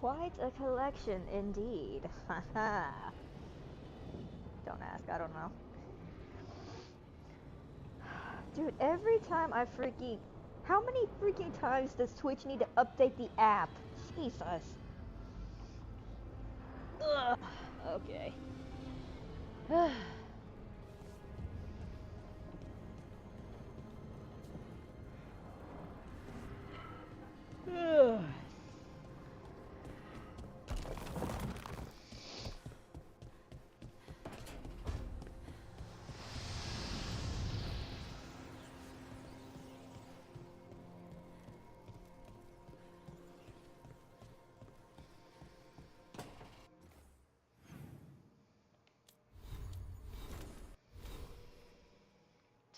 Quite a collection indeed. Haha. Don't ask, I don't know. Dude, every time I freaking... How many freaking times does Twitch need to update the app? Jesus. Ugh. Okay. Ugh.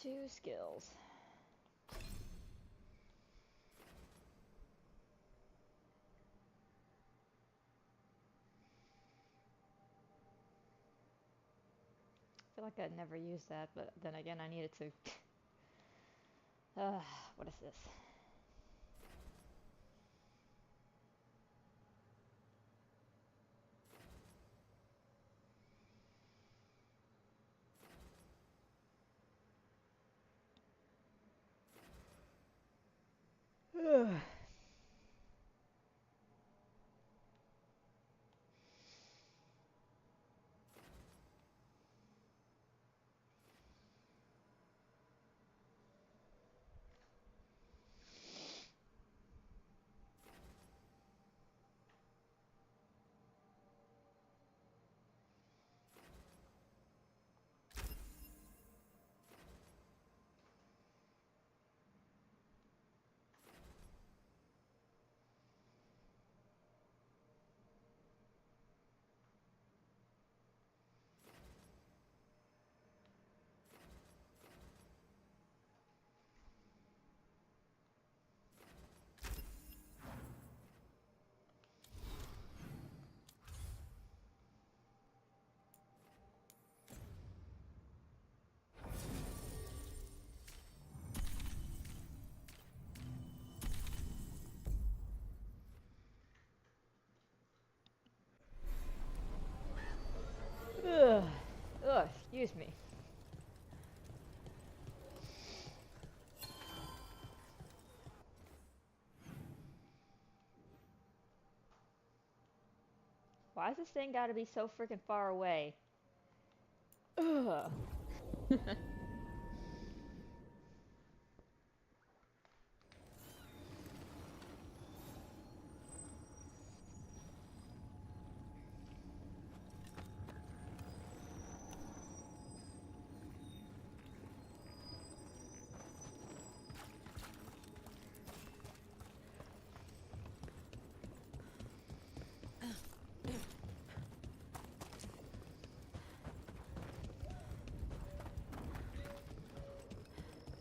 2 skills. I feel like I'd never use that, but then again, I needed to. What is this? Ugh. Ugh. Ugh, excuse me. Why does this thing gotta be so freaking far away? Ugh.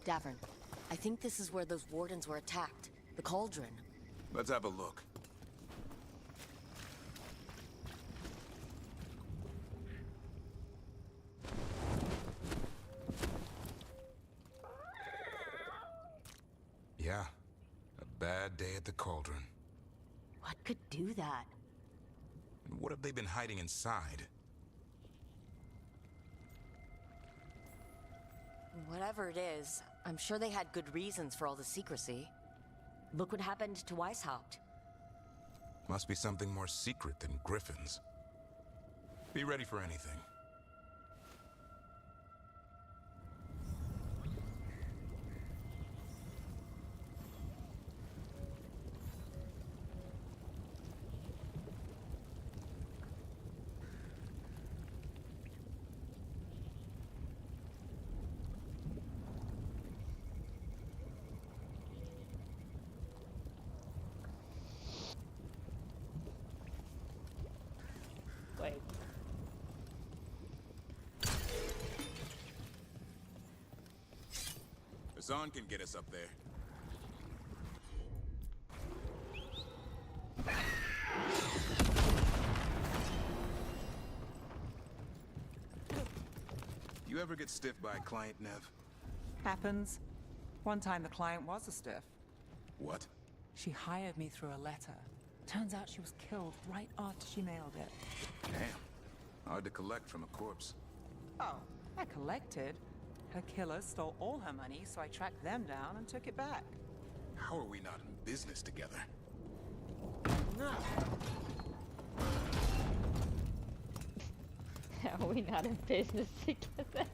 Davern, I think this is where those wardens were attacked. The cauldron. Let's have a look. Yeah, a bad day at the cauldron. What could do that? And what have they been hiding inside? Whatever it is, I'm sure they had good reasons for all the secrecy. Look what happened to Weishaupt. Must be something more secret than griffins. Be ready for anything. Wait. Hassan can get us up there. You ever get stiff by a client, Neve? Happens. One time the client was a stiff. What? She hired me through a letter. Turns out she was killed right after she mailed it. Damn. Hard to collect from a corpse. Oh, I collected. Her killer stole all her money, so I tracked them down and took it back. How are we not in business together? Are we not in business together?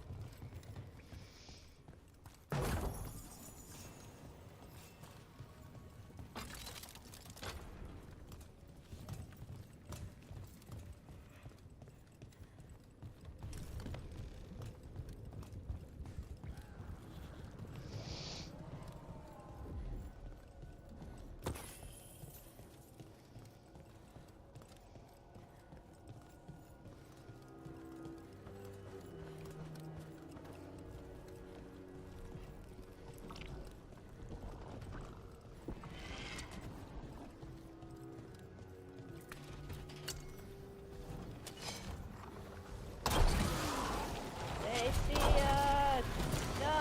They see us! No!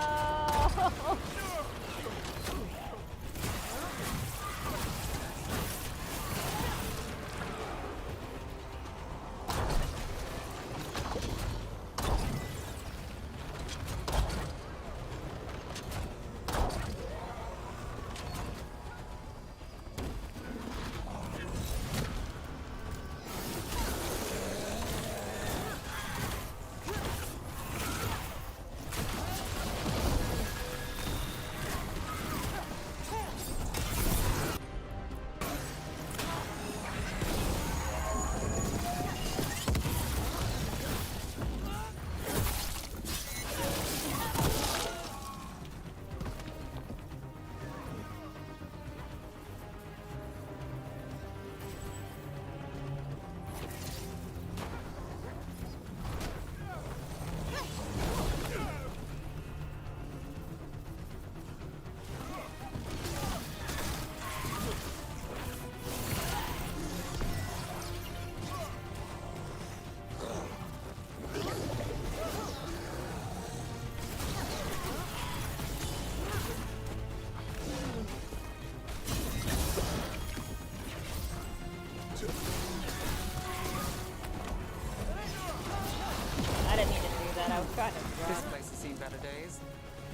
I didn't mean to do that, I was trying to This run. place has seen better days.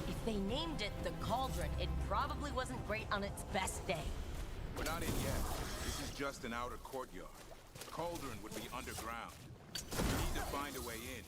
If they named it the Cauldron, it probably wasn't great on its best day. We're not in yet. This is just an outer courtyard. Cauldron would be underground. We need to find a way in.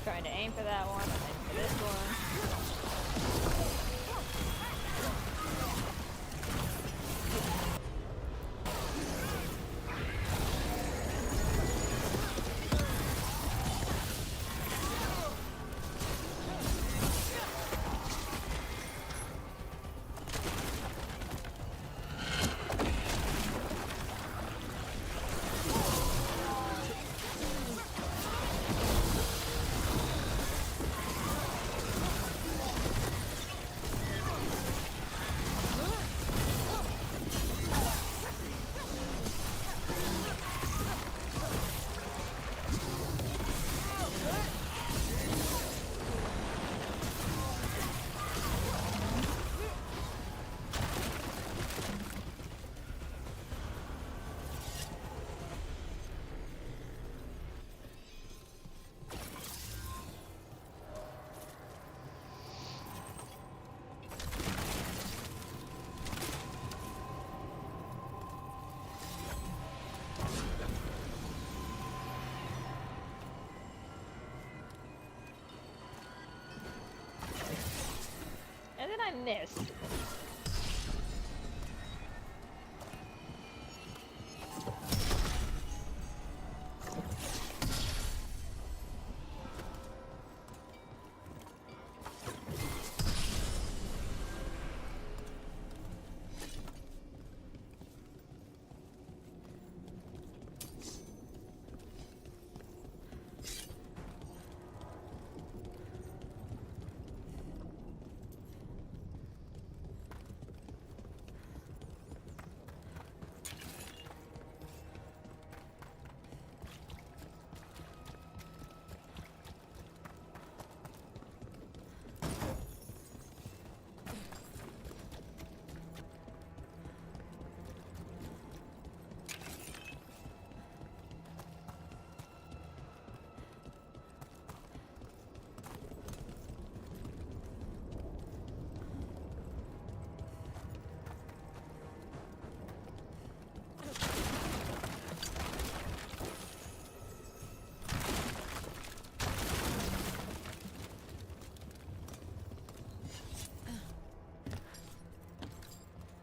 Trying to aim for that one, and then for this one. goodness!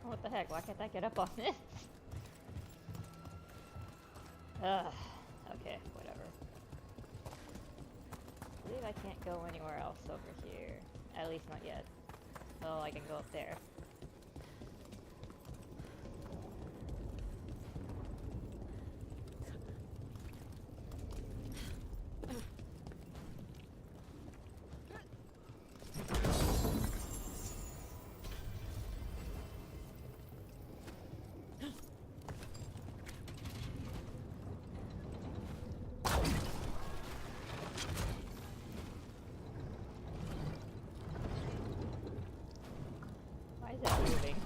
What the heck? Why can't I get up on this? Ugh. Okay, whatever. I believe I can't go anywhere else over here. At least not yet. Oh, I can go up there. Why is that moving?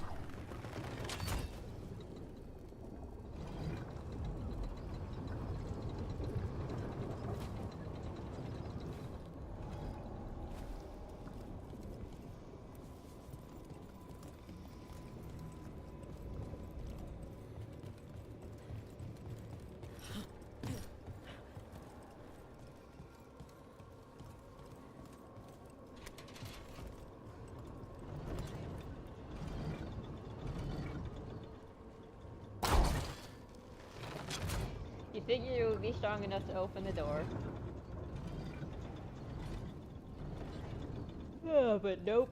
You figured it would be strong enough to open the door. Oh, but nope.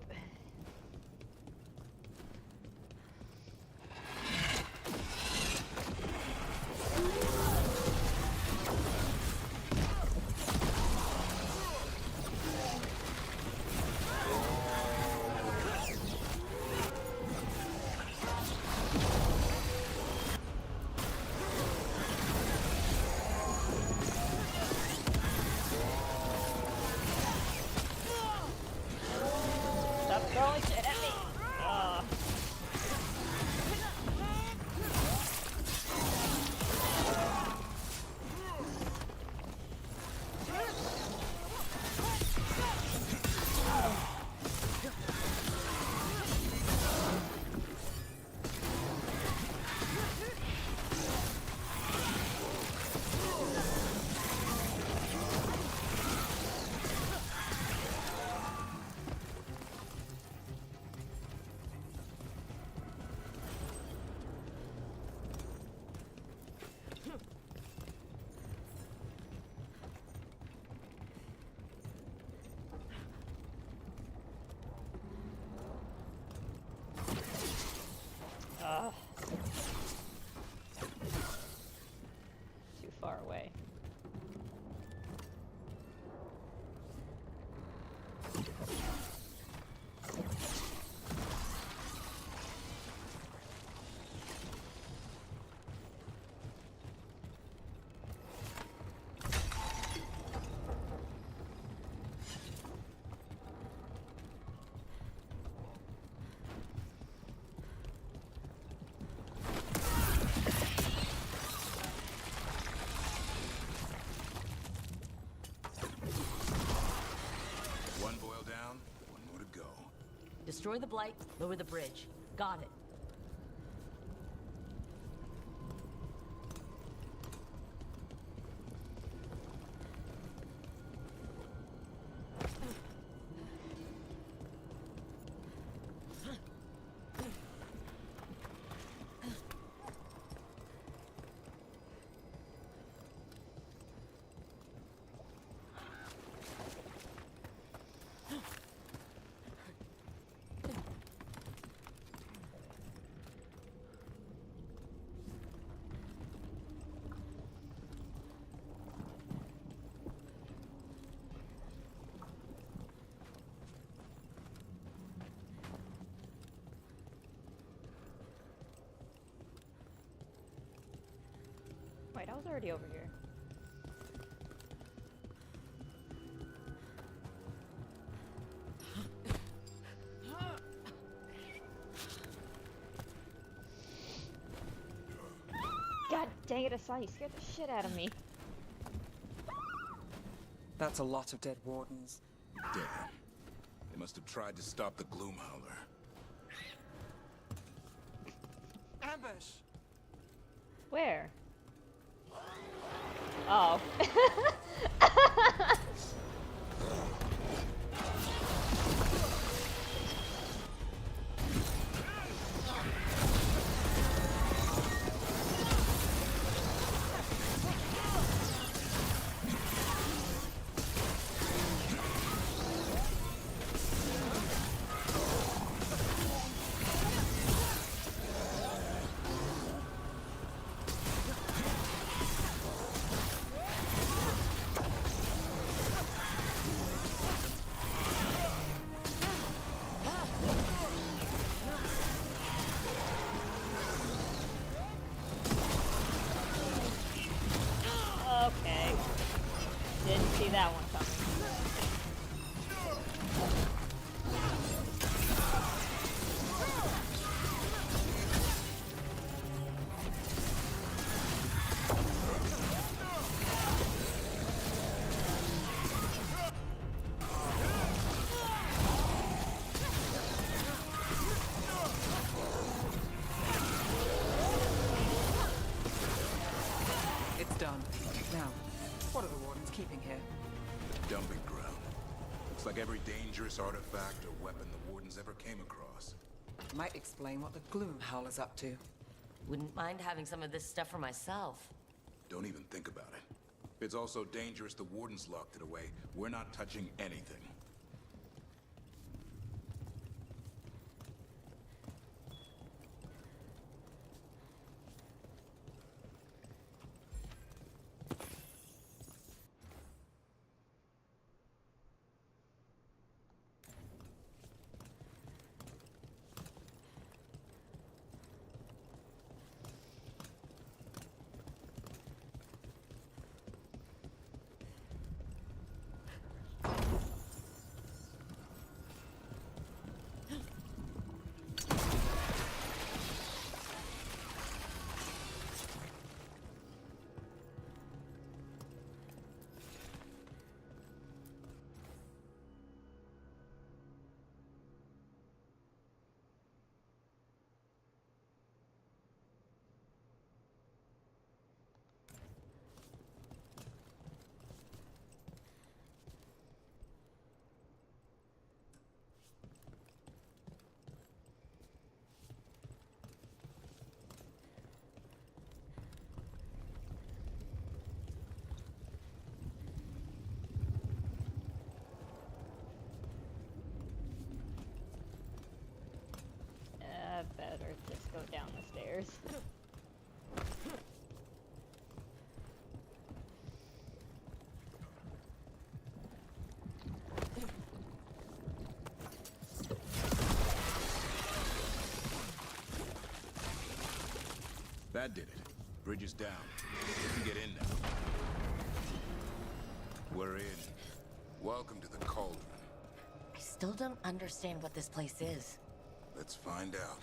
Stop throwing shit at me! Ah. Ah. Too far away. One boil down, one more to go. Destroy the blight, lower the bridge. Got it. Wait, I was already over here. God dang it, Asai, you scared the shit out of me. That's a lot of dead wardens. Damn. They must have tried to stop the Gloomhowler. Ambush! Where? Oh. Okay. Didn't see that one coming. It's done. Now, what are the wardens keeping here? Dumping ground. Looks like every dangerous artifact or weapon the Wardens ever came across. Might explain what the Gloomhowler's up to. Wouldn't mind having some of this stuff for myself. Don't even think about it. If it's also dangerous the Wardens locked it away, we're not touching anything. Better just go down the stairs. That did it. Bridge is down. We can get in now. We're in. Welcome to the Cauldron. I still don't understand what this place is. Let's find out.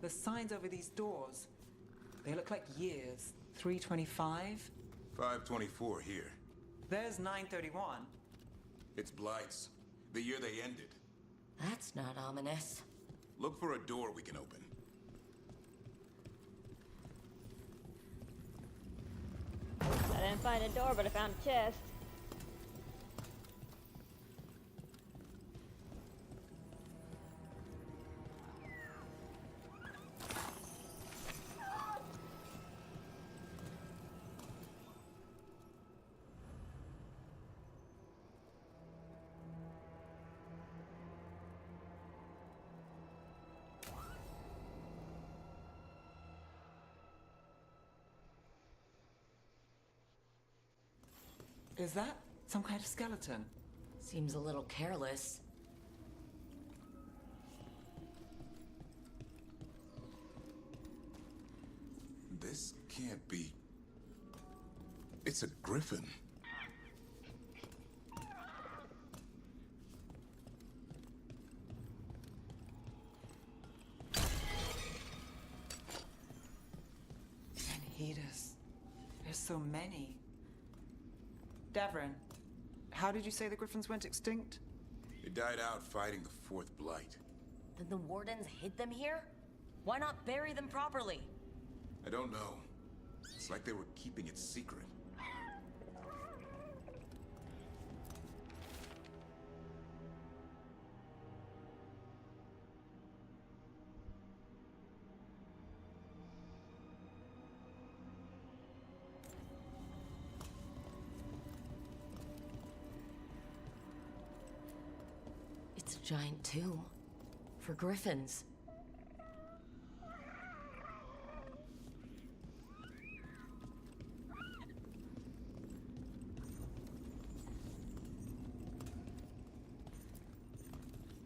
The signs over these doors, they look like years. 325? 524 here. There's 931. It's Blight's. The year they ended. That's not ominous. Look for a door we can open. I didn't find a door, but I found a chest. Is that some kind of skeleton? Seems a little careless. This can't be... It's a griffin. Anhidas. There's so many. Davrin, how did you say the griffins went extinct? They died out fighting the Fourth Blight. Then the wardens hid them here? Why not bury them properly? I don't know. It's like they were keeping it secret. It's a giant tomb. For griffins.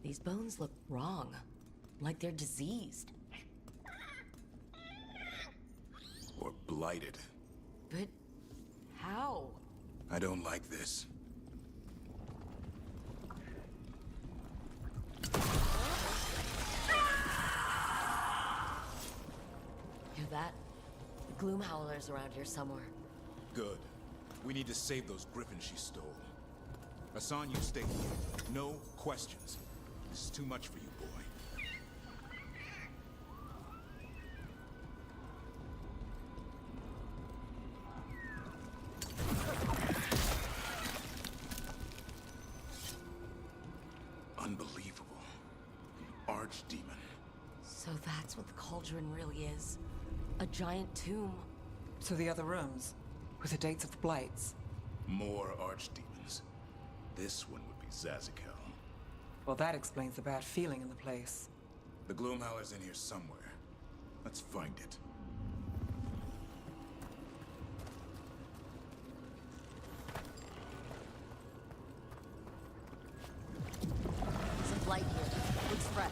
These bones look wrong. Like they're diseased. Or blighted. But how? I don't like this. Hear that? The gloom howler's around here somewhere. Good. We need to save those griffins she stole. Hassan, you stay here. No questions. This is too much for you, boy. Unbelievable. An archdemon. So that's what the cauldron really is. A giant tomb. So the other rooms, with the dates of the blights. More archdemons. This one would be Zazikel. Well, that explains the bad feeling in the place. The Gloomhowler's in here somewhere. Let's find it. Some light here. Looks fresh.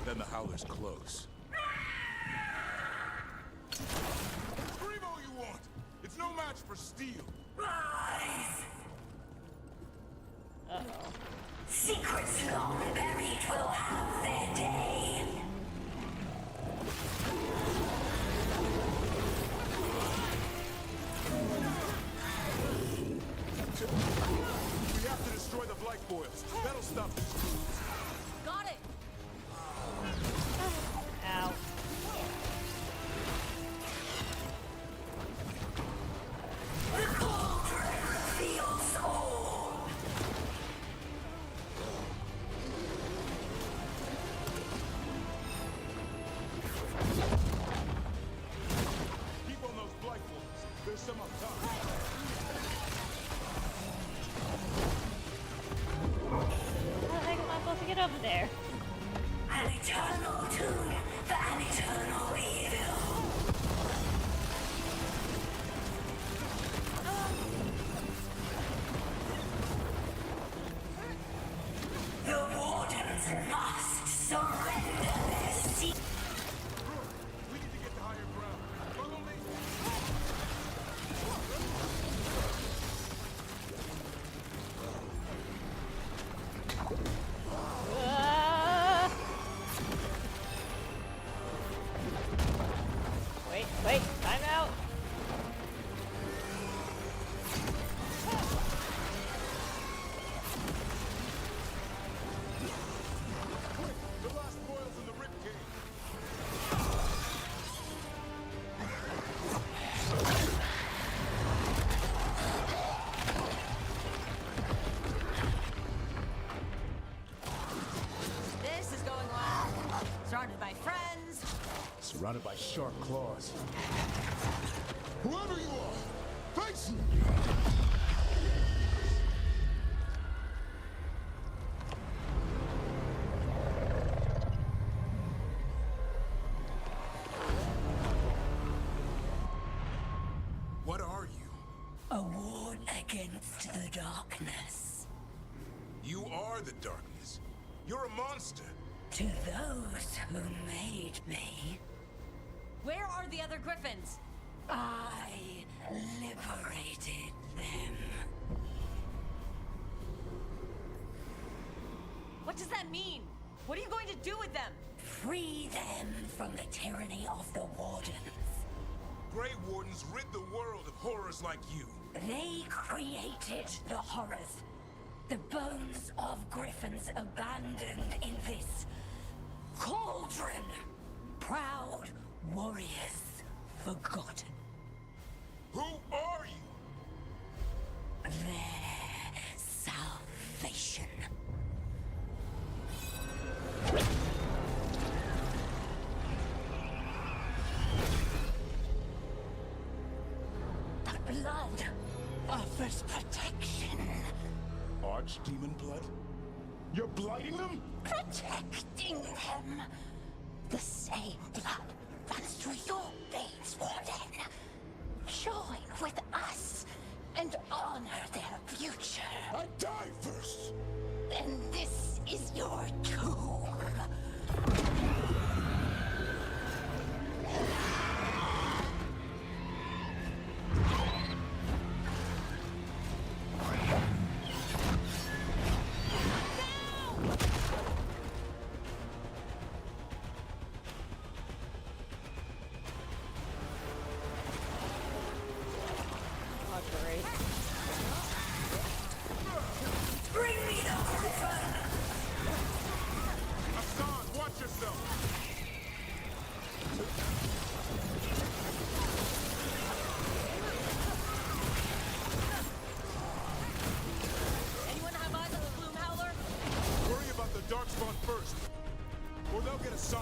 Then the Howler's close. Scream all you want! It's no match for steel! Rise! Uh-oh. Secrets long buried will have their day. We have to destroy the Blight Boils. That'll stop these fools. Got it! Ow. The cauldron reveals all. Keep on those Blight Boils. There's some up top. How the heck am I supposed to get over there? An eternal tune for an eternal evil. The wardens must surrender their seat. We need to get to higher ground. Follow me. Wait, time out. The last boils in the rib cage. This is going well. Surrounded by friends. Surrounded by sharp claws. Whoever you are, face me! What are you? A ward against darkness. You are the darkness. You're a monster. To those who made me, Where are the other griffins? I liberated them. What does that mean? What are you going to do with them? Free them from the tyranny of the Wardens. Grey Wardens rid the world of horrors like you. They created the horrors. The bones of griffins abandoned in this cauldron. Proud warriors forgotten. Who are you? Their salvation. The blood offers protection. Archdemon blood? You're blighting them? Protecting them. The same blood runs through your veins, Warden. Join with us and honor their future. I die first! Then this is your tomb. Oh, great. Bring me the griffin! Hassan, watch yourself! Anyone have eyes on the Bloom Howler? Worry about the Darkspawn first, or they'll get Hassan.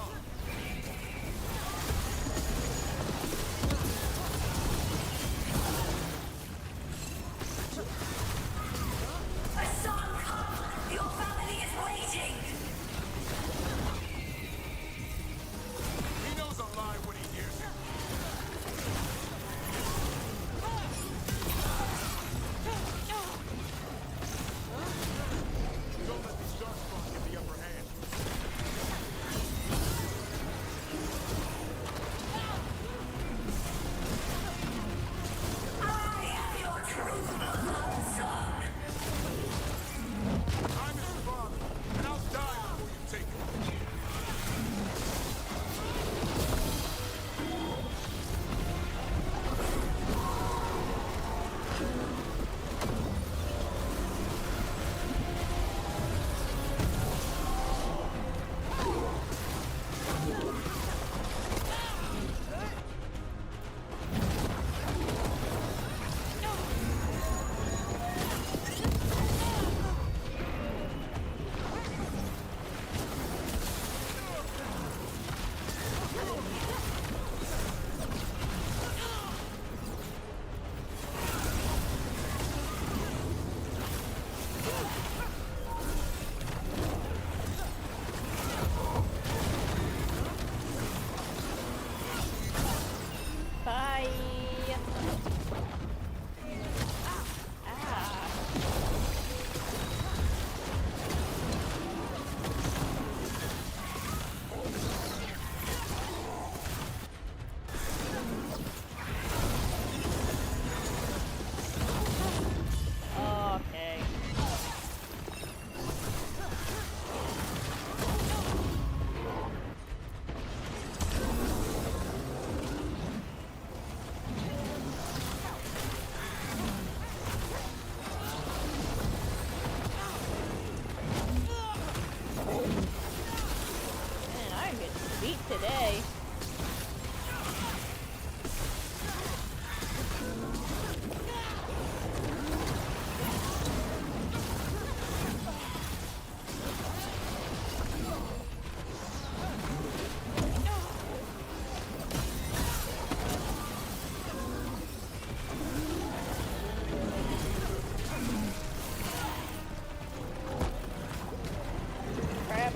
Hassan, come! Your family is waiting! He knows I'll lie when he hears it. Don't let these Darkspawn get the upper hand. I am your true son. I'm his father, and I'll die before you take him. Bye. Ah. Okay. Man, I'm getting beat today. Crap.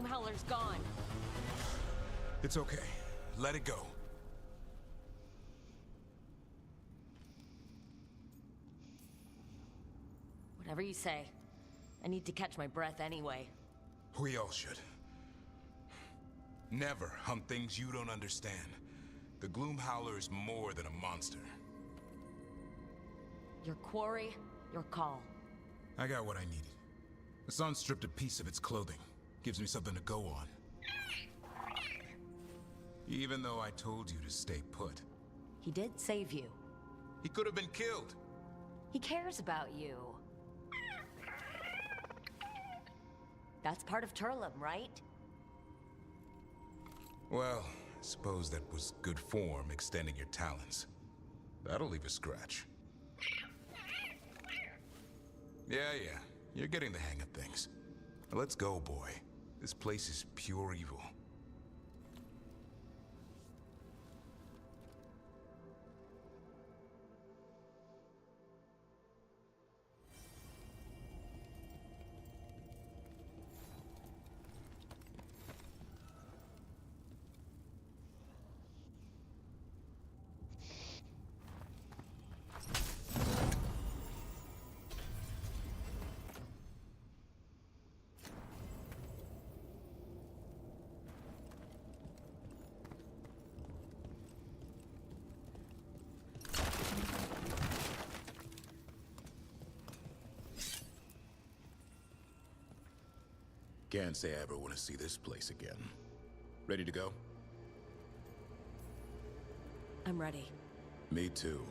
Gloomhowler's gone. It's okay. Let it go. Whatever you say. I need to catch my breath anyway. We all should. Never hunt things you don't understand. The Gloomhowler is more than a monster. Your quarry, your call. I got what I needed. The sun stripped a piece of its clothing. Gives me something to go on. Even though I told you to stay put. He did save you. He could have been killed. He cares about you. That's part of Turlum, right? Well, I suppose that was good form, extending your talons. That'll leave a scratch. Yeah, you're getting the hang of things. Now let's go, boy. This place is pure evil. Can't say I ever want to see this place again. Ready to go? I'm ready. Me too.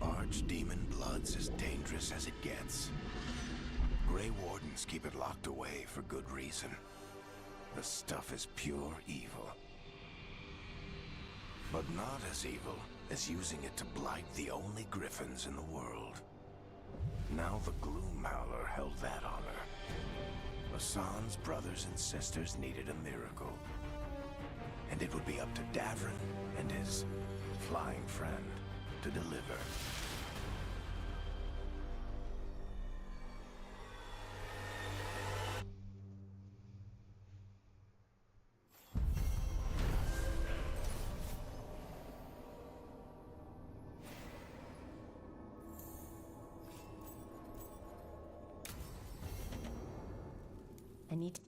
Archdemon blood's as dangerous as it gets. Grey Wardens keep it locked away for good reason. The stuff is pure evil. But not as evil as using it to blight the only griffins in the world. Now the Gloomhowler held that honor. Hassan's brothers and sisters needed a miracle. And it would be up to Davrin and his flying friend to deliver. I need to...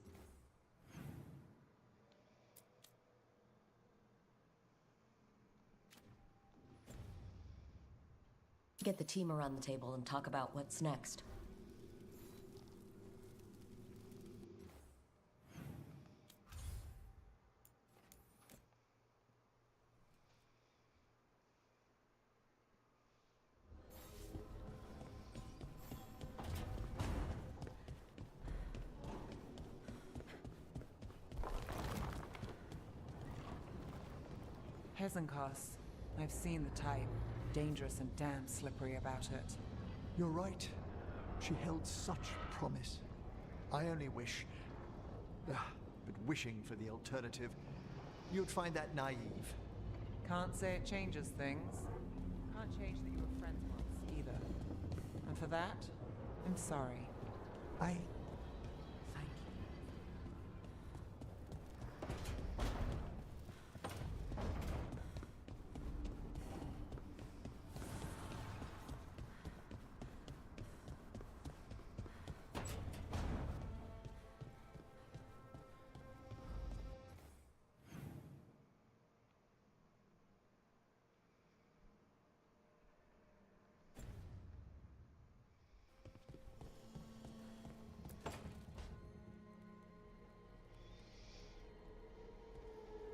get the team around the table and talk about what's next. Hezenkos. I've seen the type. Dangerous and damn slippery about it. You're right. She held such promise. I only wish... but wishing for the alternative, you'd find that naive. Can't say it changes things. Can't change that you were friends once, either. And for that, I'm sorry. I...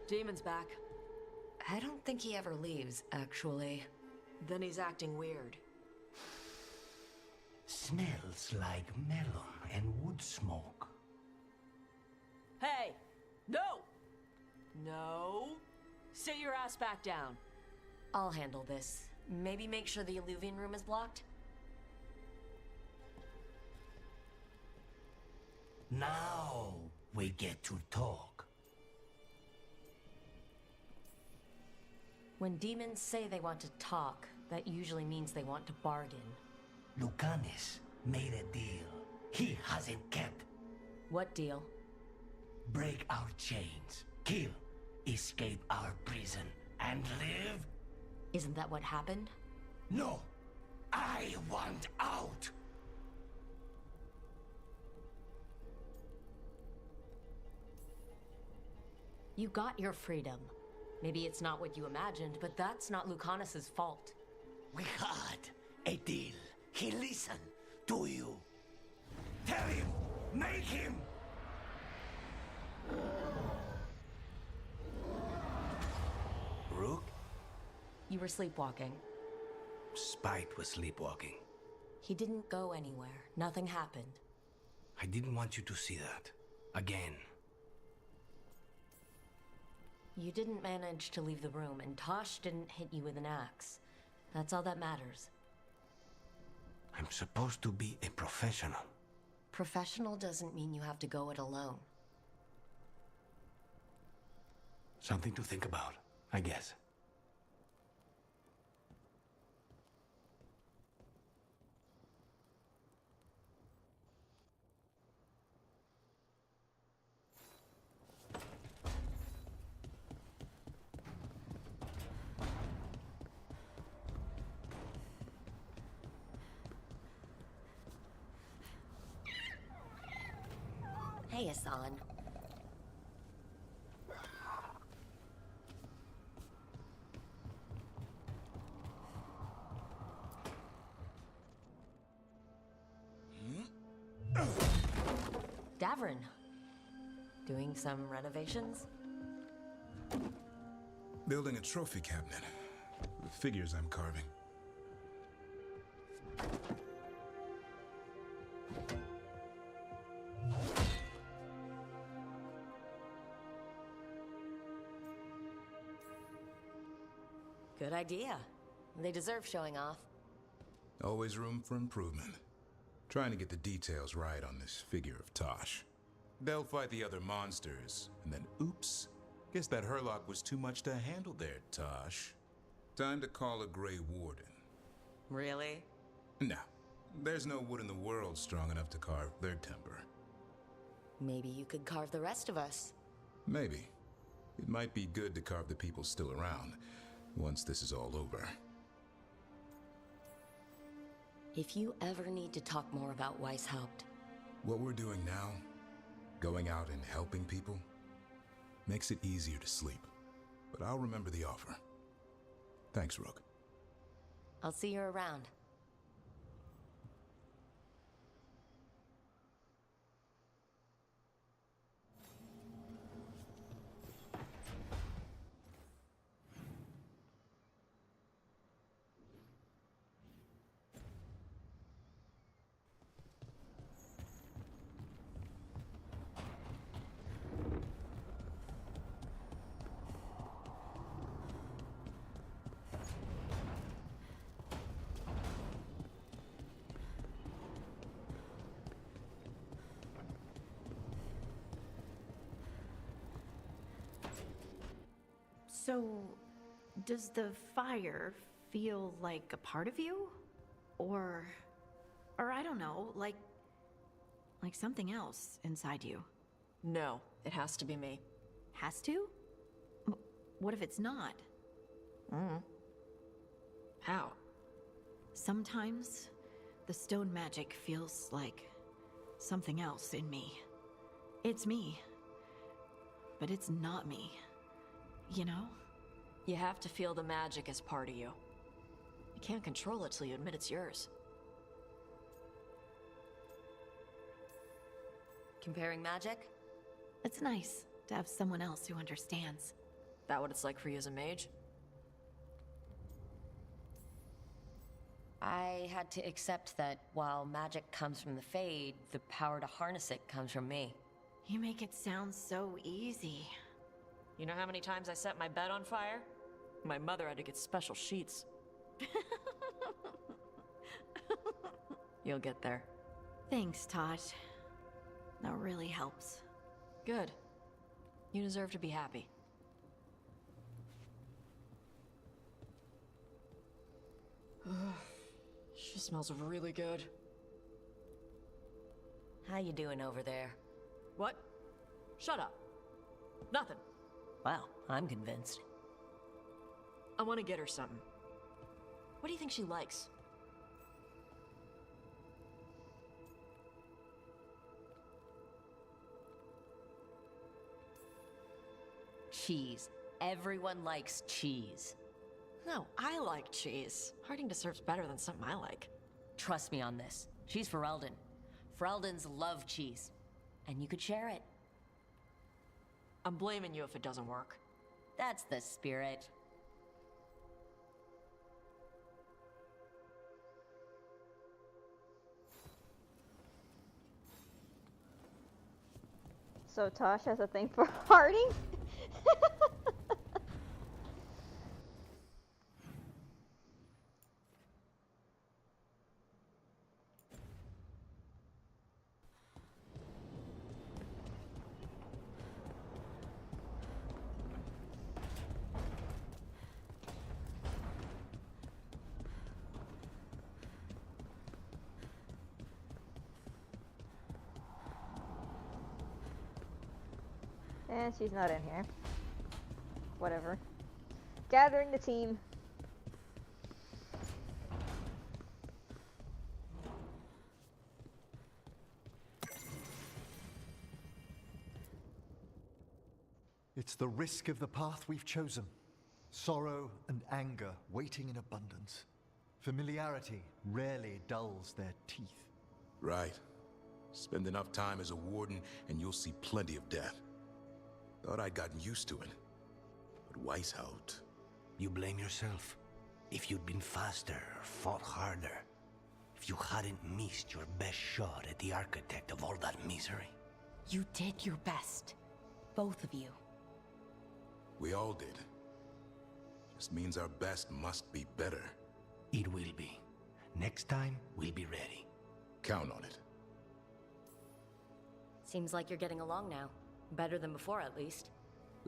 Demon's back. I don't think he ever leaves, actually. Then he's acting weird. Smells like melon and wood smoke. Hey! No! No! Sit your ass back down. I'll handle this. Maybe make sure the Illuvian room is blocked? Now we get to talk. When demons say they want to talk, that usually means they want to bargain. Lucanis, made a deal he hasn't kept. What deal? Break our chains, kill, escape our prison, and live? Isn't that what happened? No, I want out. You got your freedom. Maybe it's not what you imagined, but that's not Lucanus's fault. We had a deal. He listened to you. Tell him, make him. Rook? You were sleepwalking. Spite was sleepwalking. He didn't go anywhere. Nothing happened. I didn't want you to see that. Again. You didn't manage to leave the room, and Tosh didn't hit you with an axe. That's all that matters. I'm supposed to be a professional. Professional doesn't mean you have to go it alone. Something to think about, I guess. Hey, Hassan. Davrin. Doing some renovations? Building a trophy cabinet. The figures I'm carving. Good idea. They deserve showing off. Always room for improvement. Trying to get the details right on this figure of Tosh. They'll fight the other monsters, and then oops. Guess that Herlock was too much to handle there, Tosh. Time to call a Grey Warden. Really? No. There's no wood in the world strong enough to carve their temper. Maybe you could carve the rest of us. Maybe. It might be good to carve the people still around, once this is all over. If you ever need to talk more about Weishaupt, What we're doing now, going out and helping people, makes it easier to sleep. But I'll remember the offer. Thanks, Rook. I'll see you around. So, does the fire feel like a part of you? Or I don't know, like something else inside you? No, it has to be me. Has to? What if it's not? How? Sometimes the stone magic feels like something else in me. It's me, but it's not me. You know? You have to feel the magic as part of you. You can't control it till you admit it's yours. Comparing magic? It's nice to have someone else who understands. That what it's like for you as a mage? I had to accept that while magic comes from the Fade, the power to harness it comes from me. You make it sound so easy. You know how many times I set my bed on fire? My mother had to get special sheets. You'll get there. Thanks, Tosh. That really helps. Good. You deserve to be happy. She smells really good. How you doing over there? What? Shut up. Nothing. Wow, I'm convinced. I want to get her something. What do you think she likes? Cheese. Everyone likes cheese. No, I like cheese. Harding deserves better than something I like. Trust me on this. She's Ferelden. Fereldens love cheese. And you could share it. I'm blaming you if it doesn't work. That's the spirit. So Tosh has a thing for Harding? And she's not in here. Whatever. Gathering the team. It's the risk of the path we've chosen. Sorrow and anger waiting in abundance. Familiarity rarely dulls their teeth. Right. Spend enough time as a warden and you'll see plenty of death. Thought I'd gotten used to it. But Weishaupt... You blame yourself. If you'd been faster or fought harder. If you hadn't missed your best shot at the architect of all that misery. You did your best. Both of you. We all did. Just means our best must be better. It will be. Next time, we'll be ready. Count on it. Seems like you're getting along now. Better than before, at least.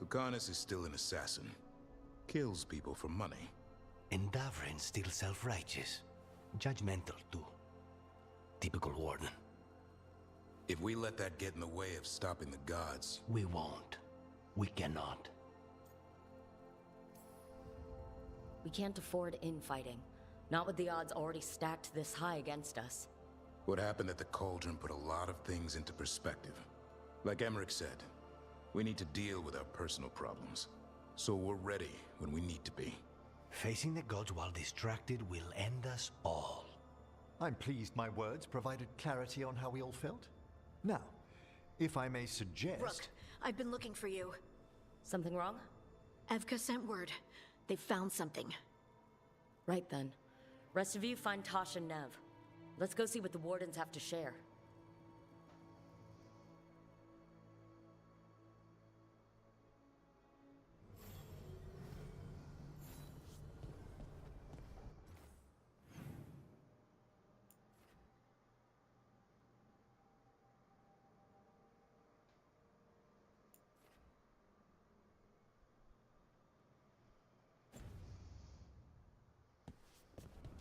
Lucanus is still an assassin. Kills people for money. And Davrin's still self-righteous. Judgmental, too. Typical warden. If we let that get in the way of stopping the gods... We won't. We cannot. We can't afford infighting. Not with the odds already stacked this high against us. What happened at the Cauldron put a lot of things into perspective. Like Emmerich said, we need to deal with our personal problems. So we're ready when we need to be. Facing the gods while distracted will end us all. I'm pleased my words provided clarity on how we all felt. Now, if I may suggest... Rook, I've been looking for you. Something wrong? Evka sent word. They found something. Right then. Rest of you find Tosh and Neve. Let's go see what the Wardens have to share.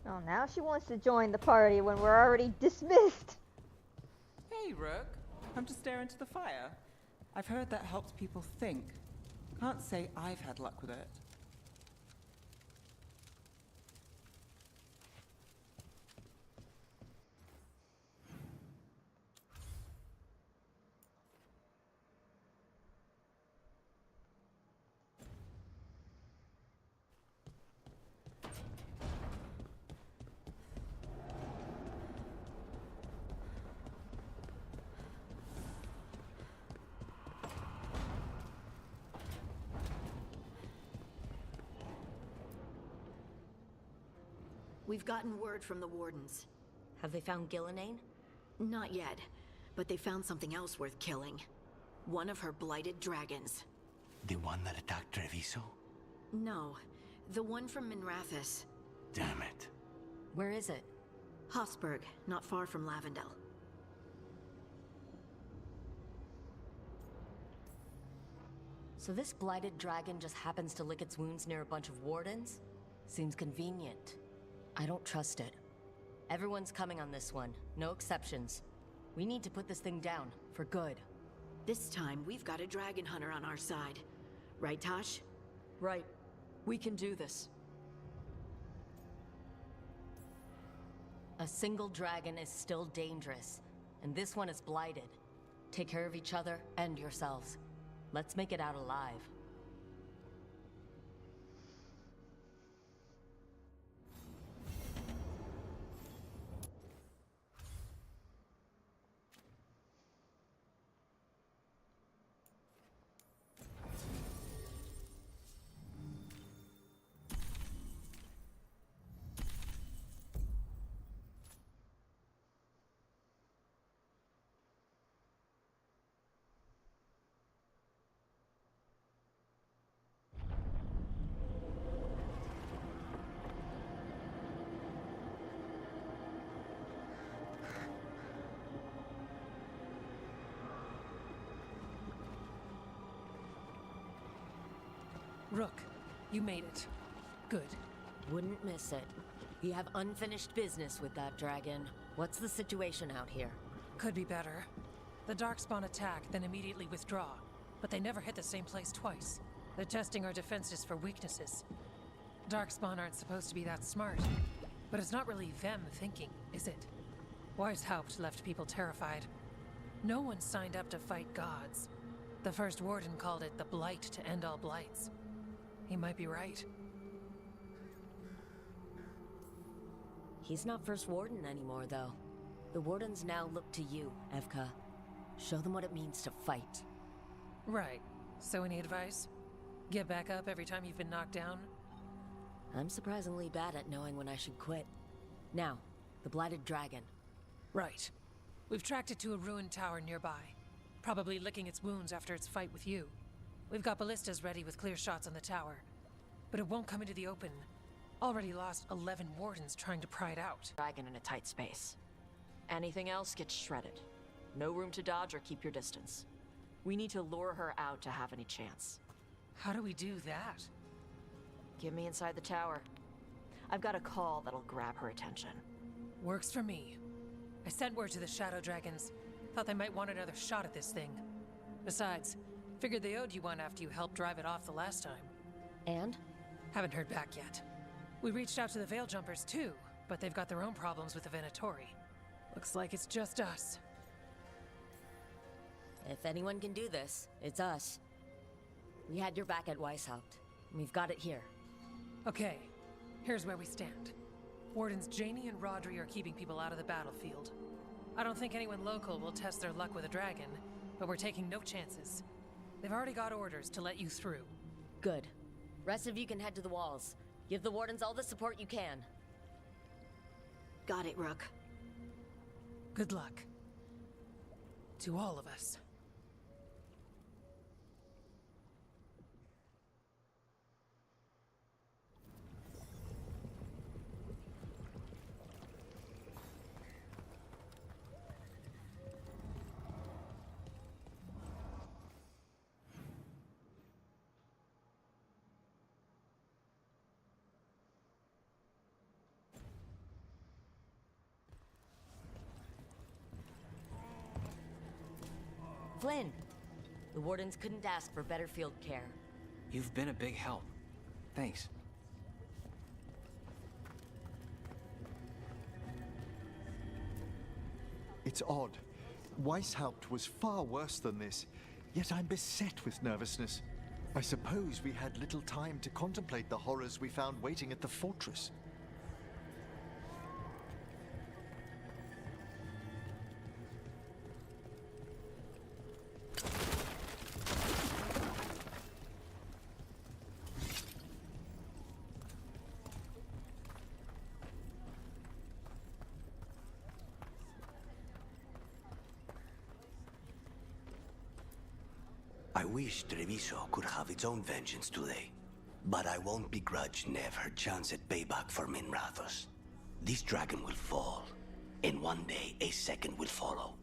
Oh, now she wants to join the party when we're already dismissed. Hey, Rook. Come to stare into the fire. I've heard that helps people think. Can't say I've had luck with it. We've gotten word from the Wardens. Have they found Gillenane? Not yet, but they found something else worth killing. One of her blighted dragons. The one that attacked Treviso? No, the one from Minrathous. Damn it. Where is it? Hossberg, not far from Lavendel. So this blighted dragon just happens to lick its wounds near a bunch of Wardens? Seems convenient. I don't trust it. Everyone's coming on this one, no exceptions. We need to put this thing down, for good. This time, we've got a dragon hunter on our side. Right, Tosh? Right. We can do this. A single dragon is still dangerous, and this one is blighted. Take care of each other and yourselves. Let's make it out alive. Rook, you made it. Good. Wouldn't miss it. We have unfinished business with that dragon. What's the situation out here? Could be better. The Darkspawn attack, then immediately withdraw. But they never hit the same place twice. They're testing our defenses for weaknesses. Darkspawn aren't supposed to be that smart. But it's not really them thinking, is it? Weishaupt left people terrified. No one signed up to fight gods. The first warden called it the blight to end all blights. He might be right. He's not First Warden anymore, though. The Wardens now look to you, Evka. Show them what it means to fight. Right. So any advice? Get back up every time you've been knocked down? I'm surprisingly bad at knowing when I should quit. Now, the Blighted Dragon. Right. We've tracked it to a ruined tower nearby. Probably licking its wounds after its fight with you. We've got ballistas ready with clear shots on the tower. But it won't come into the open. Already lost 11 wardens trying to pry it out. Dragon in a tight space. Anything else gets shredded. No room to dodge or keep your distance. We need to lure her out to have any chance. How do we do that? Get me inside the tower. I've got a call that'll grab her attention. Works for me. I sent word to the Shadow Dragons. Thought they might want another shot at this thing. Besides, figured they owed you one after you helped drive it off the last time. And? Haven't heard back yet. We reached out to the Veil Jumpers too, but they've got their own problems with the Venatori. Looks like it's just us. If anyone can do this, it's us. We had your back at Weishaupt. We've got it here. Okay, here's where we stand. Wardens Janie and Rodri are keeping people out of the battlefield. I don't think anyone local will test their luck with a dragon, but we're taking no chances. They've already got orders to let you through. Good. Rest of you can head to the walls. Give the Wardens all the support you can. Got it, Rook. Good luck. To all of us. Flynn! The Wardens couldn't ask for better field care. You've been a big help. Thanks. It's odd. Weishaupt was far worse than this, yet I'm beset with nervousness. I suppose we had little time to contemplate the horrors we found waiting at the fortress. I wish Treviso could have its own vengeance today. But I won't begrudge Neve her chance at payback for Minrathos. This dragon will fall, and one day a second will follow.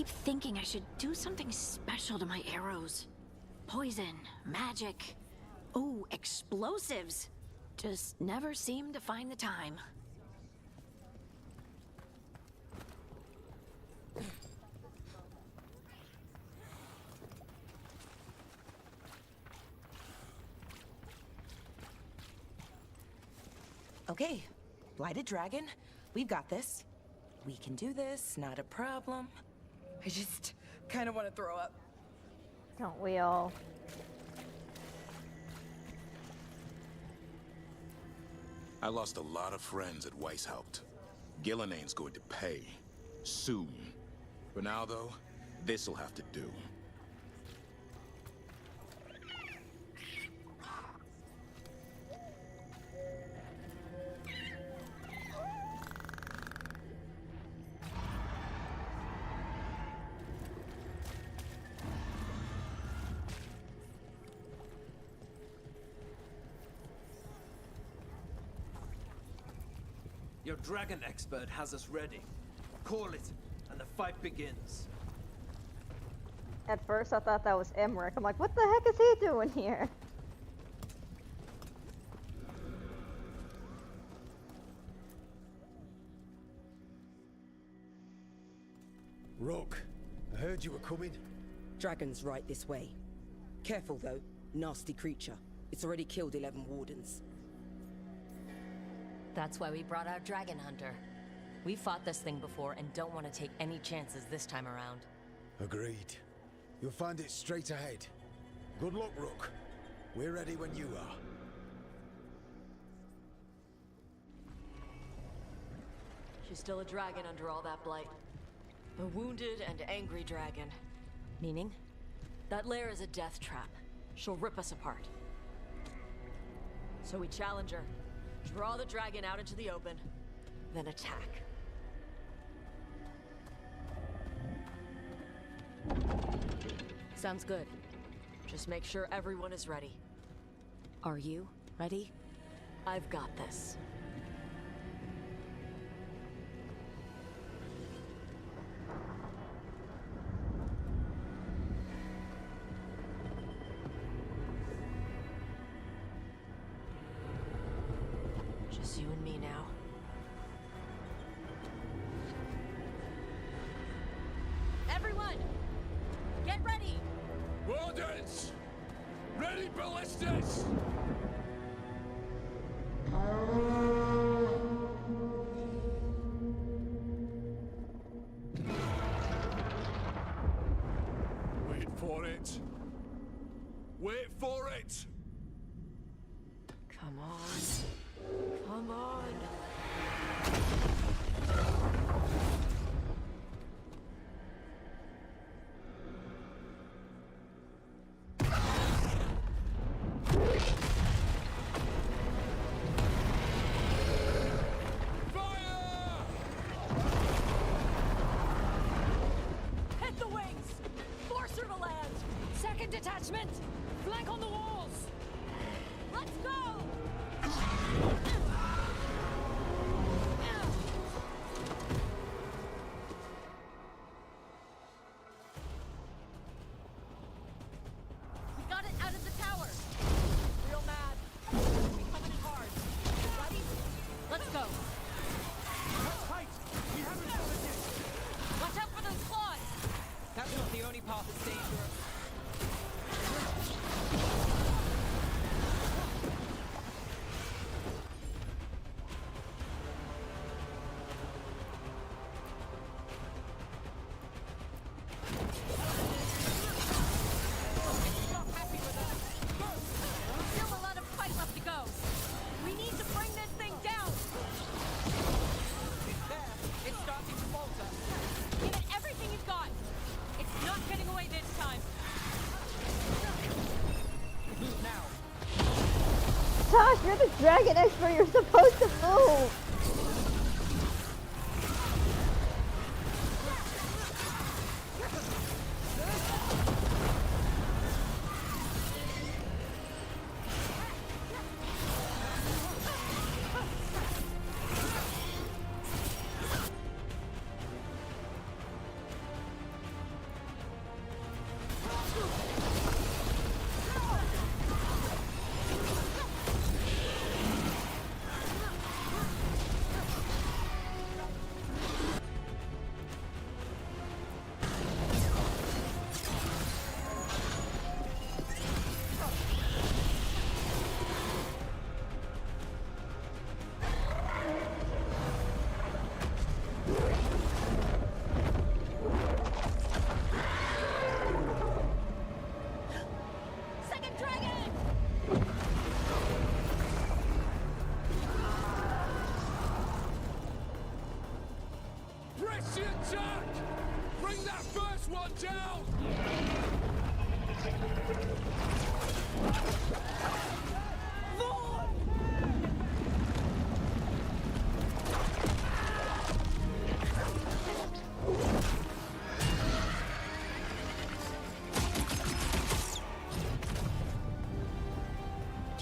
keep thinking I should do something special to my arrows. Poison, magic, oh, explosives. Just never seem to find the time. Okay, Blighted Dragon, we've got this. We can do this, not a problem. I just kind of want to throw up. Don't we all? I lost a lot of friends at Weishaupt. Gillinane's going to pay. Soon. For now, though, this'll have to do. Your dragon expert has us ready. Call it, and the fight begins. At first I thought that was Emmerich. I'm like, what the heck is he doing here? Rook, I heard you were coming. Dragon's right this way. Careful though, nasty creature. It's already killed 11 wardens. That's why we brought our dragon hunter. We fought this thing before and don't want to take any chances this time around. Agreed. You'll find it straight ahead. Good luck, Rook. We're ready when you are. She's still a dragon under all that blight. A wounded and angry dragon. Meaning? That lair is a death trap. She'll rip us apart. So we challenge her. Draw the dragon out into the open, then attack. Sounds good. Just make sure everyone is ready. Are you ready? I've got this. Just you and me now. Everyone! Get ready! Wardens! Ready ballistas! Wait for it. Wait for it! Come on. Come on. Hit the wings! Force her to land! Second detachment! Flank on the walls! Let's go! We got it out of the tower! Real mad. We coming in hard. Ready? Let's go. Let's fight! We haven't done it yet! Watch out for those claws! That's not the only path that's dangerous. Not happy with us. Still a lot of fight left to go. We need to bring this thing down. It's there. It's starting to falter. Give it everything you've got. It's not getting away this time. Move now. Tosh, you're the dragon expert. You're supposed to move.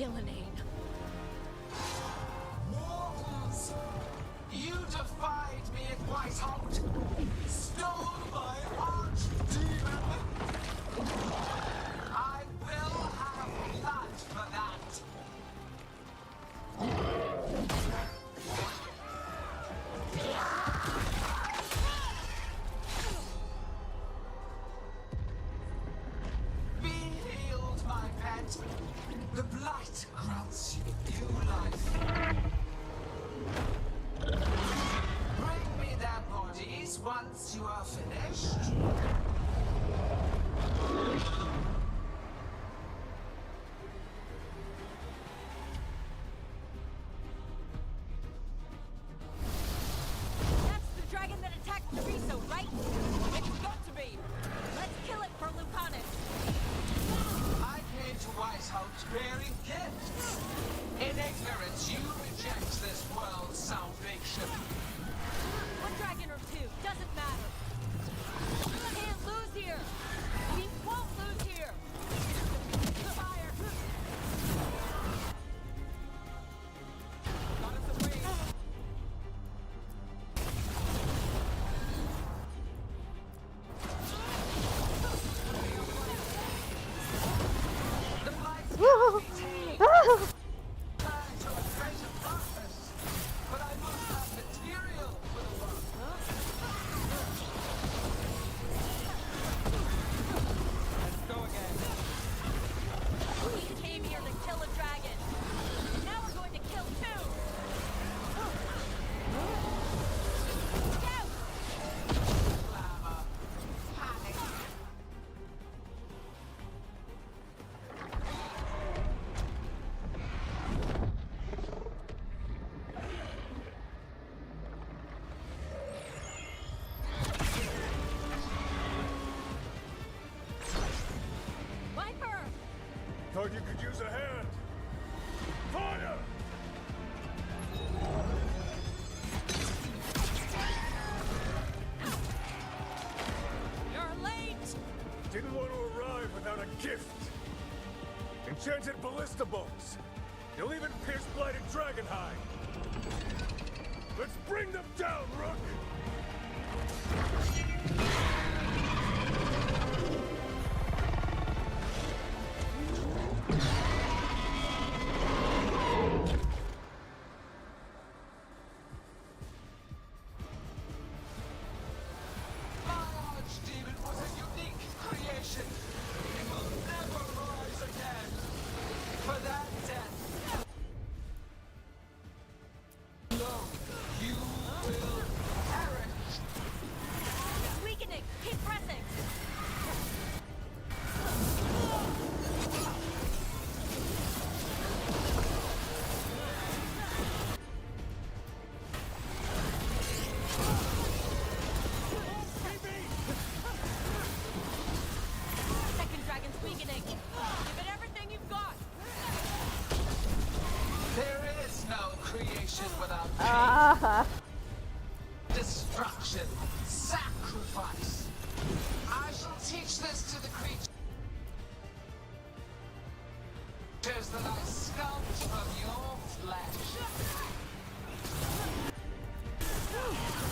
Gillenane. Mortals! You defied me at Whitehout! Stole my archdemon! I will have blood for that! Be healed, my pet! The blight grants you new life. Bring me their bodies once you are finished. That's the dragon that attacked Teresa, right? It's got to be. Let's kill it for Lucanus. I came to Whitehout bearing gifts. In ignorance, you reject this world's salvation. One dragon or two, doesn't matter. We can't lose here. We won't lose here. Fire. Got us away. The blight Woo! can be tamed. Ah! Plan to a greater purpose, but I must have material for the work. Let's go again. We came here to kill a dragon. Now we're going to kill two. Go! Glamour, panic. Viper! Thought you could use a hand. Fire! You're late! Didn't want to arrive without a gift. Enchanted ballista bolts. You'll even pierce blighted dragonhide. Let's bring them down, Rook! My archdemon was a unique creation. It will never rise again. For that death, alone, you will perish. It's weakening! Keep pressing! Second dragon's weakening! Give it everything you've got! There is no creation without pain, Ah! destruction, sacrifice. I shall teach this to the creatures that I sculpt from your flesh.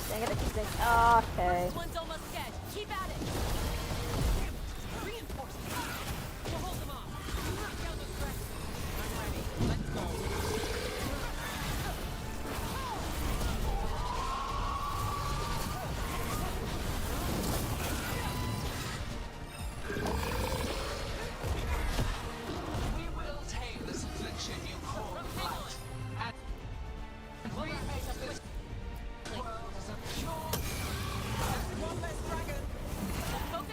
Dang it, okay. This one's almost dead. Keep at it! Reinforcements! We'll hold them off. Knock down those dragons. I'm ready. Let's go. We will tame this affliction you call blight, and remake this world as a pure. One less dragon. We'll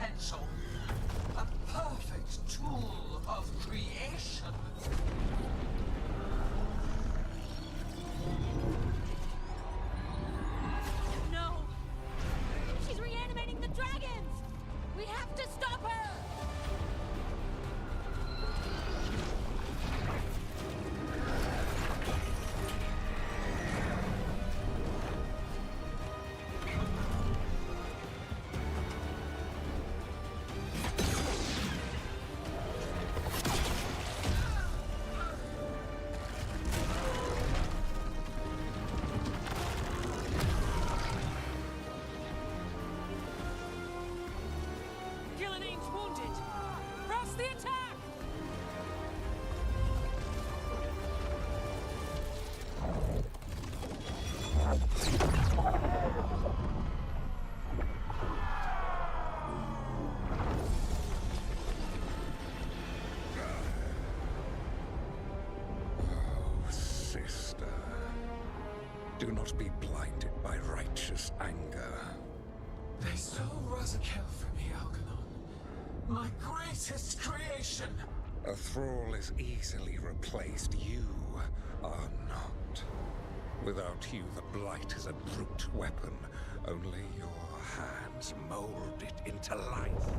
potential. A perfect tool of creation. No! She's reanimating the dragons! We have to stop her! Gillening's wounded! Press the attack! Oh, sister. Do not be blinded by righteous anger. They stole Razakel from me, Algernon. My greatest creation. A thrall is easily replaced. You are not. Without you, the blight is a brute weapon. Only your hands mold it into life.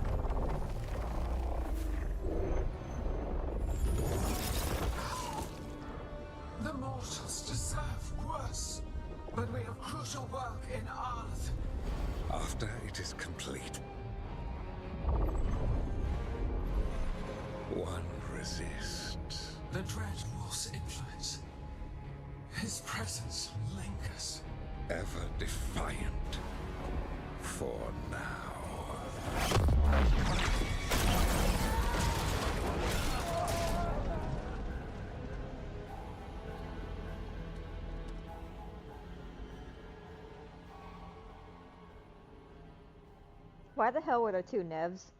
The mortals deserve worse. But we have crucial work in Arth. After it is complete, one resists. The Dread Wolf's influence. His presence lingers. Ever defiant. For now. Why the hell were there two Neves?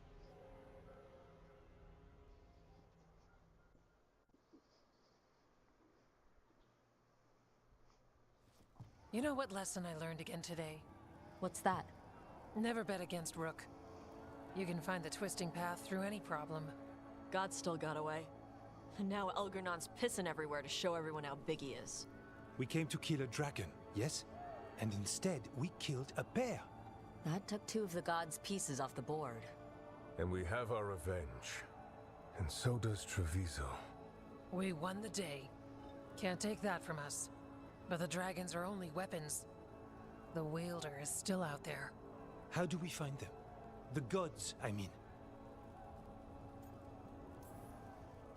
You know what lesson I learned again today? What's that? Never bet against Rook. You can find the twisting path through any problem. God still got away. And now Elgernon's pissing everywhere to show everyone how big he is. We came to kill a dragon, yes? And instead, we killed a bear. That took two of the gods' pieces off the board. And we have our revenge. And so does Treviso. We won the day. Can't take that from us. But the dragons are only weapons. The wielder is still out there. How do we find them? The gods, I mean.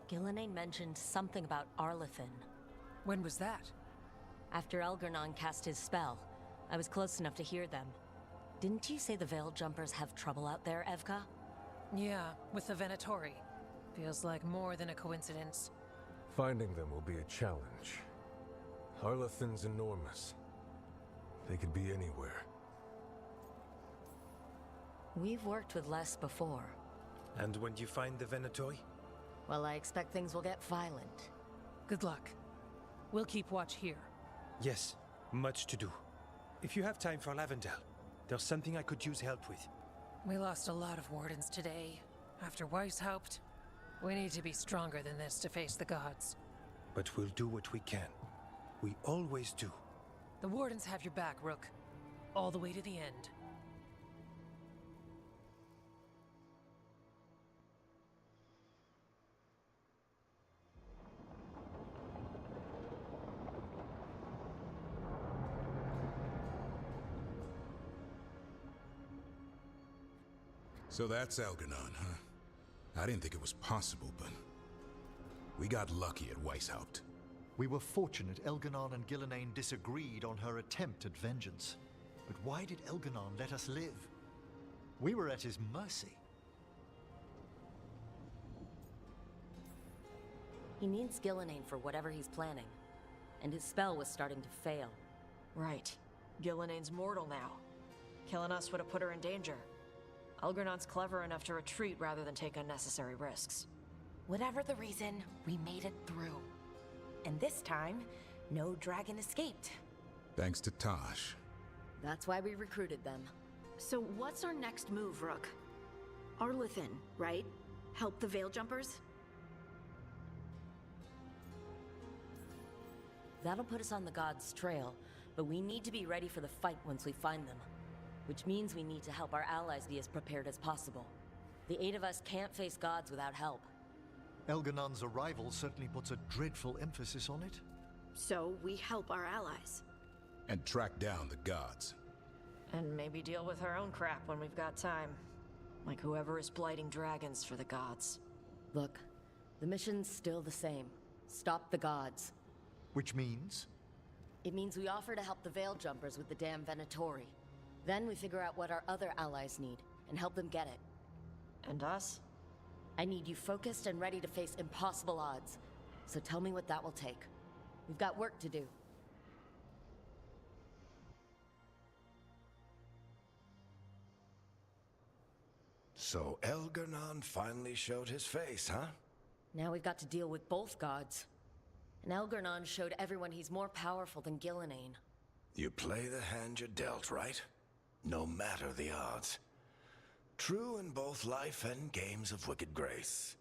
Gillenane mentioned something about Arlethin. When was that? After Elgernon cast his spell. I was close enough to hear them. Didn't you say the Veil Jumpers have trouble out there, Evka? Yeah, with the Venatori. Feels like more than a coincidence. Finding them will be a challenge. Arlethin's enormous. They could be anywhere. We've worked with less before. And when you find the Venatori? Well, I expect things will get violent. Good luck. We'll keep watch here. Yes, much to do. If you have time for Lavendel, there's something I could use help with. We lost a lot of wardens today. After Weishaupt, we need to be stronger than this to face the gods. But we'll do what we can. We always do. The wardens have your back, Rook. All the way to the end. So that's Elgernon, huh? I didn't think it was possible, but we got lucky at Weishaupt. We were fortunate Elgernon and Gillenane disagreed on her attempt at vengeance. But why did Elgernon let us live? We were at his mercy. He needs Gillenane for whatever he's planning. And his spell was starting to fail. Right. Gillenane's mortal now. Killing us would have put her in danger. Elgernon's clever enough to retreat rather than take unnecessary risks. Whatever the reason, we made it through. And this time, no dragon escaped. Thanks to Tosh. That's why we recruited them. So what's our next move, Rook? Arlethan, right? Help the Veil Jumpers? That'll put us on the gods' trail, but we need to be ready for the fight once we find them. Which means we need to help our allies be as prepared as possible. The 8 of us can't face gods without help. Elganon's arrival certainly puts a dreadful emphasis on it. So we help our allies. And track down the gods. And maybe deal with our own crap when we've got time. Like whoever is blighting dragons for the gods. Look, the mission's still the same. Stop the gods. Which means? It means we offer to help the Veil Jumpers with the damn Venatori. Then we figure out what our other allies need, and help them get it. And us? I need you focused and ready to face impossible odds. So tell me what that will take. We've got work to do. So Elgarnon finally showed his face, huh? Now we've got to deal with both gods. And Elgarnon showed everyone he's more powerful than Gillenane. You play the hand you're dealt, right? No matter the odds. True in both life and games of wicked grace.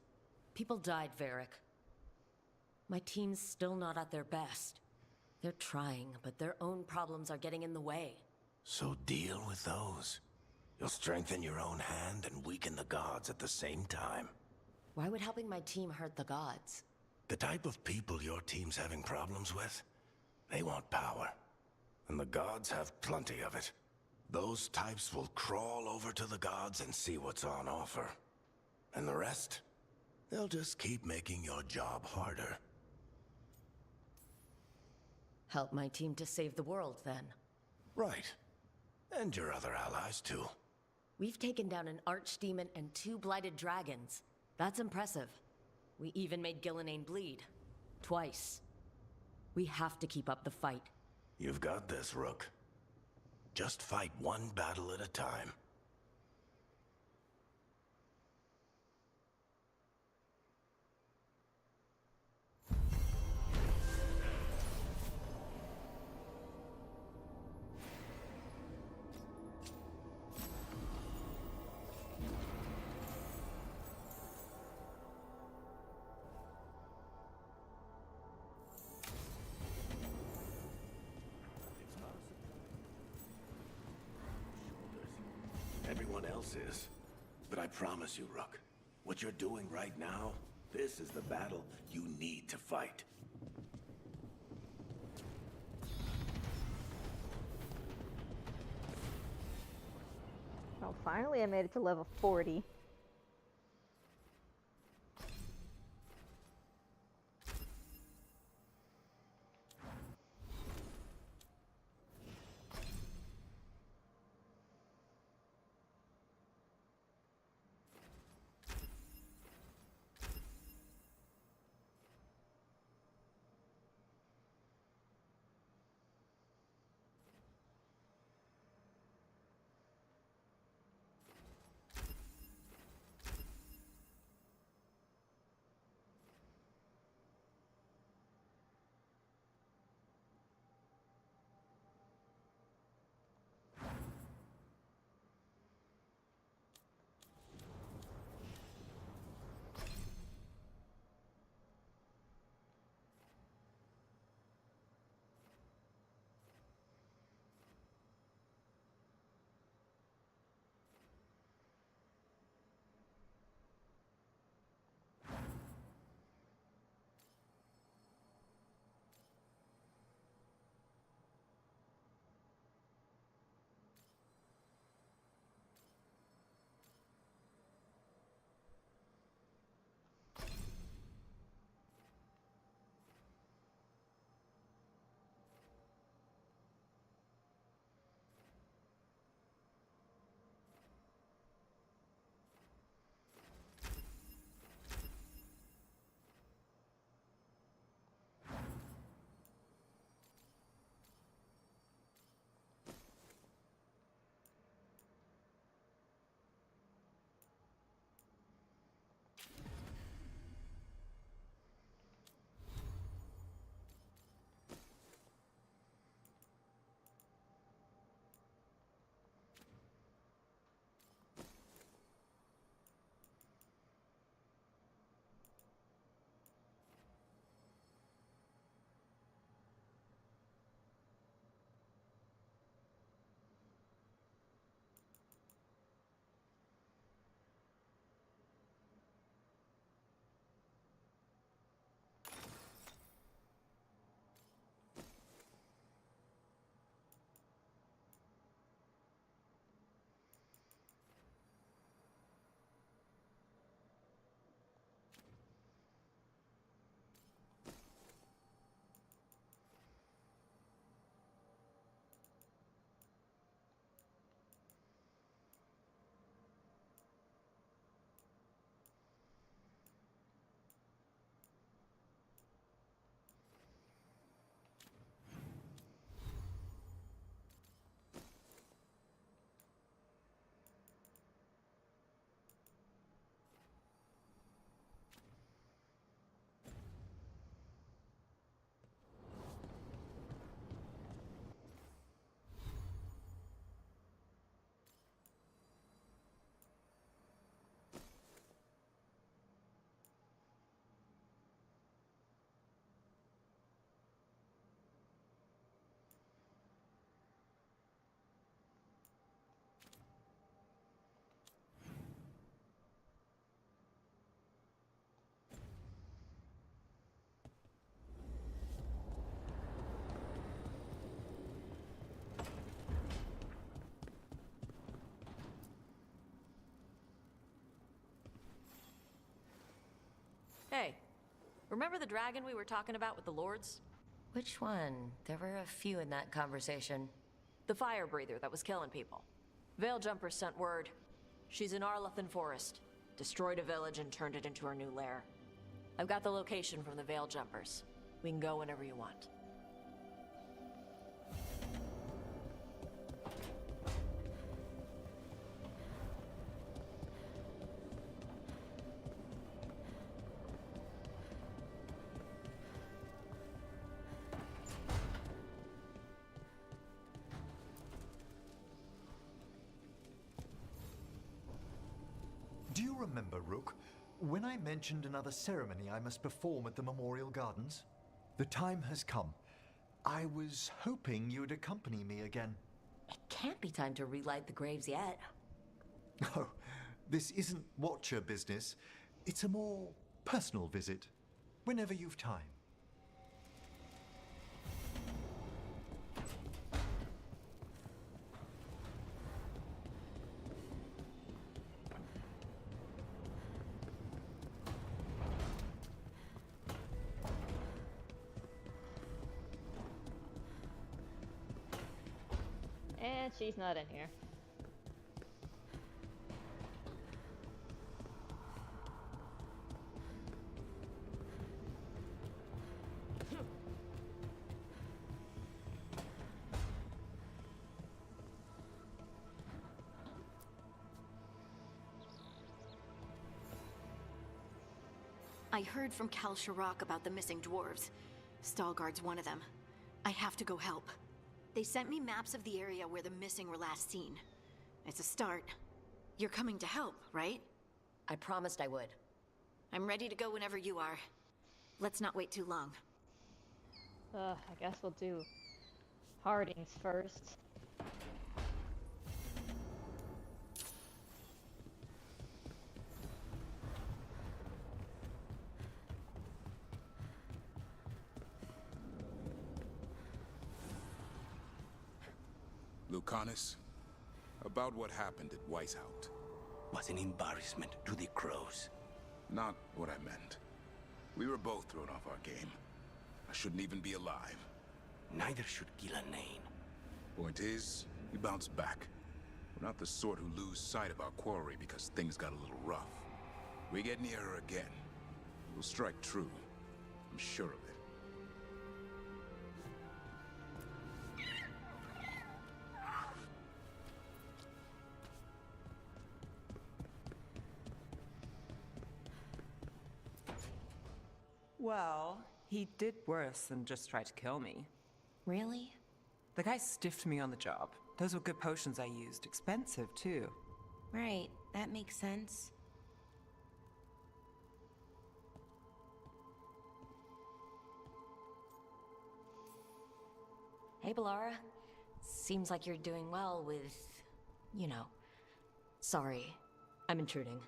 People died, Varric. My team's still not at their best. They're trying, but their own problems are getting in the way. So deal with those. You'll strengthen your own hand and weaken the gods at the same time. Why would helping my team hurt the gods? The type of people your team's having problems with, they want power. And the gods have plenty of it. Those types will crawl over to the gods and see what's on offer. And the rest? They'll just keep making your job harder. Help my team to save the world, then. Right. And your other allies, too. We've taken down an archdemon and 2 blighted dragons. That's impressive. We even made Gillenane bleed. Twice. We have to keep up the fight. You've got this, Rook. Just fight one battle at a time. Everyone else is. But I promise you, Rook, what you're doing right now, this is the battle you need to fight. Oh, finally I made it to level 40. remember the dragon we were talking about with the lords? Which one? There were a few in that conversation. The fire breather that was killing people. Veil Jumper sent word. She's in Arlethan Forest. Destroyed a village and turned it into her new lair. I've got the location from the Veil Jumpers. We can go whenever you want. Do you remember, Rook, when I mentioned another ceremony I must perform at the Memorial Gardens? The time has come. I was hoping you'd accompany me again. It can't be time to relight the graves yet. No, this isn't Watcher business. It's a more personal visit, whenever you've time. And she's not in here. I heard from Kal Sharok about the missing dwarves. Stalgard's one of them. I have to go help. They sent me maps of the area where the missing were last seen. It's a start. You're coming to help, right? I promised I would. I'm ready to go whenever you are. Let's not wait too long. I guess we'll do Hardings first. Lucanus, about what happened at Weishaupt. Was an embarrassment to the crows. Not what I meant. We were both thrown off our game. I shouldn't even be alive. Neither should Ghilanane. Point is, we bounced back. We're not the sort who lose sight of our quarry because things got a little rough. We get near her again. We'll strike true. I'm sure of it. Well, he did worse than just try to kill me. Really? The guy stiffed me on the job. Those were good potions I used. Expensive, too. Right, that makes sense. Hey, Bellara. Seems like you're doing well with, you know. Sorry, I'm intruding.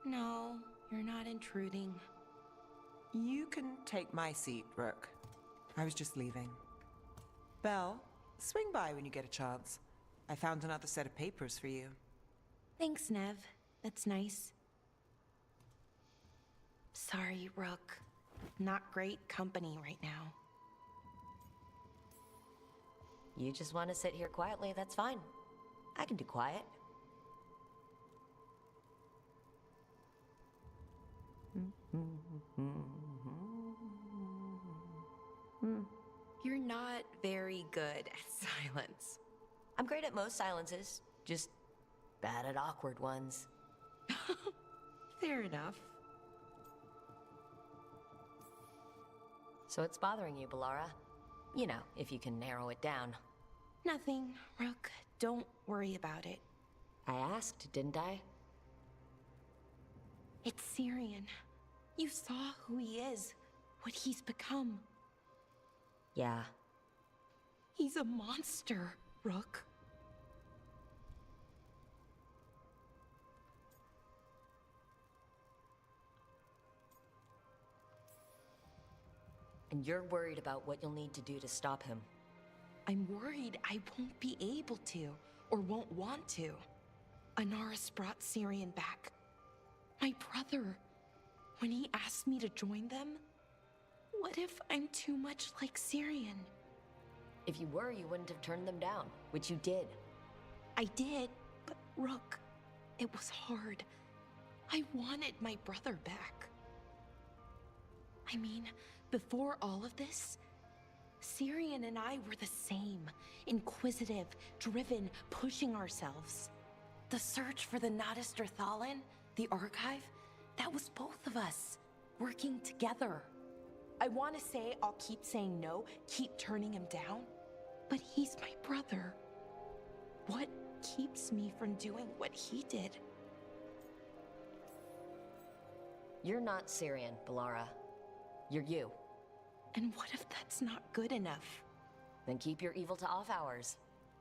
No, you're not intruding. You can take my seat, Rook. I was just leaving. Belle, swing by when you get a chance. I found another set of papers for you. Thanks, Neve. That's nice. Sorry, Rook. Not great company right now. You just want to sit here quietly, that's fine. I can do quiet. You're not very good at silence. I'm great at most silences, just bad at awkward ones. Fair enough. So it's bothering you, Bellara? You know, if you can narrow it down. Nothing, Rook. Don't worry about it. I asked, didn't I? It's Syrian. You saw who he is, what he's become. Yeah. He's a monster, Rook. And you're worried about what you'll need to do to stop him. I'm worried I won't be able to, or won't want to. Anaris brought Syrian back. My brother. When he asked me to join them, What if I'm too much like Syrian? If you were, you wouldn't have turned them down, which you did. I did, but Rook, it was hard. I wanted my brother back. I mean, before all of this, Syrian and I were the same. Inquisitive, driven, pushing ourselves. The search for the Nadister Thalin, the archive, that was both of us, working together. I want to say I'll keep saying no, keep turning him down, but he's my brother. What keeps me from doing what he did? You're not Syrian, Balara. You're you. And what if that's not good enough? Then keep your evil to off hours.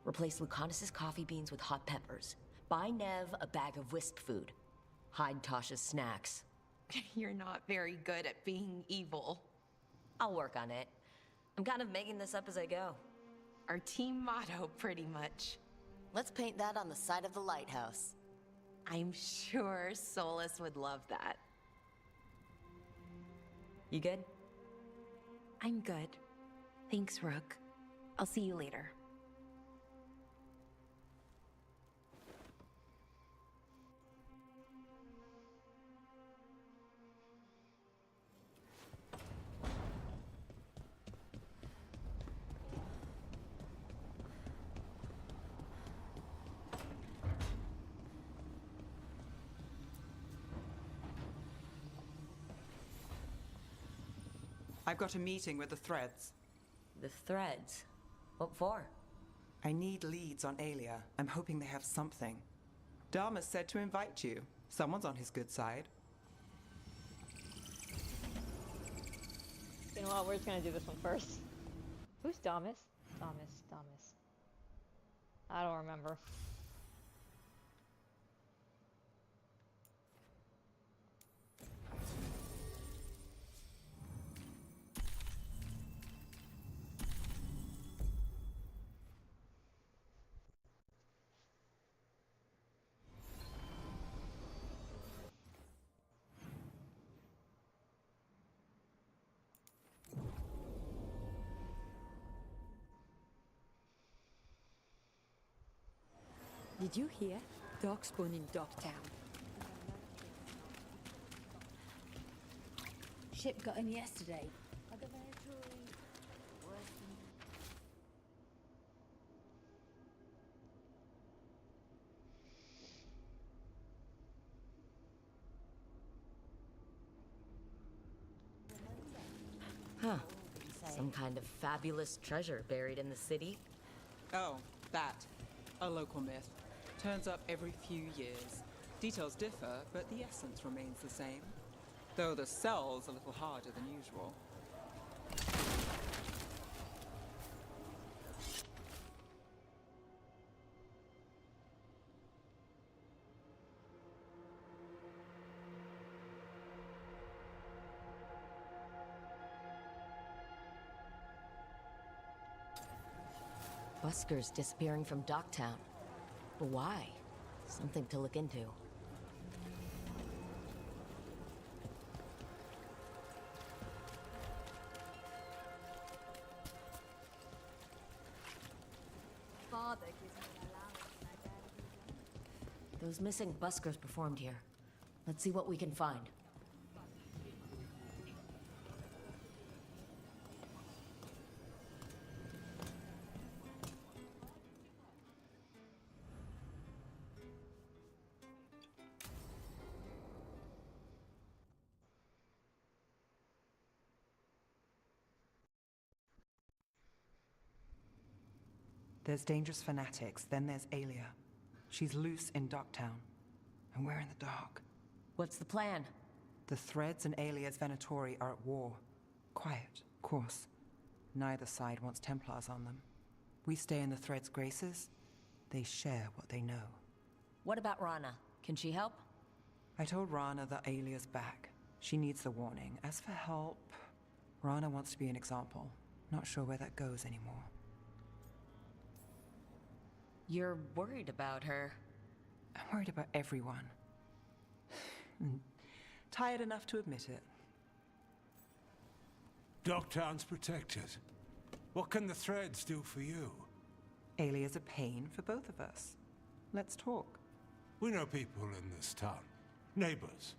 Replace Lucanus's coffee beans with hot peppers. Buy Neve a bag of wisp food. Hide Tasha's snacks. You're not very good at being evil. I'll work on it. I'm kind of making this up as I go. Our team motto, pretty much. Let's paint that on the side of the lighthouse. I'm sure Solus would love that. You good? I'm good. Thanks, Rook. I'll see you later. I've got a meeting with the Threads. The Threads? What for? I need leads on Aelia. I'm hoping they have something. Dharma said to invite you. Someone's on his good side. You know what? We're just gonna do this one first. Who's Damas? Damas. I don't remember. Did you hear? Darkspawn in Docktown. Ship got in yesterday. Huh. Some kind of fabulous treasure buried in the city. Oh, that. A local myth. Turns up every few years. Details differ, but the essence remains the same. Though the sell's a little harder than usual. Buskers disappearing from Docktown. But why? Something to look into. Father gives me an allowance. Those missing buskers performed here. Let's see what we can find. There's dangerous fanatics, then there's Aelia. She's loose in Docktown, and we're in the dark. What's the plan? The Threads and Aelia's Venatori are at war. Quiet, of course. Neither side wants Templars on them. We stay in the Threads' graces. They share what they know. What about Rana? Can she help? I told Rana that Aelia's back. She needs the warning. As for help, Rana wants to be an example. Not sure where that goes anymore. You're worried about her. I'm worried about everyone. Tired enough to admit it. Dogtown's protected. What can the threads do for you? Alia's a pain for both of us. Let's talk. We know people in this town. Neighbors.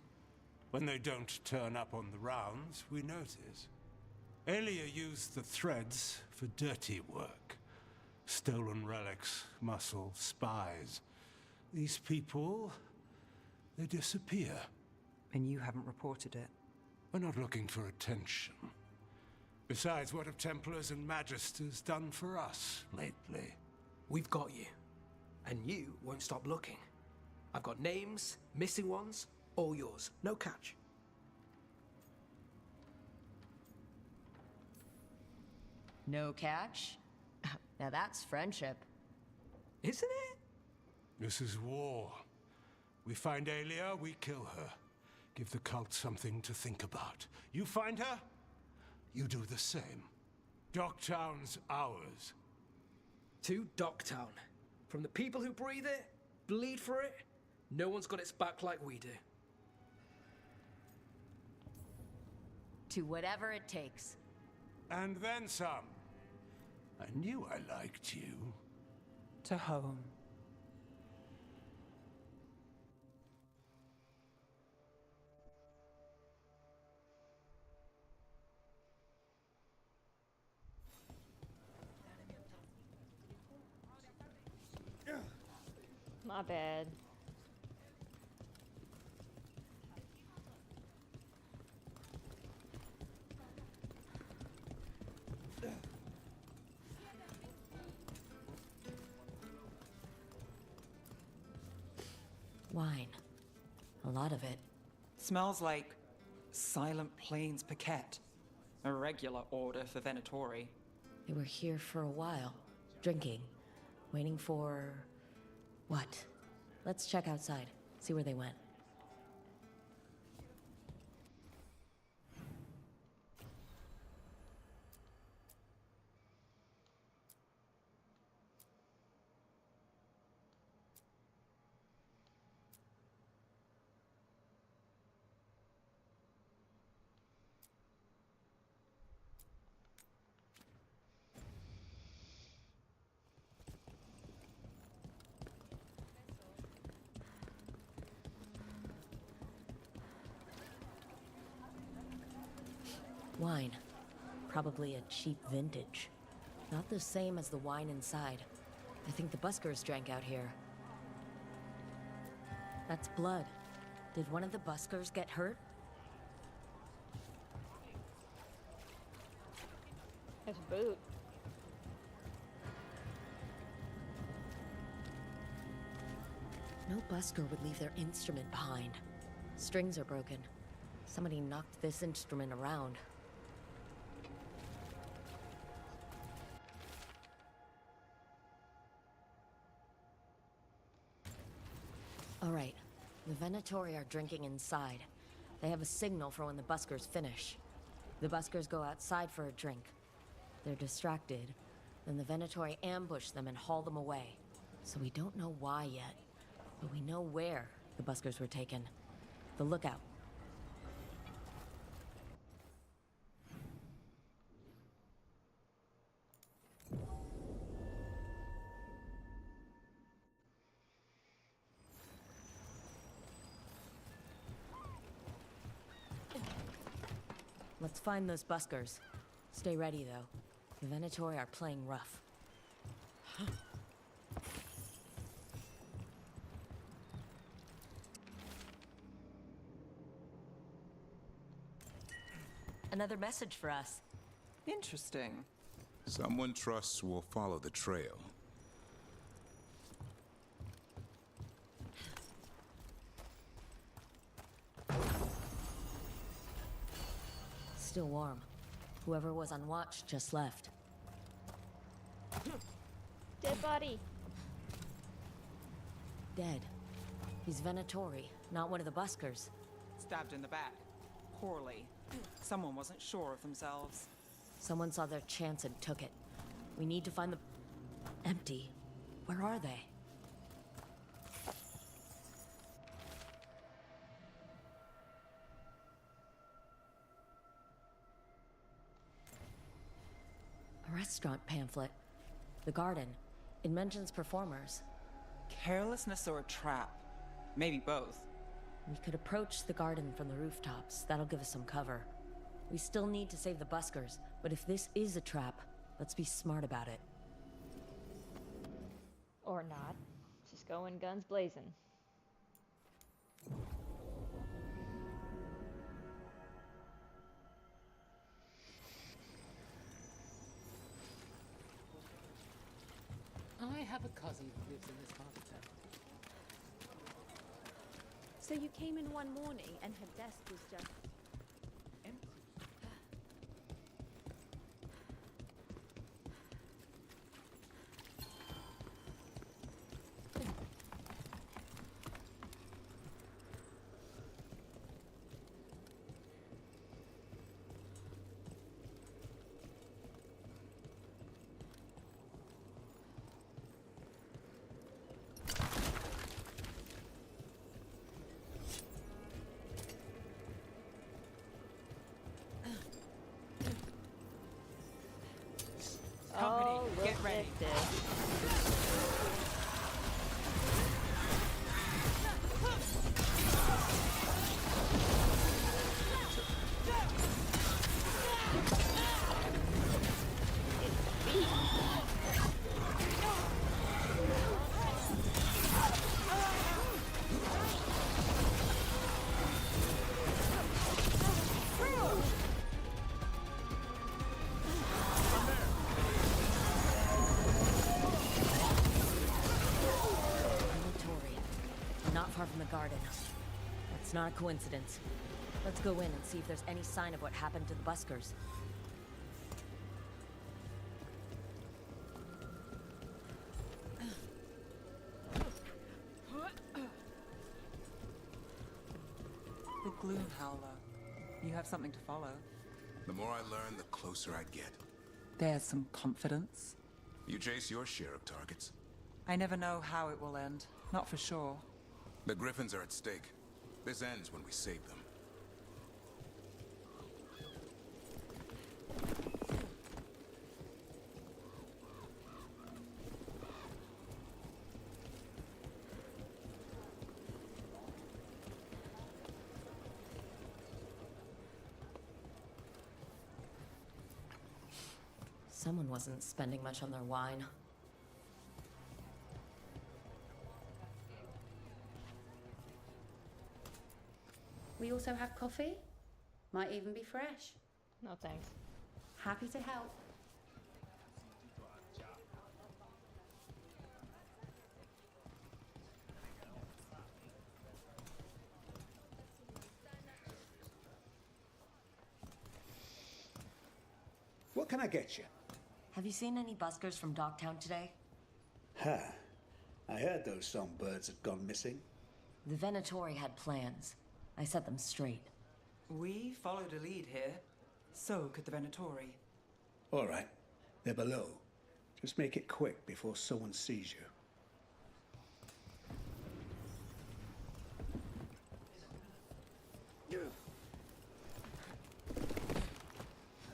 When they don't turn up on the rounds, we notice. Alia used the threads for dirty work. Stolen relics, muscle, spies. These people, they disappear. And you haven't reported it? We're not looking for attention. Besides, what have Templars and Magisters done for us lately? We've got you. And you won't stop looking. I've got names, missing ones, all yours. No catch. No catch? Now that's friendship. Isn't it? This is war. We find Alia, we kill her. Give the cult something to think about. You find her, you do the same. Docktown's ours. To Docktown. From the people who breathe it, bleed for it, no one's got its back like we do. To whatever it takes. And then some. I knew I liked you. To home. My bad. Wine. A lot of it. Smells like Silent Plains Paquette. A regular order for Venatori. They were here for a while, drinking, waiting for... what? Let's check outside, see where they went. Wine. Probably a cheap vintage. Not the same as the wine inside. I think the buskers drank out here. That's blood. Did one of the buskers get hurt? It's a boot. No busker would leave their instrument behind. Strings are broken. Somebody knocked this instrument around. All right, the Venatori are drinking inside. They have a signal for when the buskers finish. The buskers go outside for a drink. They're distracted. Then the Venatori ambush them and haul them away. So we don't know why yet, but we know where the buskers were taken. The lookout. Let's find those buskers. Stay ready, though. The Venatori are playing rough. Another message for us. Interesting. Someone trusts will follow the trail. Still warm. Whoever was on watch just left. Dead body. Dead. He's Venatori, not one of the buskers. Stabbed in the back. Poorly. Someone wasn't sure of themselves. Someone saw their chance and took it. We need to find the... Empty. Where are they? restaurant pamphlet. The garden. It mentions performers. Carelessness or a trap? Maybe both. We could approach the garden from the rooftops. That'll give us some cover. We still need to save the buskers, but if this is a trap, let's be smart about it. Or not. Just go in guns blazing. I have a cousin who lives in this part of town. So you came in one morning and her desk was just... Company, Oh, look get ready. at this. Not far from the garden. That's not a coincidence. Let's go in and see if there's any sign of what happened to the buskers. The Gloom Howler. You have something to follow. The more I learn, the closer I get. There's some confidence. You chase your share of targets. I never know how it will end. Not for sure. The Griffins are at stake. This ends when we save them. Someone wasn't spending much on their wine. We also have coffee. Might even be fresh. No thanks. Happy to help. What can I get you? Have you seen any buskers from Dogtown today? Ha! I heard those songbirds had gone missing. The Venatori had plans. I set them straight. We followed a lead here. So could the Venatori. All right. They're below. Just make it quick before someone sees you.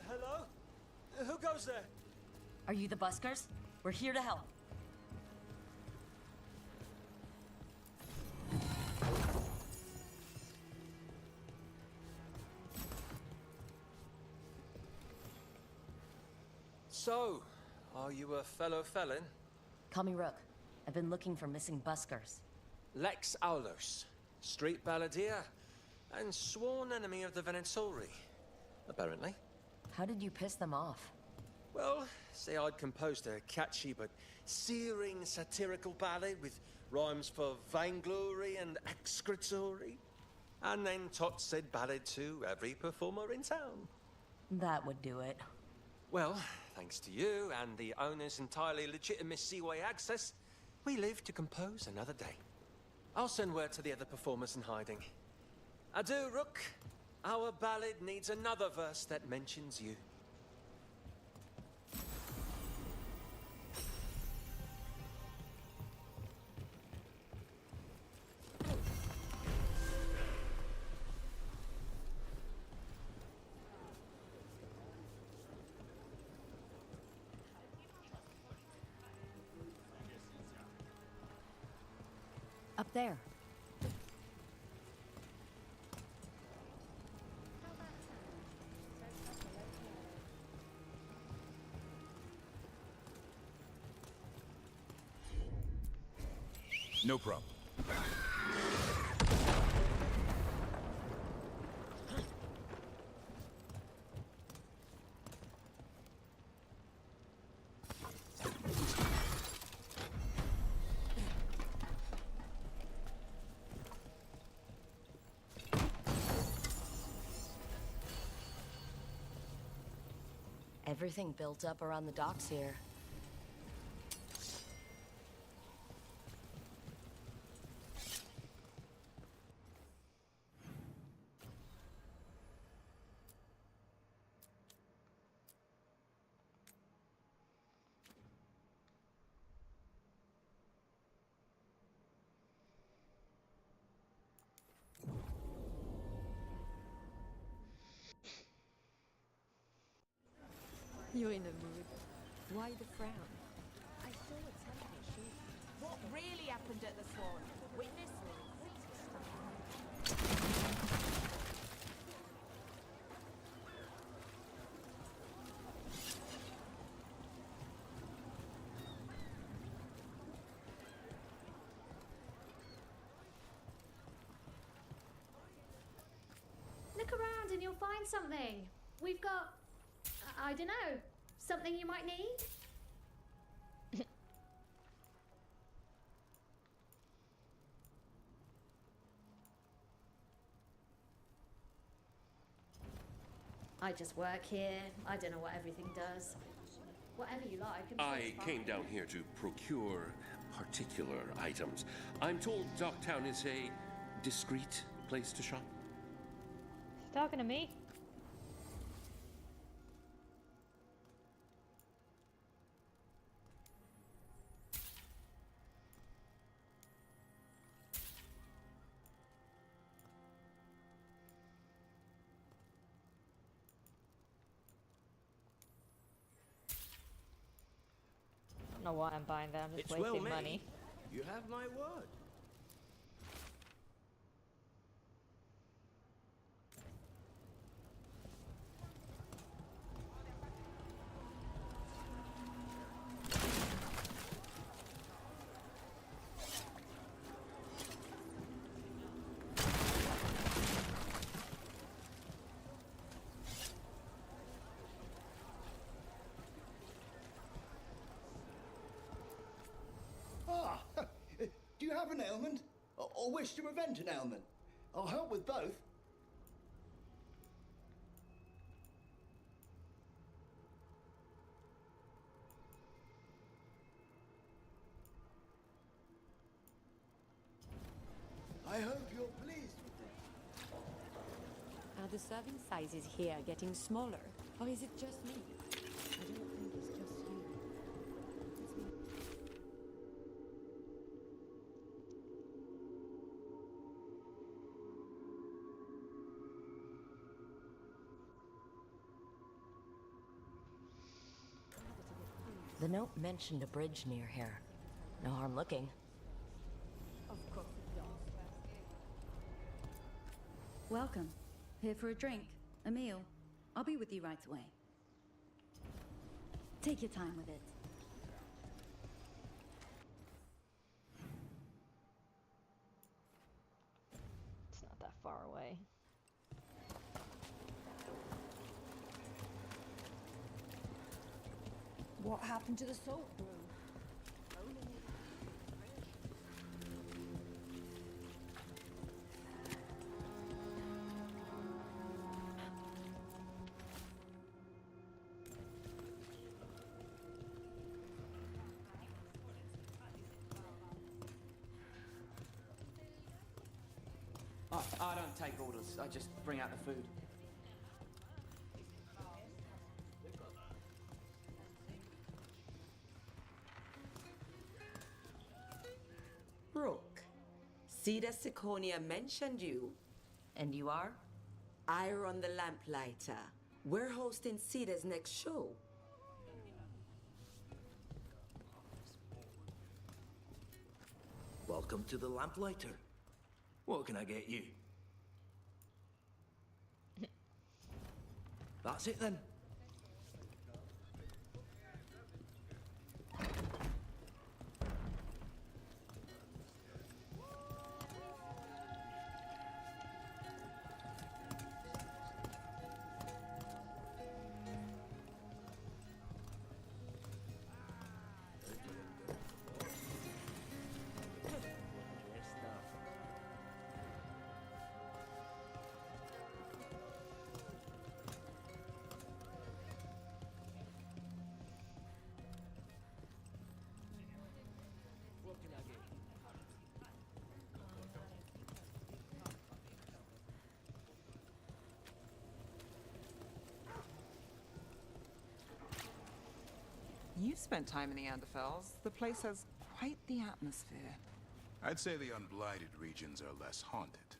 Hello? Who goes there? Are you the buskers? We're here to help. So, are you a fellow felon? Call me Rook. I've been looking for missing buskers. Lex Aulos, street balladeer, and sworn enemy of the Venatori, apparently. How did you piss them off? Well, say I'd composed a catchy but searing satirical ballad with rhymes for vainglory and excretory. And then tot said ballad to every performer in town. That would do it. Well, thanks to you and the owner's entirely legitimate seaway access, we live to compose another day. I'll send word to the other performers in hiding. Adieu, Rook. Our ballad needs another verse that mentions you. There. No problem. Everything built up around the docks here. You're in a mood. Why the frown? I saw a temple shoot. What really happened at the Swan? Witness? Look around and you'll find something. We've got, I don't know, something you might need? I just work here. I don't know what everything does. Whatever you like. I came down here to procure particular items. I'm told Docktown is a discreet place to shop. He's talking to me. I don't know why I'm buying that. I'm just It's wasting well made. money. You have my word. Do you have an ailment? Or wish to prevent an ailment? I'll help with both. I hope you're pleased with this. Are the serving sizes here getting smaller? Or is it just me? I don't think it's just you. The note mentioned a bridge near here. No harm looking. Of course it does. Welcome. Here for a drink, a meal. I'll be with you right away. Take your time with it. It's not that far away. What happened to the salt brew? I don't take orders. I just bring out the food. Brooke, Cedar Seconia mentioned you. And you are? I run the Lamplighter. We're hosting Cedar's next show. Welcome to the Lamplighter. What can I get you? That's it then. You've spent time in the Neanderthals. The place has quite the atmosphere. I'd say the unblighted regions are less haunted.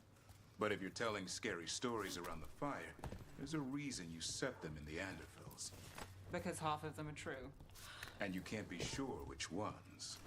But if you're telling scary stories around the fire, there's a reason you set them in the Neanderthals. Because half of them are true. And you can't be sure which ones.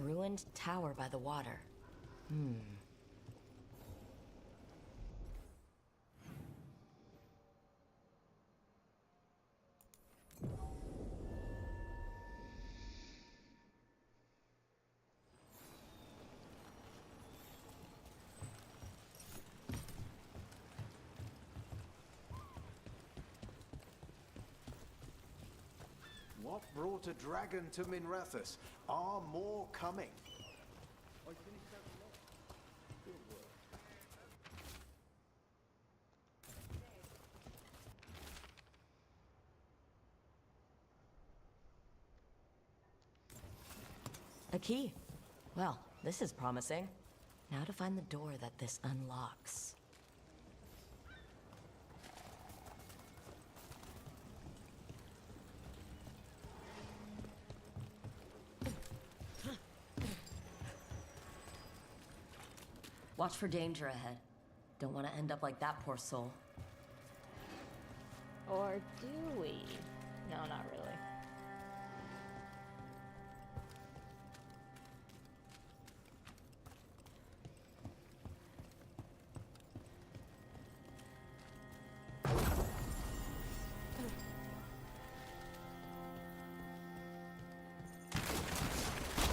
Ruined tower by the water. What brought a dragon to Minrathous? Are more coming? A key. Well, this is promising. Now to find the door that this unlocks. Watch for danger ahead. Don't want to end up like that poor soul. Or do we? No, not really.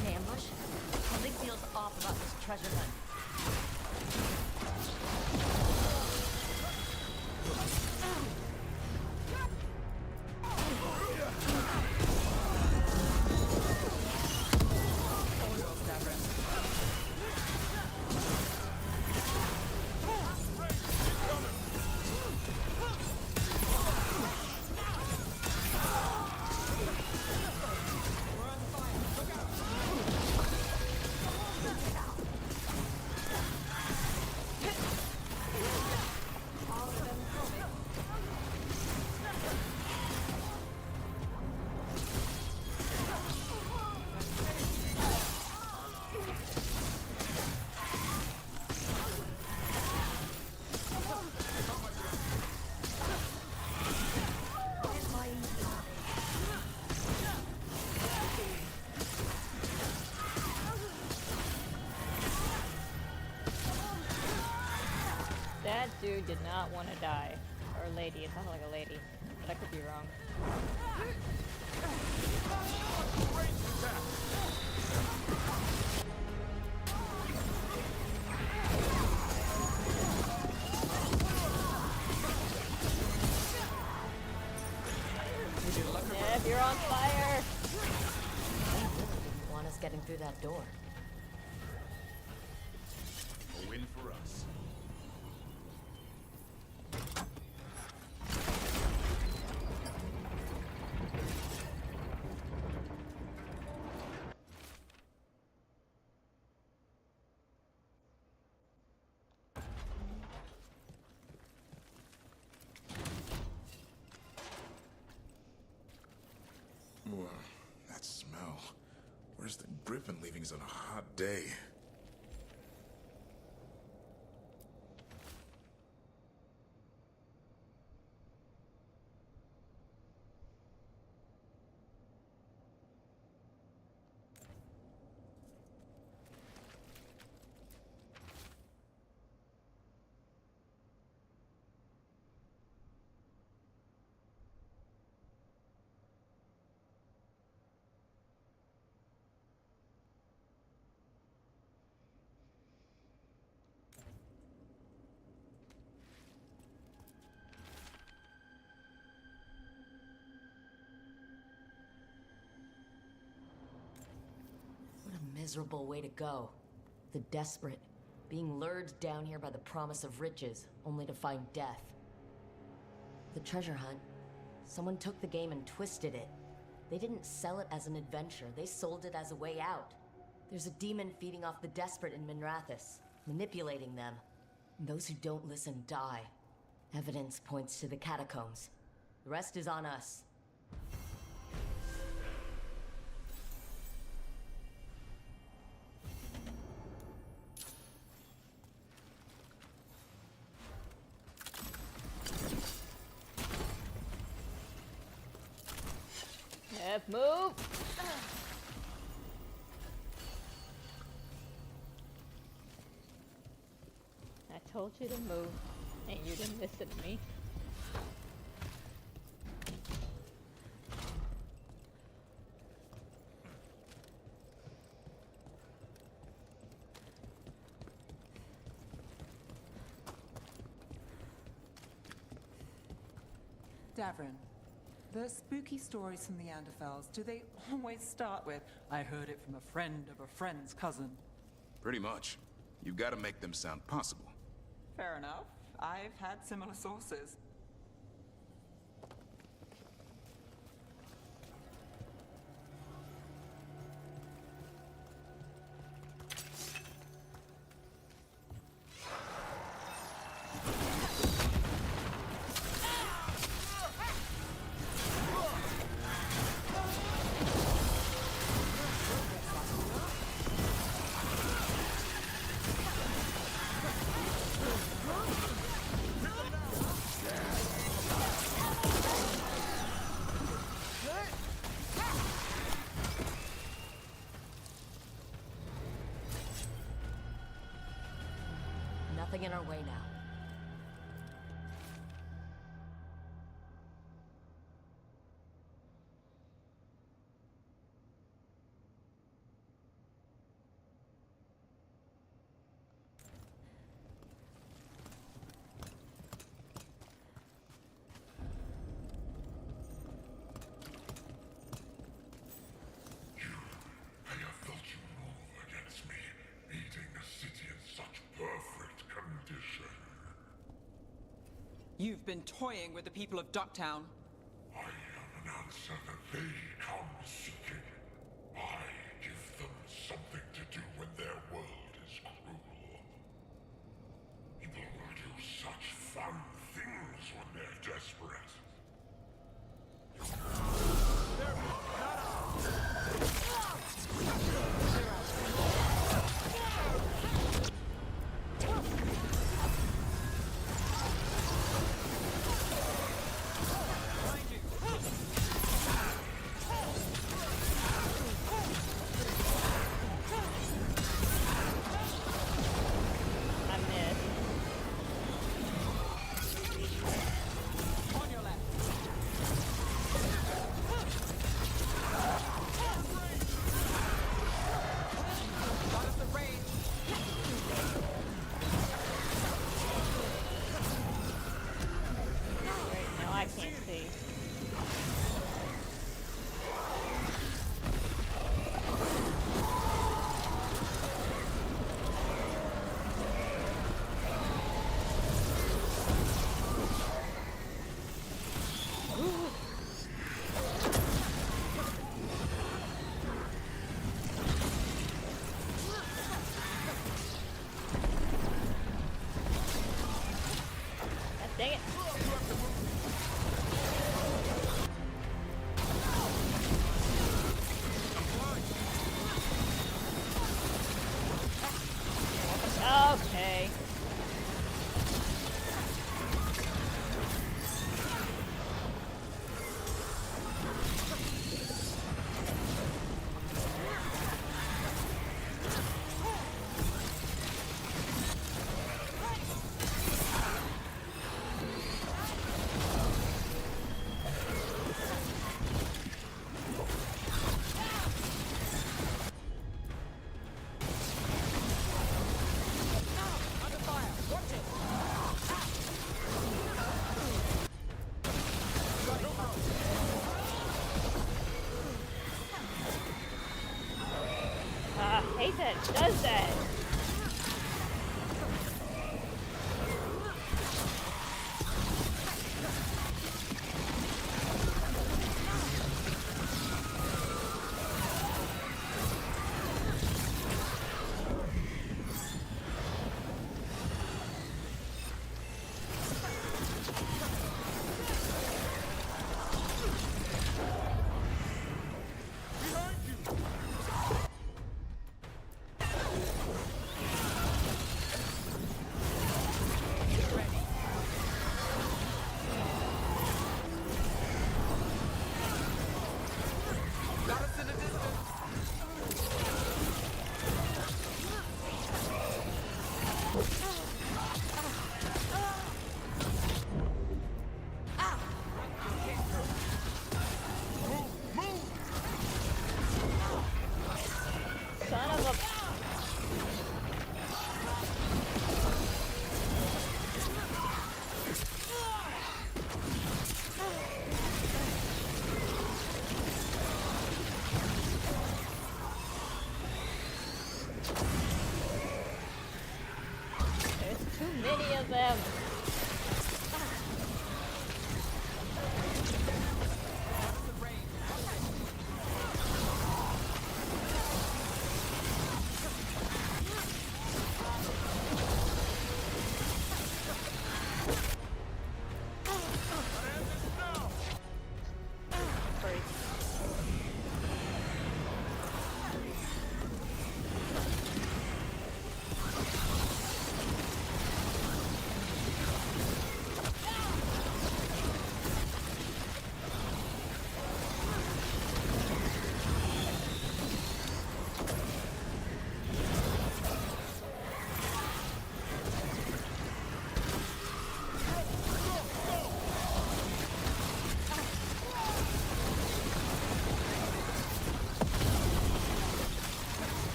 An ambush? Something feels off about this treasure hunt. That dude did not want to die. Or lady, it sounded like a lady. But I could be wrong. Neve, you're on fire! They really didn't want us getting through that door. win for us. Whoa, that smell. Where's the griffin leavings on a hot day? What a miserable way to go. The desperate, being lured down here by the promise of riches, only to find death. The treasure hunt. Someone took the game and twisted it. They didn't sell it as an adventure, they sold it as a way out. There's a demon feeding off the desperate in Minrathous, manipulating them. And those who don't listen die. Evidence points to the catacombs. The rest is on us. Move! I told you to move, and you didn't listen to me. Davrin, the spooky stories from the Anderfels, do they always start with, "I heard it from a friend of a friend's cousin"? Pretty much. You've got to make them sound possible. Fair enough. I've had similar sources. Nothing in our way now. You've been toying with the people of Ducktown. I am an answer that they come seeking. I give them something to do when their world is cruel. People will do such fun things when they're desperate. Okay. Hate that it does that.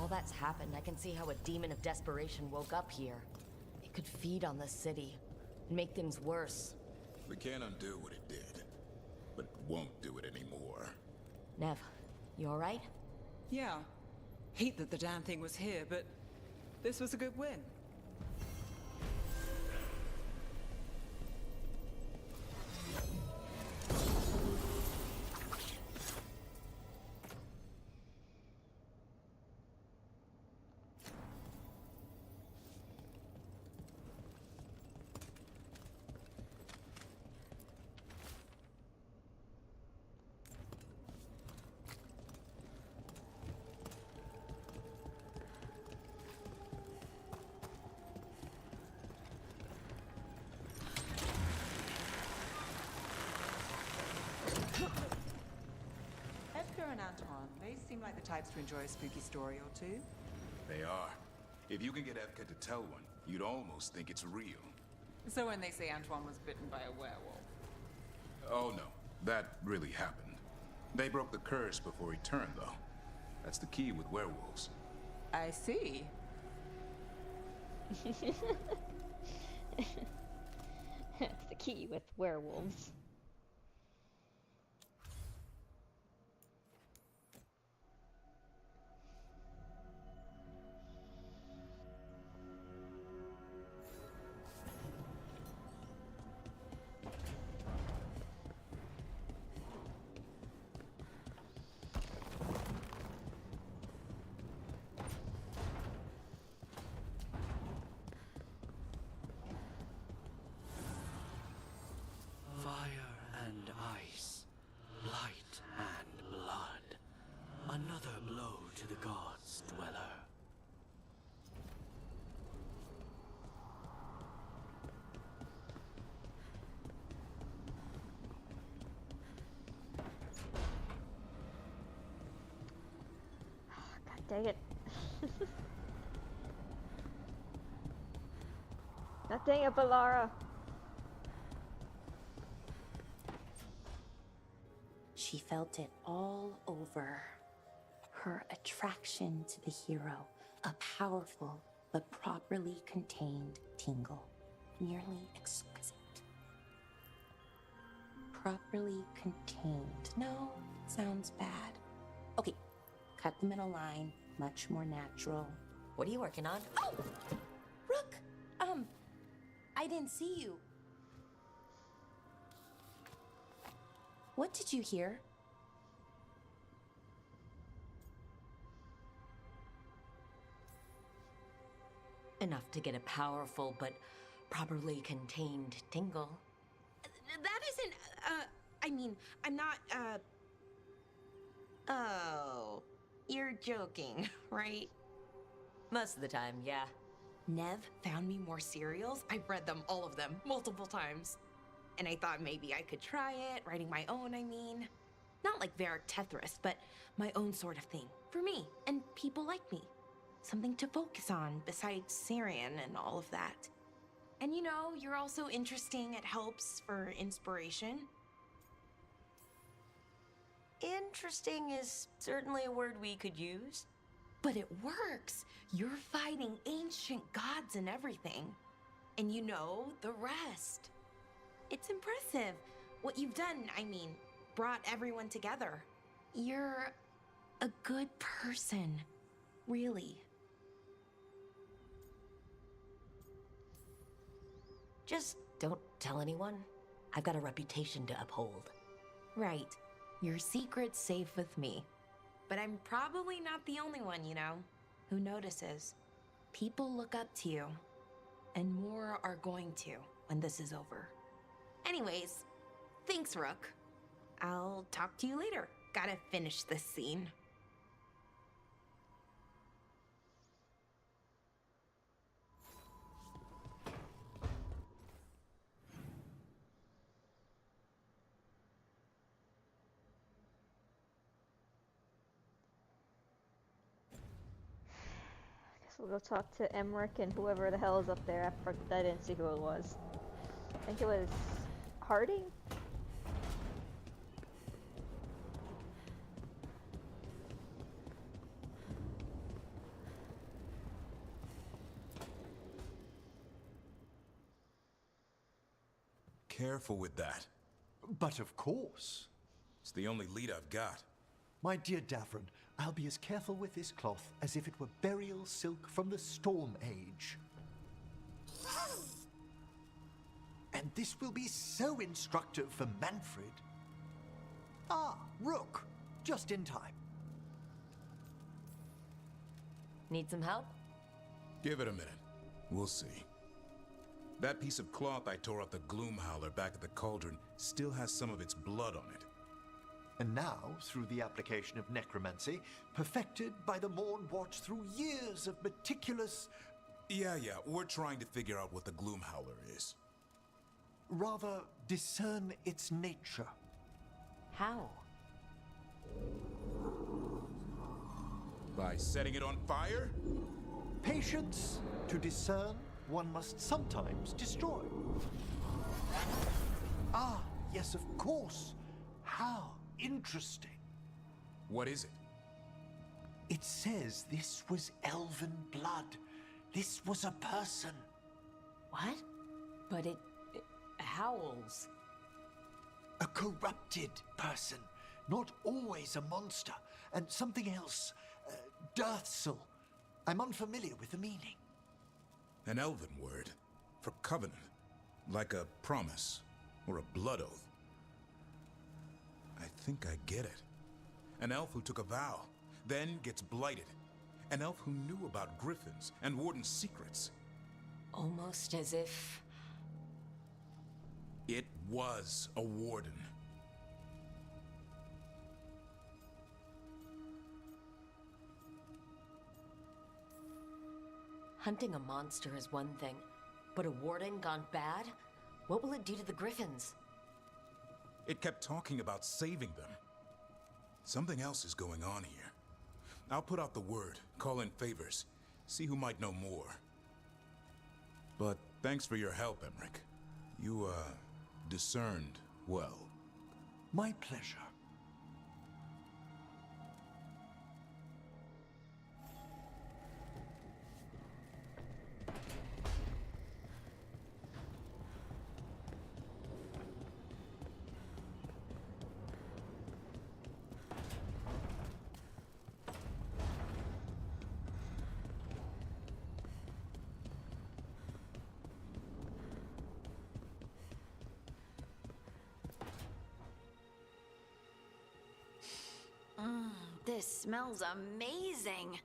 all that's happened, I can see how a demon of desperation woke up here. It could feed on the city and make things worse. We can't undo what it did, but it won't do it anymore. Neve, you alright? Yeah. Hate that the damn thing was here, but this was a good win. Edgar and Antoine, they seem like the types to enjoy a spooky story or two. They are. If you can get Evka to tell one, you'd almost think it's real. So when they say Antoine was bitten by a werewolf? Oh no, that really happened. They broke the curse before he turned, though. That's the key with werewolves. I see. That's the key with werewolves. Fire and ice, light and blood. Another blow to the gods' dweller. God dang it. God dang it, Valara. She felt it all over. Her attraction to the hero, a powerful but properly contained tingle, nearly exquisite. Properly contained. No, sounds bad. Okay, cut the middle line, much more natural. What are you working on? Oh! Rook! I didn't see you. What did you hear? Enough to get a powerful but properly contained tingle. That isn't, I mean, I'm not, Oh, you're joking, right? Most of the time, yeah. Neve found me more cereals. I've read them, all of them, multiple times. And I thought maybe I could try it, writing my own, I mean. Not like Varric Tethris, but my own sort of thing. For me, and people like me. Something to focus on, besides Syrian and all of that. And you know, you're also interesting, it helps for inspiration. Interesting is certainly a word we could use. But it works! You're fighting ancient gods and everything. And you know the rest. It's impressive. What you've done, I mean, brought everyone together. You're a good person. Really. Just don't tell anyone. I've got a reputation to uphold. Right. Your secret's safe with me. But I'm probably not the only one, you know, who notices. People look up to you. And more are going to when this is over. Anyways, thanks, Rook. I'll talk to you later. Gotta finish this scene. We'll go talk to Emmerich and whoever the hell is up there. I didn't see who it was. I think it was Harding? careful with that. But of course. It's the only lead I've got. My dear Davron, I'll be as careful with this cloth as if it were burial silk from the Storm Age. And this will be so instructive for Manfred. Ah, Rook, just in time. Need some help? Give it a minute. We'll see. That piece of cloth I tore off the Gloom Howler back at the cauldron still has some of its blood on it. And now, through the application of necromancy, perfected by the Morn Watch through years of meticulous... Yeah, we're trying to figure out what the Gloom Howler is. Rather, discern its nature. How? By setting it on fire? Patience. To discern, one must sometimes destroy. Ah, yes, of course. How interesting. What is it? It says this was elven blood. This was a person. What? But it howls. A corrupted person. Not always a monster. And something else. Dirthsel. I'm unfamiliar with the meaning. An elven word. For covenant. Like a promise. Or a blood oath. I think I get it. An elf who took a vow. Then gets blighted. An elf who knew about griffins and Warden's secrets. Almost as if... It was a warden. Hunting a monster is one thing, but a warden gone bad? What will it do to the griffins? It kept talking about saving them. Something else is going on here. I'll put out the word, call in favors, see who might know more. But thanks for your help, Emmerich. You, discerned well. My pleasure. This smells amazing.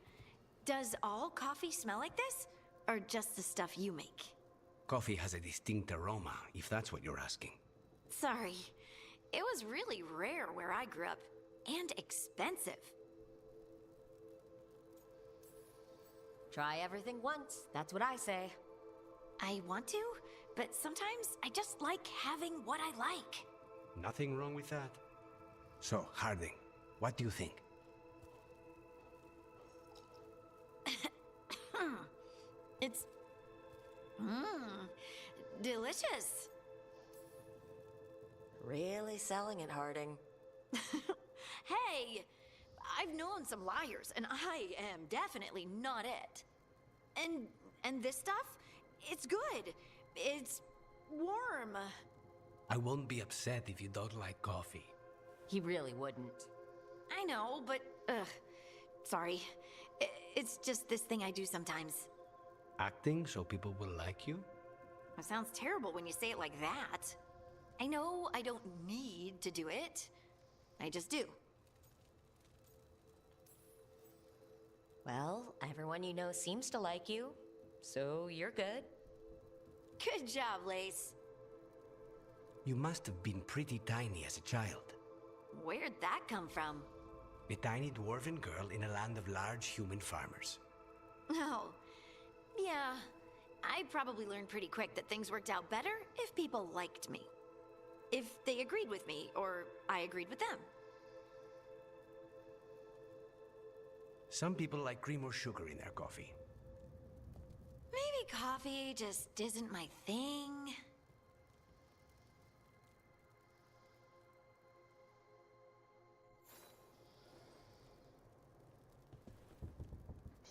Does all coffee smell like this? Or just the stuff you make? Coffee has a distinct aroma, if that's what you're asking. Sorry. It was really rare where I grew up. And expensive. Try everything once, that's what I say. I want to, but sometimes I just like having what I like. Nothing wrong with that. So, Harding, what do you think? It's... delicious. Really selling it, Harding. Hey! I've known some liars, and I am definitely not it. And this stuff? It's good. It's warm. I won't be upset if you don't like coffee. He really wouldn't. I know, but... sorry. It's just this thing I do sometimes. Acting so people will like you? It sounds terrible when you say it like that. I know I don't need to do it. I just do. Well, everyone you know seems to like you, so you're good. Good job, Lace. You must have been pretty tiny as a child. Where'd that come from? A tiny dwarven girl in a land of large human farmers. Oh, yeah. I probably learned pretty quick that things worked out better if people liked me. If they agreed with me, or I agreed with them. Some people like cream or sugar in their coffee. Maybe coffee just isn't my thing.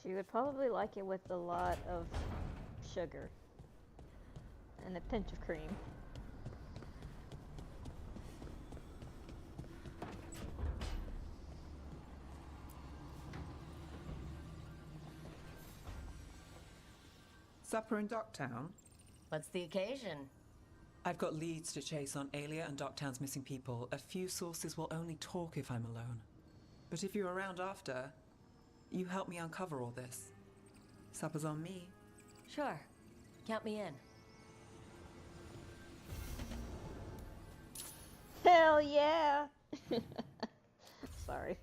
She would probably like it with a lot of sugar and a pinch of cream. Supper in Docktown? What's the occasion? I've got leads to chase on Alia and Docktown's missing people. A few sources will only talk if I'm alone. But if you're around after, you help me uncover all this. Supper's on me. Sure. Count me in. Hell yeah! Sorry.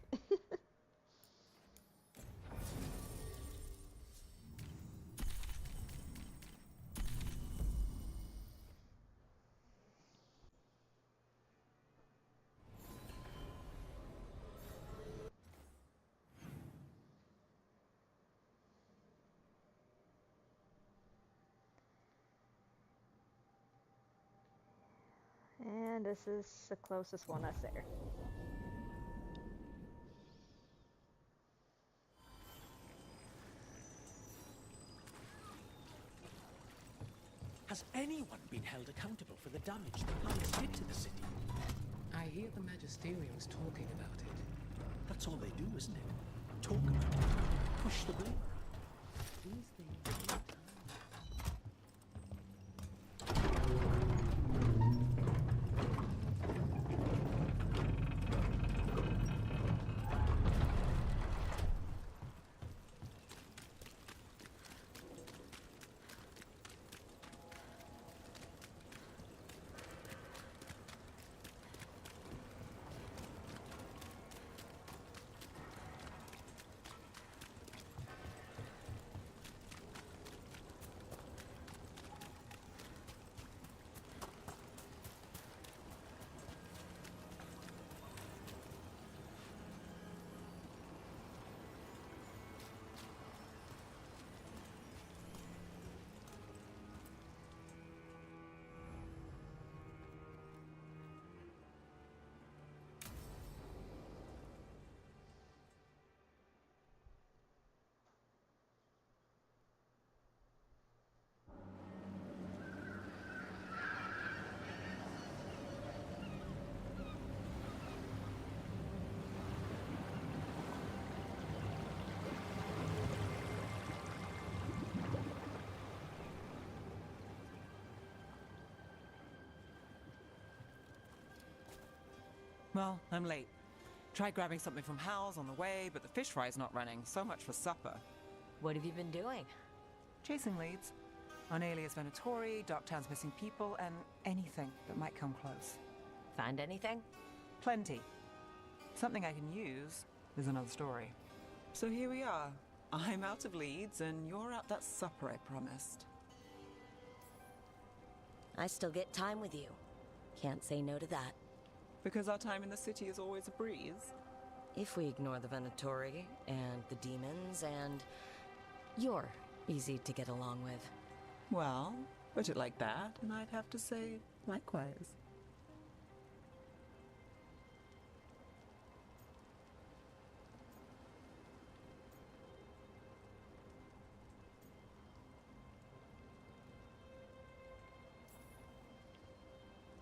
And this is the closest one that's there. Has anyone been held accountable for the damage the plants did to the city? I hear the Magisterium's talking about it. That's all they do, isn't it? Talk about it. Push the blame around. These things take time. Well, I'm late. Tried grabbing something from Hal's on the way, but the fish fry's not running. So much for supper. What have you been doing? Chasing leads. On Alias Venatori, Docktown's missing people, and anything that might come close. Find anything? Plenty. Something I can use is another story. So here we are. I'm out of leads, and you're out that supper I promised. I still get time with you. Can't say no to that. Because our time in the city is always a breeze? If we ignore the Venatori, and the demons, and... you're easy to get along with. Well, put it like that, and I'd have to say likewise.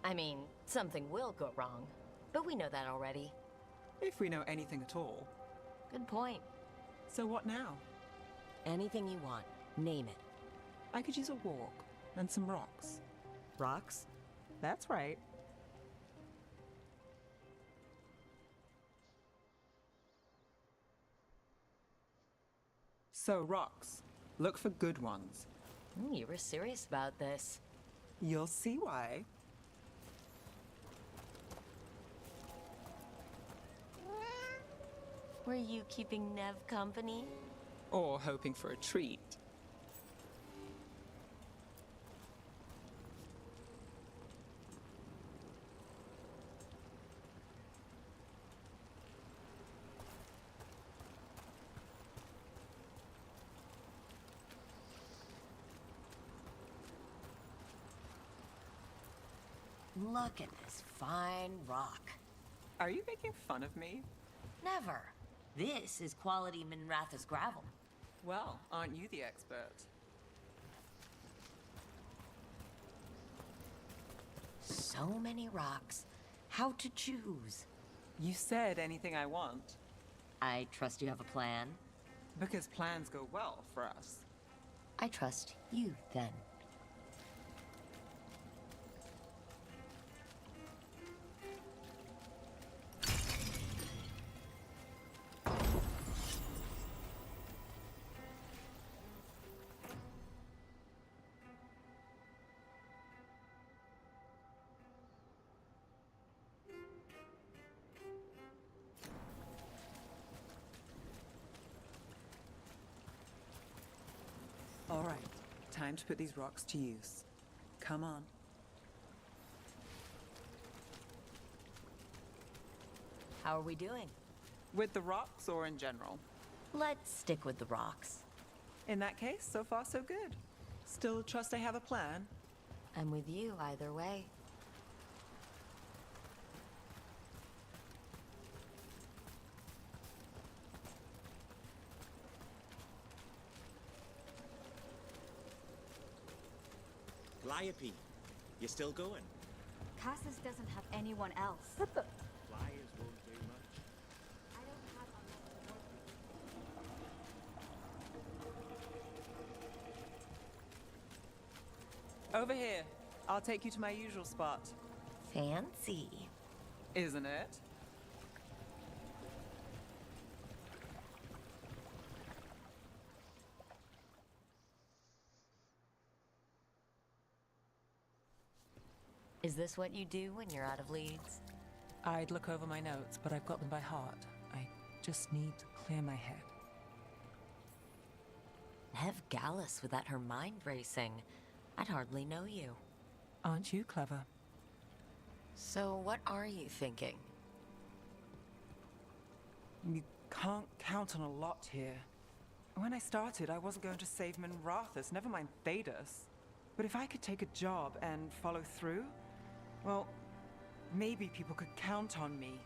I mean, something will go wrong, but we know that already. If we know anything at all. Good point. So what now? Anything you want. Name it. I could use a walk and some rocks. Rocks? That's right. So, rocks. Look for good ones. You were serious about this. You'll see why. Were you keeping Neve company? Or hoping for a treat. Look at this fine rock. Are you making fun of me? Never. This is quality Minrathous gravel. Well, aren't you the expert? So many rocks. How to choose? You said anything I want. I trust you have a plan. Because plans go well for us. I trust you, then. All right, time to put these rocks to use. Come on. How are we doing? With the rocks or in general? Let's stick with the rocks. In that case, so far so good. Still trust I have a plan? I'm with you either way. Calliope, you still going? Cassus doesn't have anyone else. Flyers won't do much. I don't have a lot to work with. Over here. I'll take you to my usual spot. Fancy. Isn't it? Is this what you do when you're out of leads? I'd look over my notes, but I've got them by heart. I just need to clear my head. Neve Gallus without her mind racing. I'd hardly know you. Aren't you clever? So what are you thinking? You can't count on a lot here. When I started, I wasn't going to save Minrathus, never mind Thedas. But if I could take a job and follow through, well, maybe people could count on me.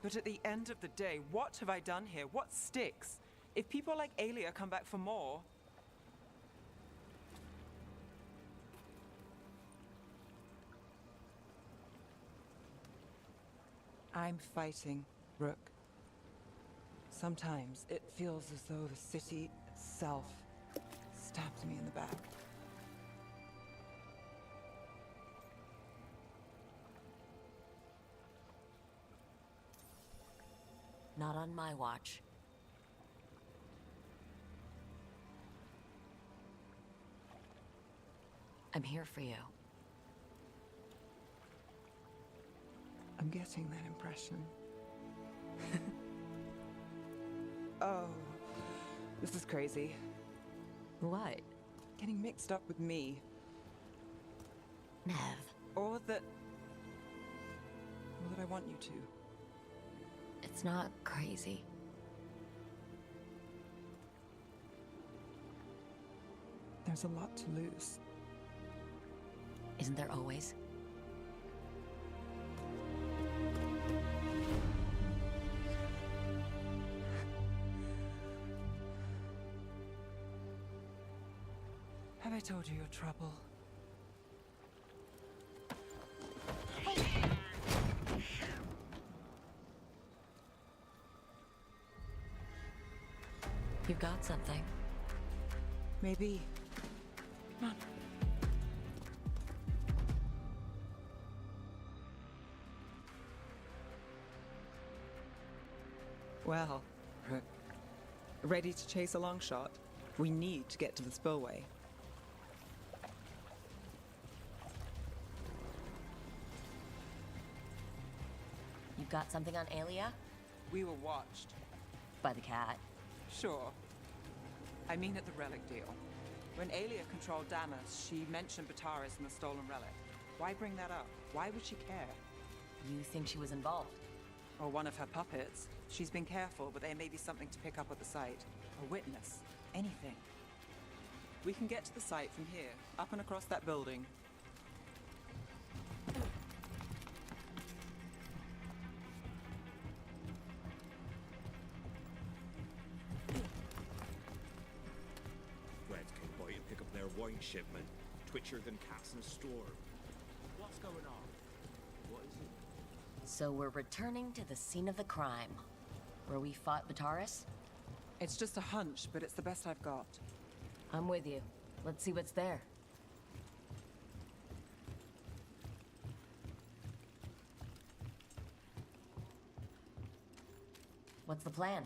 But at the end of the day, what have I done here? What sticks? If people like Aelia come back for more... I'm fighting, Rook. Sometimes it feels as though the city itself stabbed me in the back. Not on my watch. I'm here for you. I'm getting that impression. Oh, this is crazy. What? Getting mixed up with me. Neve. Or that I want you to. It's not crazy. There's a lot to lose. Isn't there always? Have I told you your trouble? You've got something. Maybe. Come on. Well, ready to chase a long shot? We need to get to the spillway. You've got something on Aelia? We were watched. By the cat? Sure. I mean at the relic deal. When Aelia controlled Damas, she mentioned Bataris and the stolen relic. Why bring that up? Why would she care? You think she was involved? Or one of her puppets. She's been careful, but there may be something to pick up at the site. A witness. Anything. We can get to the site from here, up and across that building. Reds came by to pick up their wine shipment. Twitchier than cats in a storm. What's going on? What is it? So we're returning to the scene of the crime, where we fought Bataris? It's just a hunch, but it's the best I've got. I'm with you. Let's see what's there. What's the plan?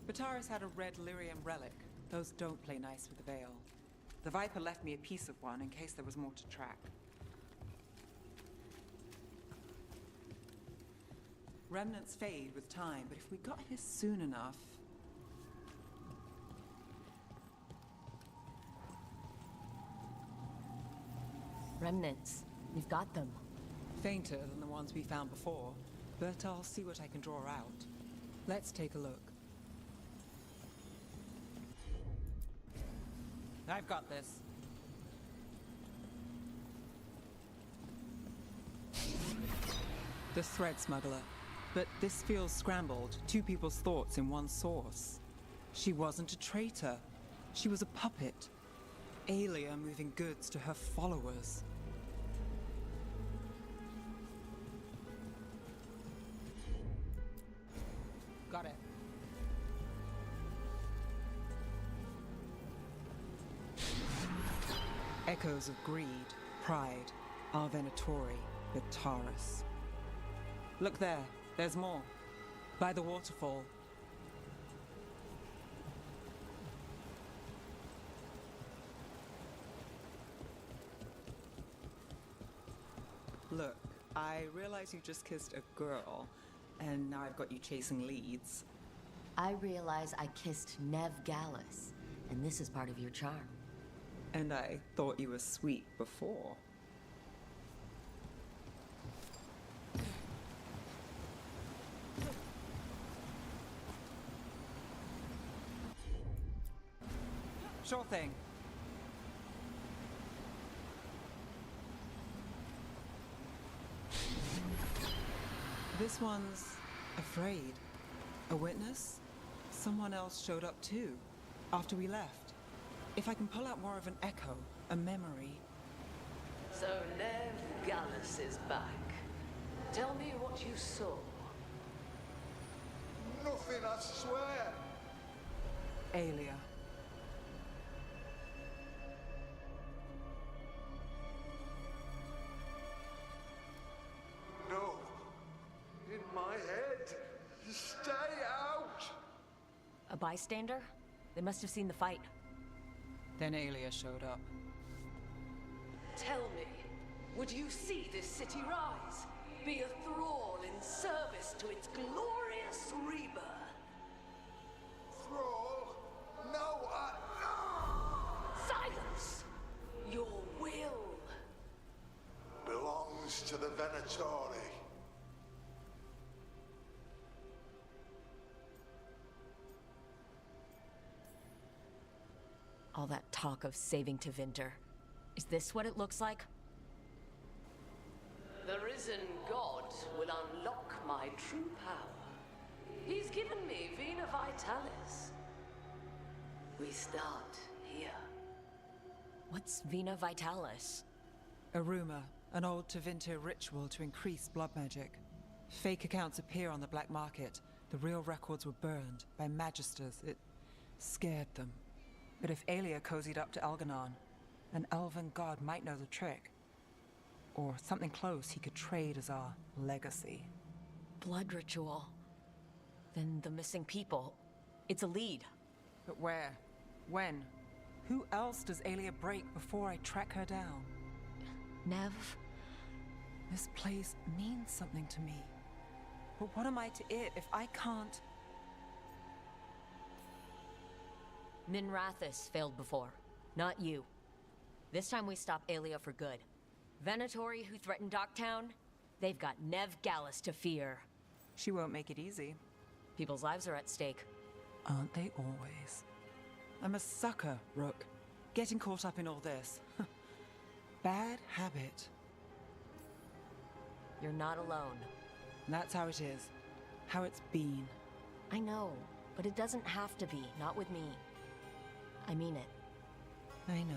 Bataris had a red lyrium relic. Those don't play nice with the Veil. The Viper left me a piece of one in case there was more to track. Remnants fade with time, but if we got here soon enough... Remnants. We've got them. Fainter than the ones we found before, but I'll see what I can draw out. Let's take a look. I've got this. The Thread Smuggler. But this feels scrambled. Two people's thoughts in one source. She wasn't a traitor. She was a puppet. Aelia moving goods to her followers. Got it. Echoes of greed, pride, our Venatori, Bataris. Look there, there's more. By the waterfall. Look, I realize you just kissed a girl, and now I've got you chasing leads. I realize I kissed Neve Gallus, and this is part of your charm. And I thought you were sweet before. Sure thing. This one's afraid. A witness? Someone else showed up too, after we left. If I can pull out more of an echo, a memory. So Neve Gallus is back. Tell me what you saw. Nothing, I swear. Aelia. No. In my head. Stay out! A bystander? They must have seen the fight. Then Aelia showed up. Tell me, would you see this city rise? Be a thrall in service to its glorious rebirth? Thrall? No, Silence! Your will belongs to the Venatori. All that talk of saving Tevinter. Is this what it looks like? The risen god will unlock my true power. He's given me Vena Vitalis. We start here. What's Vena Vitalis? A rumor, an old Tevinter ritual to increase blood magic. Fake accounts appear on the black market. The real records were burned by magisters. It scared them. But if Aelia cozied up to Algernon, an elven god might know the trick. Or something close he could trade as our legacy. Blood ritual. Then the missing people. It's a lead. But where? When? Who else does Aelia break before I track her down? Neve? This place means something to me. But what am I to it if I can't... Minrathous failed before. Not you. This time we stop Aelia for good. Venatori who threatened Docktown, they've got Neve Gallus to fear. She won't make it easy. People's lives are at stake. Aren't they always? I'm a sucker, Rook. Getting caught up in all this. Bad habit. You're not alone. That's how it is. How it's been. I know, but it doesn't have to be. Not with me. I mean it. I know.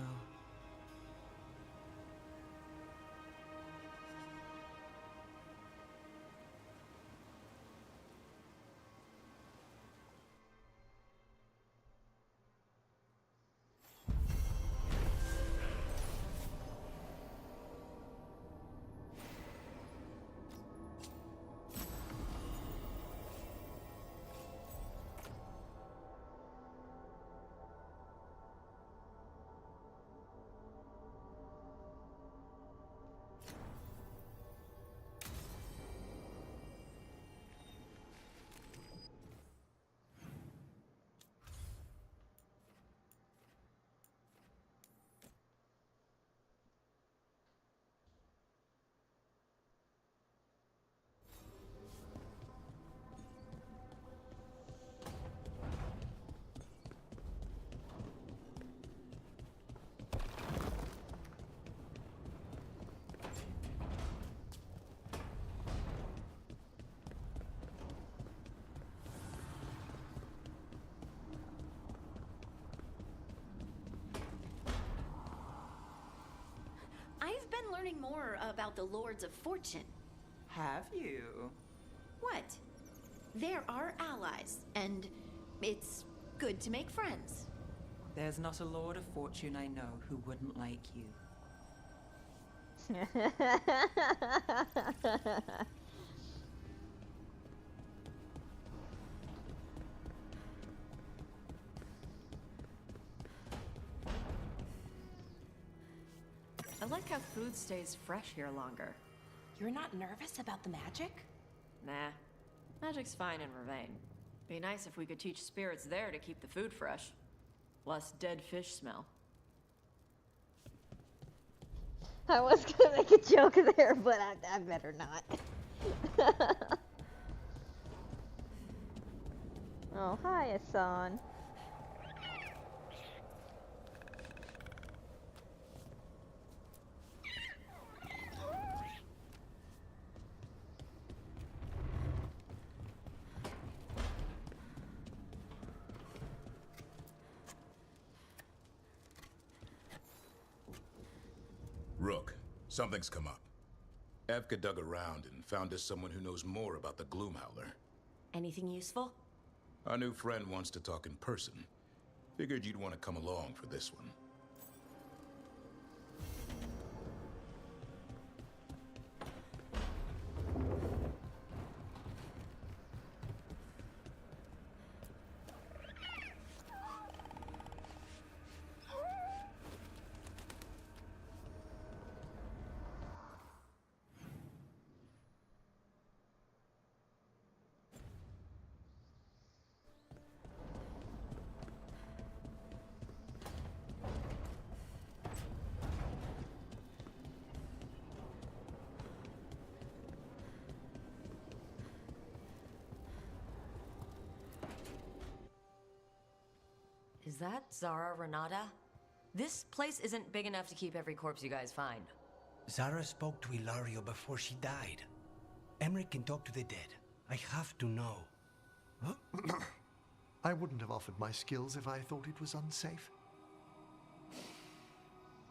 learning more about the Lords of Fortune. Have you? What? They're our allies, and it's good to make friends. There's not a Lord of Fortune I know who wouldn't like you. I like how food stays fresh here longer. You're not nervous about the magic? Nah. Magic's fine in Ravane. Be nice if we could teach spirits there to keep the food fresh. Less dead fish smell. I was gonna make a joke there, but I better not. Oh, hi, Hassan. Rook, something's come up. Evka dug around and found us someone who knows more about the Gloomhowler. Anything useful? Our new friend wants to talk in person. Figured you'd want to come along for this one. Is that Zara Renata? This place isn't big enough to keep every corpse you guys find. Zara spoke to Ilario before she died. Emmerich can talk to the dead. I have to know. I wouldn't have offered my skills if I thought it was unsafe.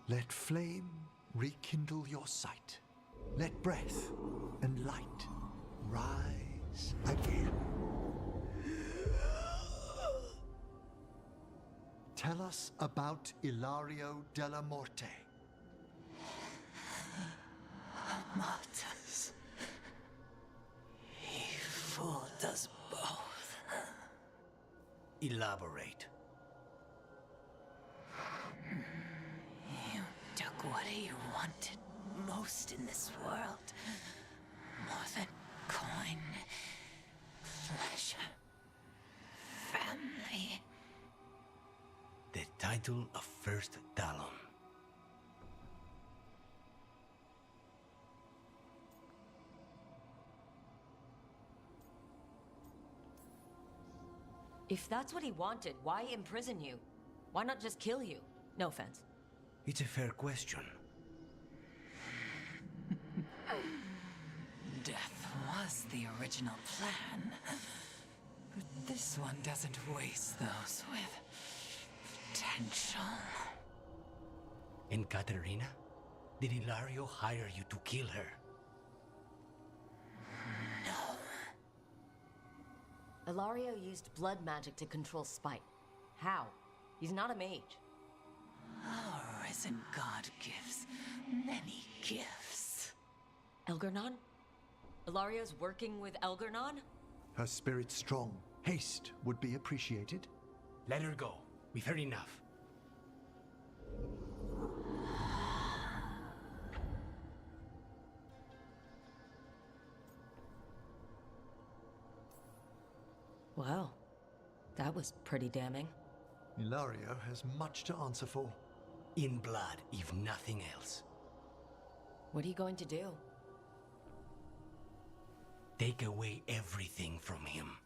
Let flame rekindle your sight. Let breath and light rise again. Tell us about Ilario della Morte. Martyrs. He fooled us both. Elaborate. You took what he wanted most in this world. More than coin, pleasure, family. The title of First Talon. If that's what he wanted, why imprison you? Why not just kill you? No offense. It's a fair question. Death was the original plan. But this one doesn't waste those with potential. And Katerina? Did Ilario hire you to kill her? Ilario used blood magic to control spite. How? He's not a mage. Our risen god gives many gifts. Elgernon? Ilario's working with Elgernon? Her spirit strong. Haste would be appreciated. Let her go. We've heard enough. Wow. That was pretty damning. Ilario has much to answer for. In blood, if nothing else. What are you going to do? Take away everything from him.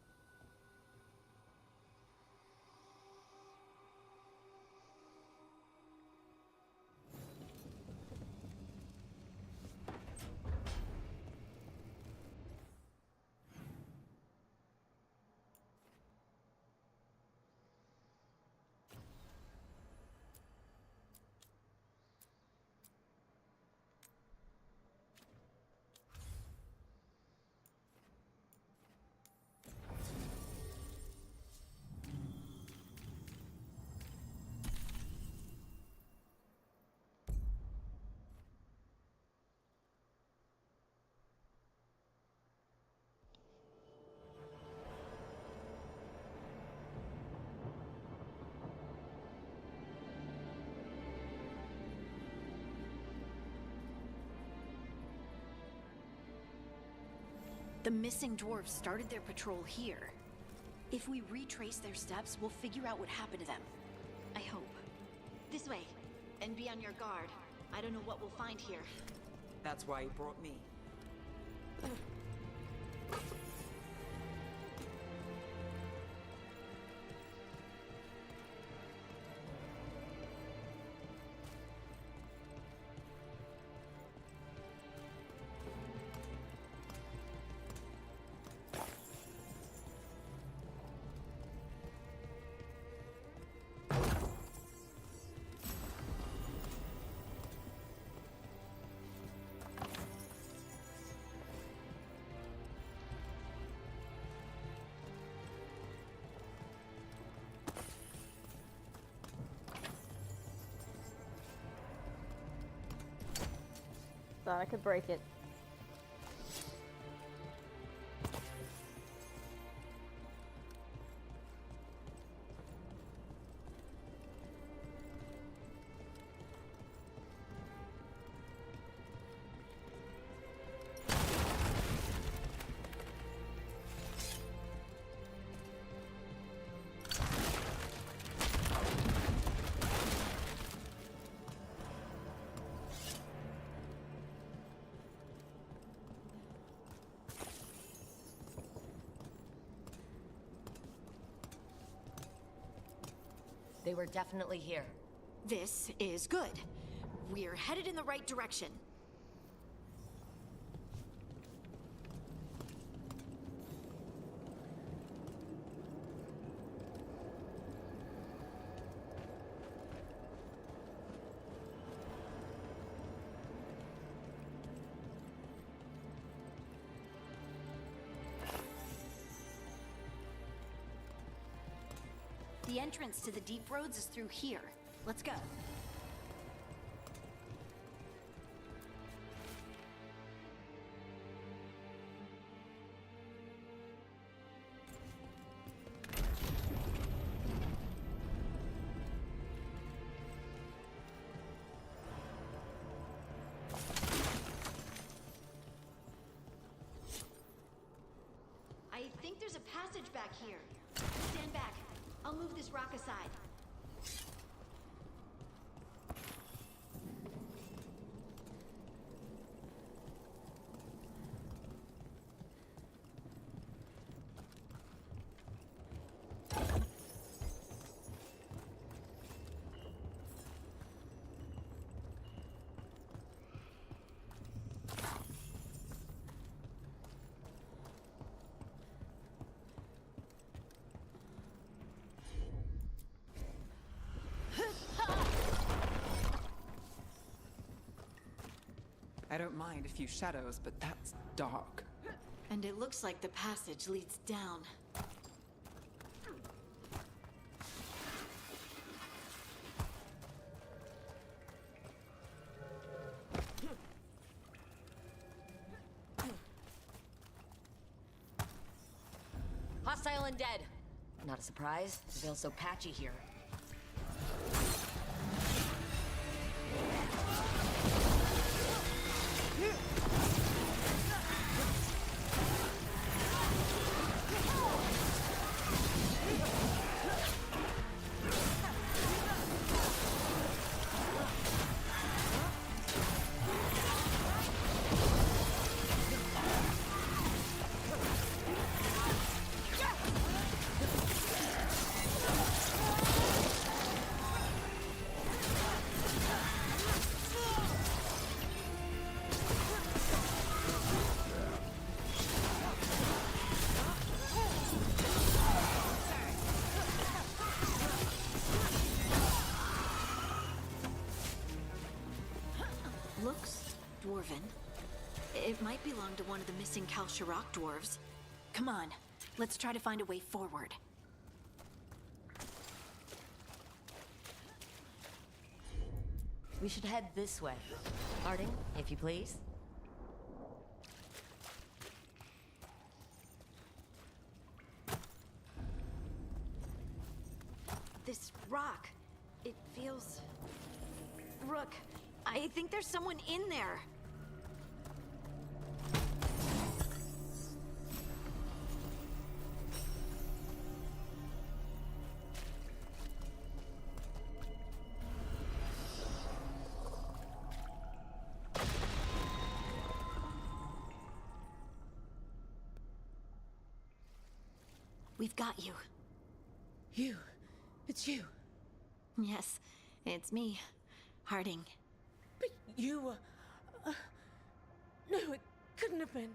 The missing dwarves started their patrol here. If we retrace their steps, we'll figure out what happened to them. I hope. This way. And be on your guard. I don't know what we'll find here. That's why you brought me. Thought I could break it. They were definitely here. This is good. We're headed in the right direction. The entrance to the deep roads is through here. Let's go. I think there's a passage back here. Stand back. I'll move this rock aside. I don't mind a few shadows, but that's dark. And it looks like the passage leads down. Hostile and dead. Not a surprise. The Vale's so patchy here. Looks dwarven. It might belong to one of the missing Kalsharok dwarves. Come on, let's try to find a way forward. We should head this way. Harding, if you please. This rock, it feels... Rook, I think there's someone in there. We've got you. You? It's you? Yes, it's me, Harding. But you were... no, it couldn't have been.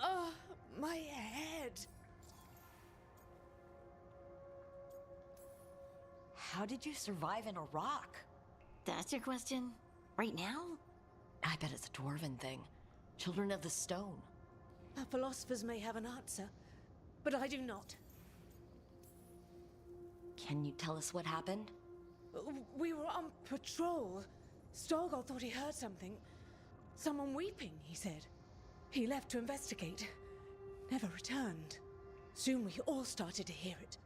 Oh, my head. How did you survive in a rock? That's your question? Right now? I bet it's a dwarven thing. Children of the Stone. Our philosophers may have an answer, but I do not. Can you tell us what happened? We were on patrol. Storgol thought he heard something. Someone weeping, he said. He left to investigate. Never returned. Soon we all started to hear it.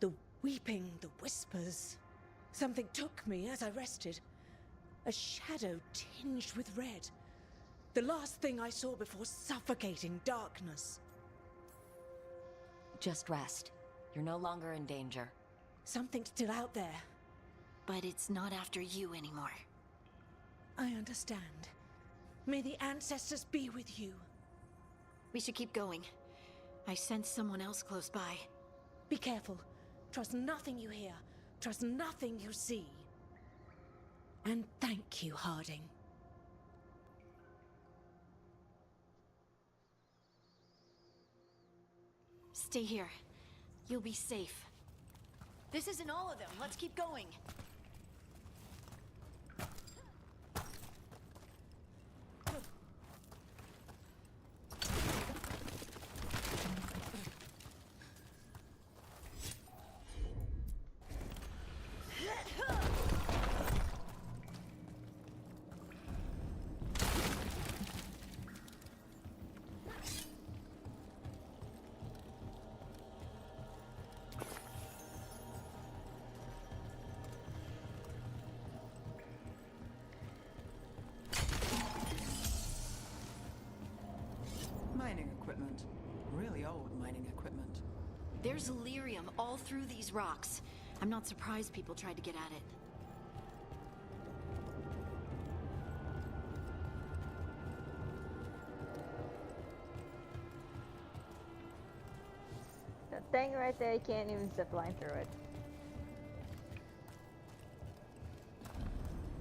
The weeping, the whispers. Something took me as I rested. A shadow tinged with red. The last thing I saw before suffocating darkness. Just rest. You're no longer in danger. Something's still out there. But it's not after you anymore. I understand. May the ancestors be with you. We should keep going. I sense someone else close by. Be careful. Trust nothing you hear. Trust nothing you see. And thank you, Harding. Stay here. You'll be safe. This isn't all of them. Let's keep going. Mining equipment. Really old mining equipment. There's Illyrium all through these rocks. I'm not surprised people tried to get at it. That thing right there, you can't even zipline through it.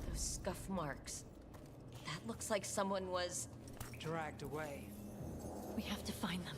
Those scuff marks. That looks like someone was... dragged away. We have to find them.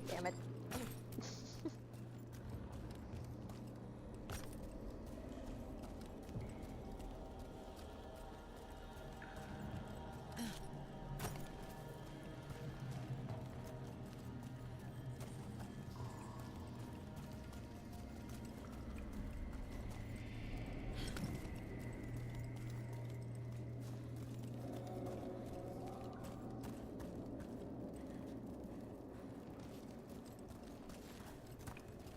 Damn it.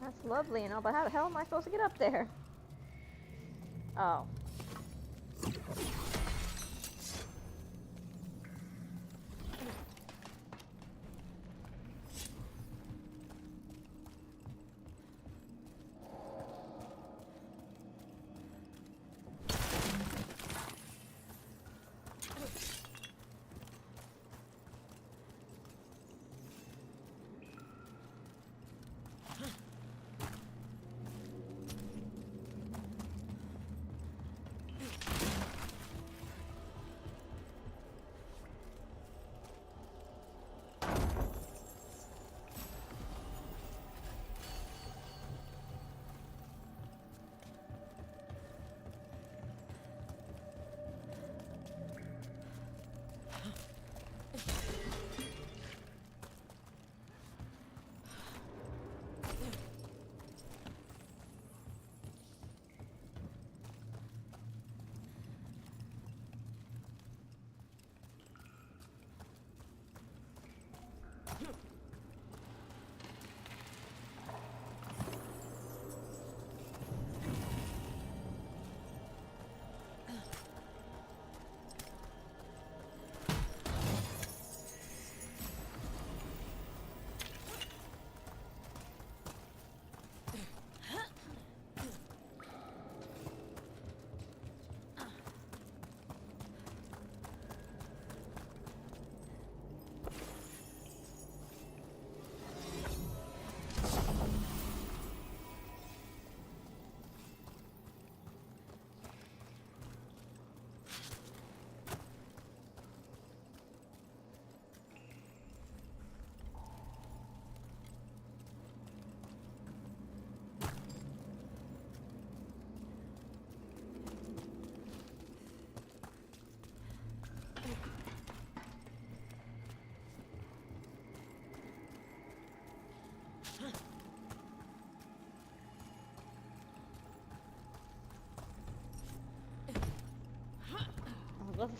That's lovely and all, but how the hell am I supposed to get up there? Oh.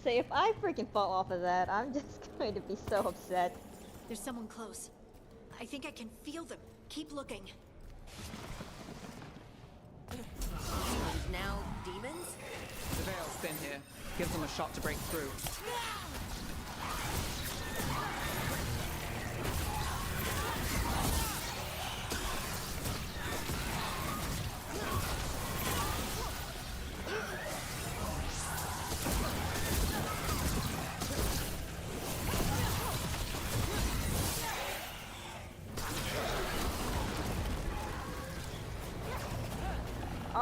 Say, if I freaking fall off of that, I'm just going to be so upset. There's someone close. I think I can feel them. Keep looking. Now, demons? The veil's thin here. Gives them a shot to break through.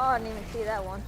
Oh, I didn't even see that one.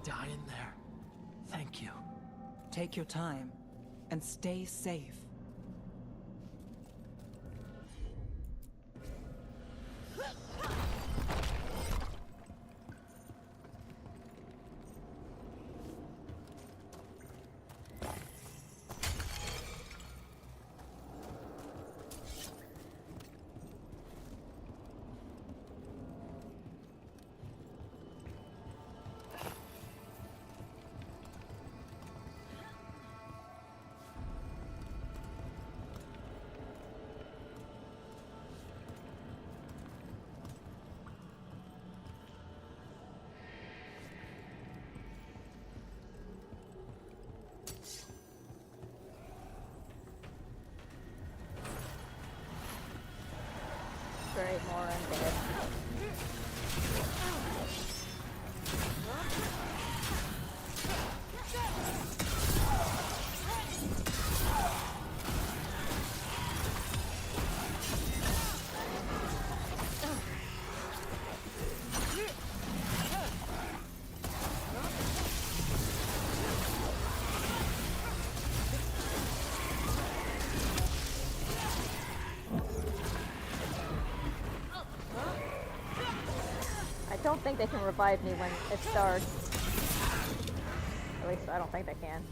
Die in there. Thank you. Take your time and stay safe. Great, more undead. I don't think they can revive me when it starts. At least I don't think they can.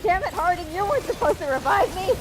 Damn it, Harding, you weren't supposed to revive me!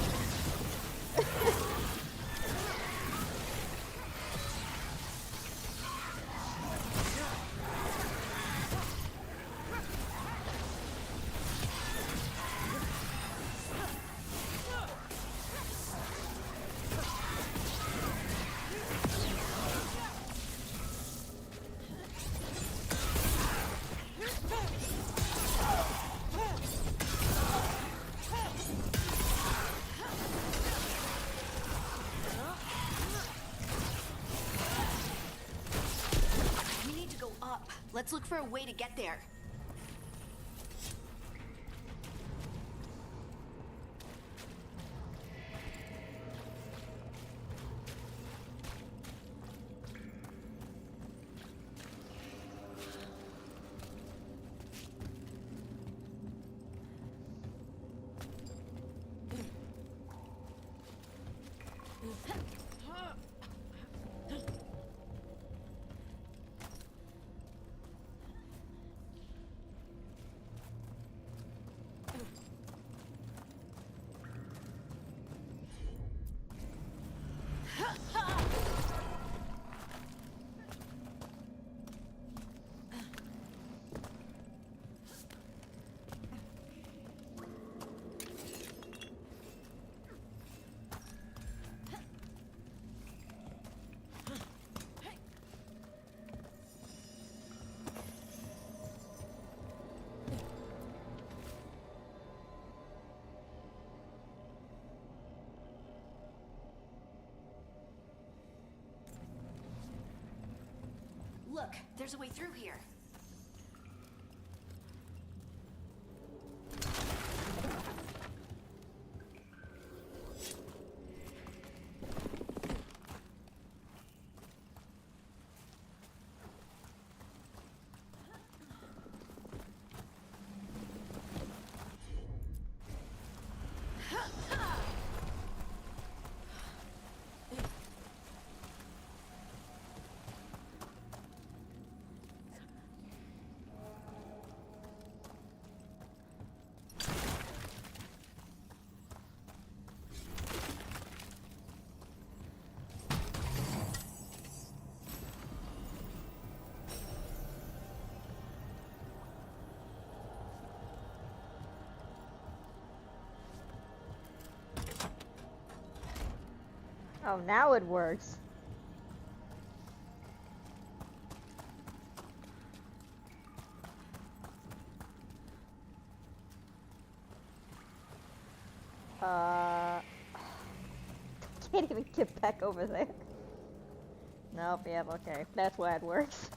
Let's look for a way to get there. Look, there's a way through here. Oh, now it works. Can't even get back over there. Nope, yeah, okay. That's why it works.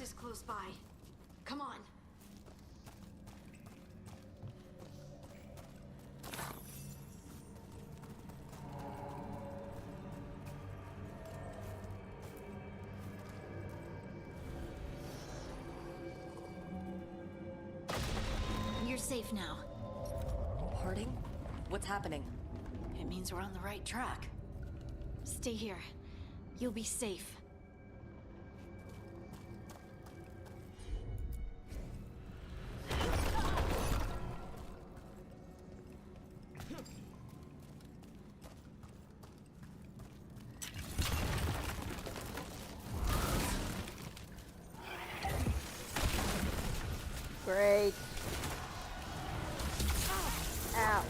Is close by. Come on. You're safe now. Harding? What's happening? It means we're on the right track. Stay here. You'll be safe. Great. Ow.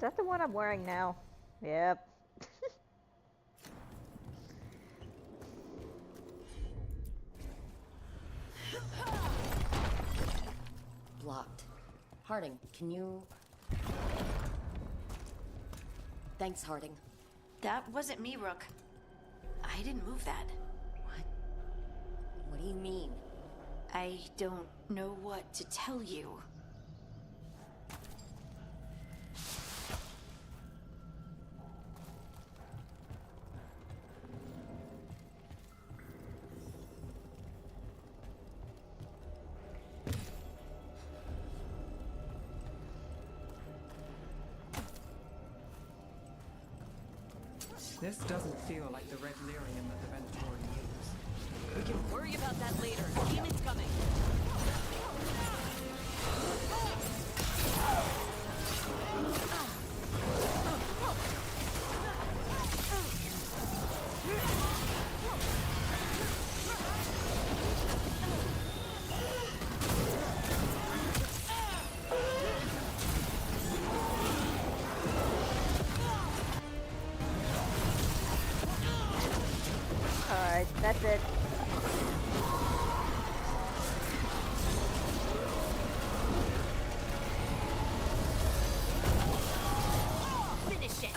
that the one I'm wearing now? Yep. Blocked. Harding, can you... Thanks, Harding. That wasn't me, Rook. I didn't move that. What do you mean? I don't know what to tell you. This doesn't feel like the red lyrium that the Venatori use. We can worry about that later. Demon's coming. Alright, that's it. Finish it!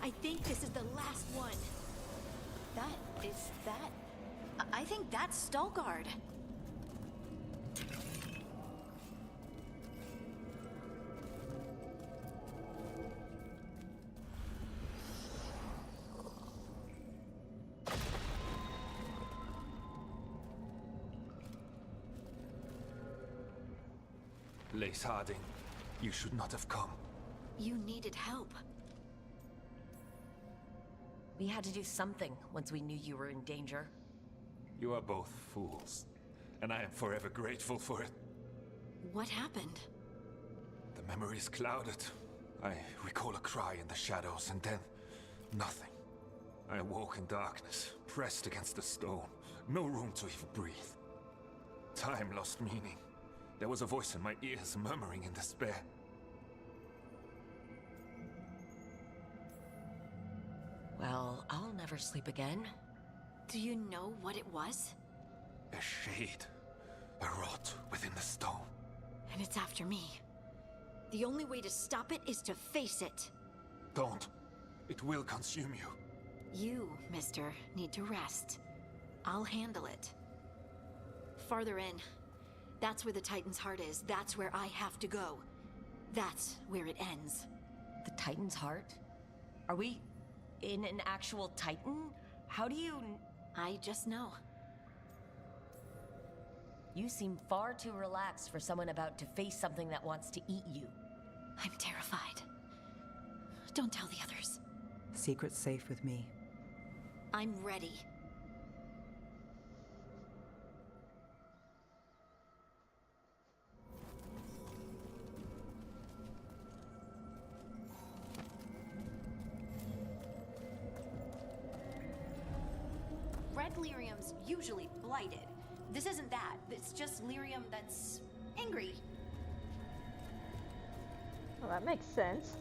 I think this is the last one. I think that's Stalgard. Lace Harding, you should not have come. You needed help. We had to do something once we knew you were in danger. You are both fools, and I am forever grateful for it. What happened? The memory is clouded. I recall a cry in the shadows, and then nothing. I awoke in darkness, pressed against the stone. No room to even breathe. Time lost meaning. There was a voice in my ears murmuring in despair. Well, I'll never sleep again. Do you know what it was? A shade. A rot within the stone. And it's after me. The only way to stop it is to face it. Don't. It will consume you. You, mister, need to rest. I'll handle it. Farther in. That's where the Titan's heart is. That's where I have to go. That's where it ends. The Titan's heart? Are we in an actual Titan? How do you... I just know. You seem far too relaxed for someone about to face something that wants to eat you. I'm terrified. Don't tell the others. Secret's safe with me. I'm ready. Red lyrium's usually blighted. This isn't that. It's just lyrium that's angry. Well, that makes sense.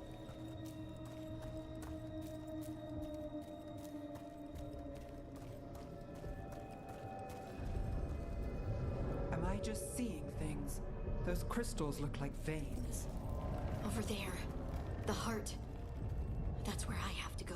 Am I just seeing things? Those crystals look like veins. Over there. The heart. That's where I have to go.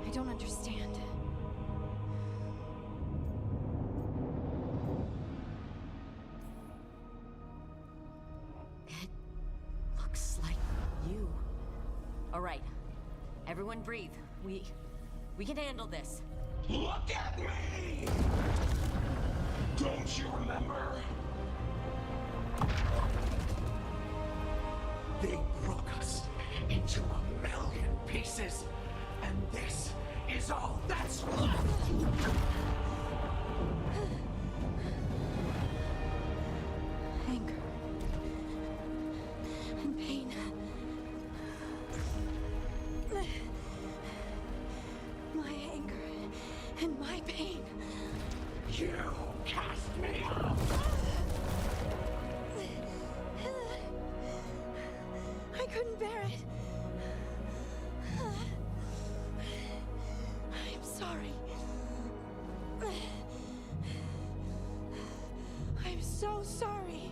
I don't understand. It looks like you. All right. Everyone breathe. We can handle this. Look at me! Don't you remember? They broke us into 1,000,000 pieces, and this is all that's left! Anger. And pain. My anger and my pain. You cast me out! I couldn't bear it. I'm sorry. I'm so sorry.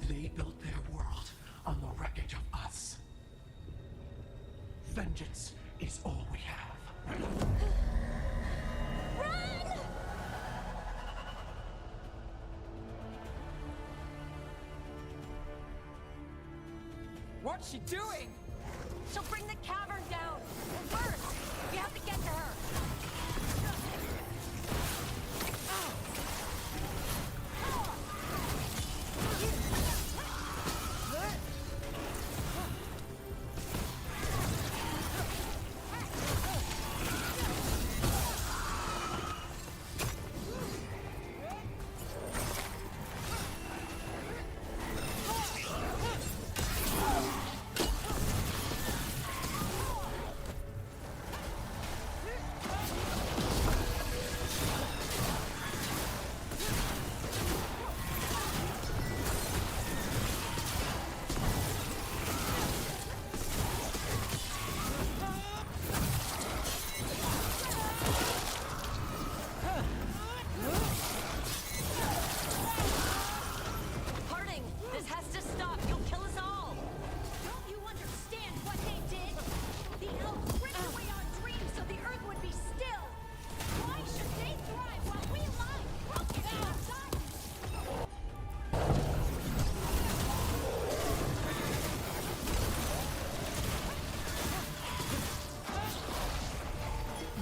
They built their world on the wreckage of us. Vengeance is all we have. Run! What's she doing? She'll bring the cavern down. Or worse, we have to get to her.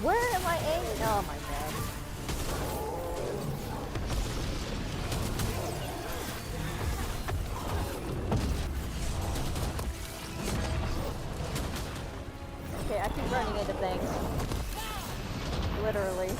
Where am I aiming? Oh my god. Okay, I keep running into things. Literally.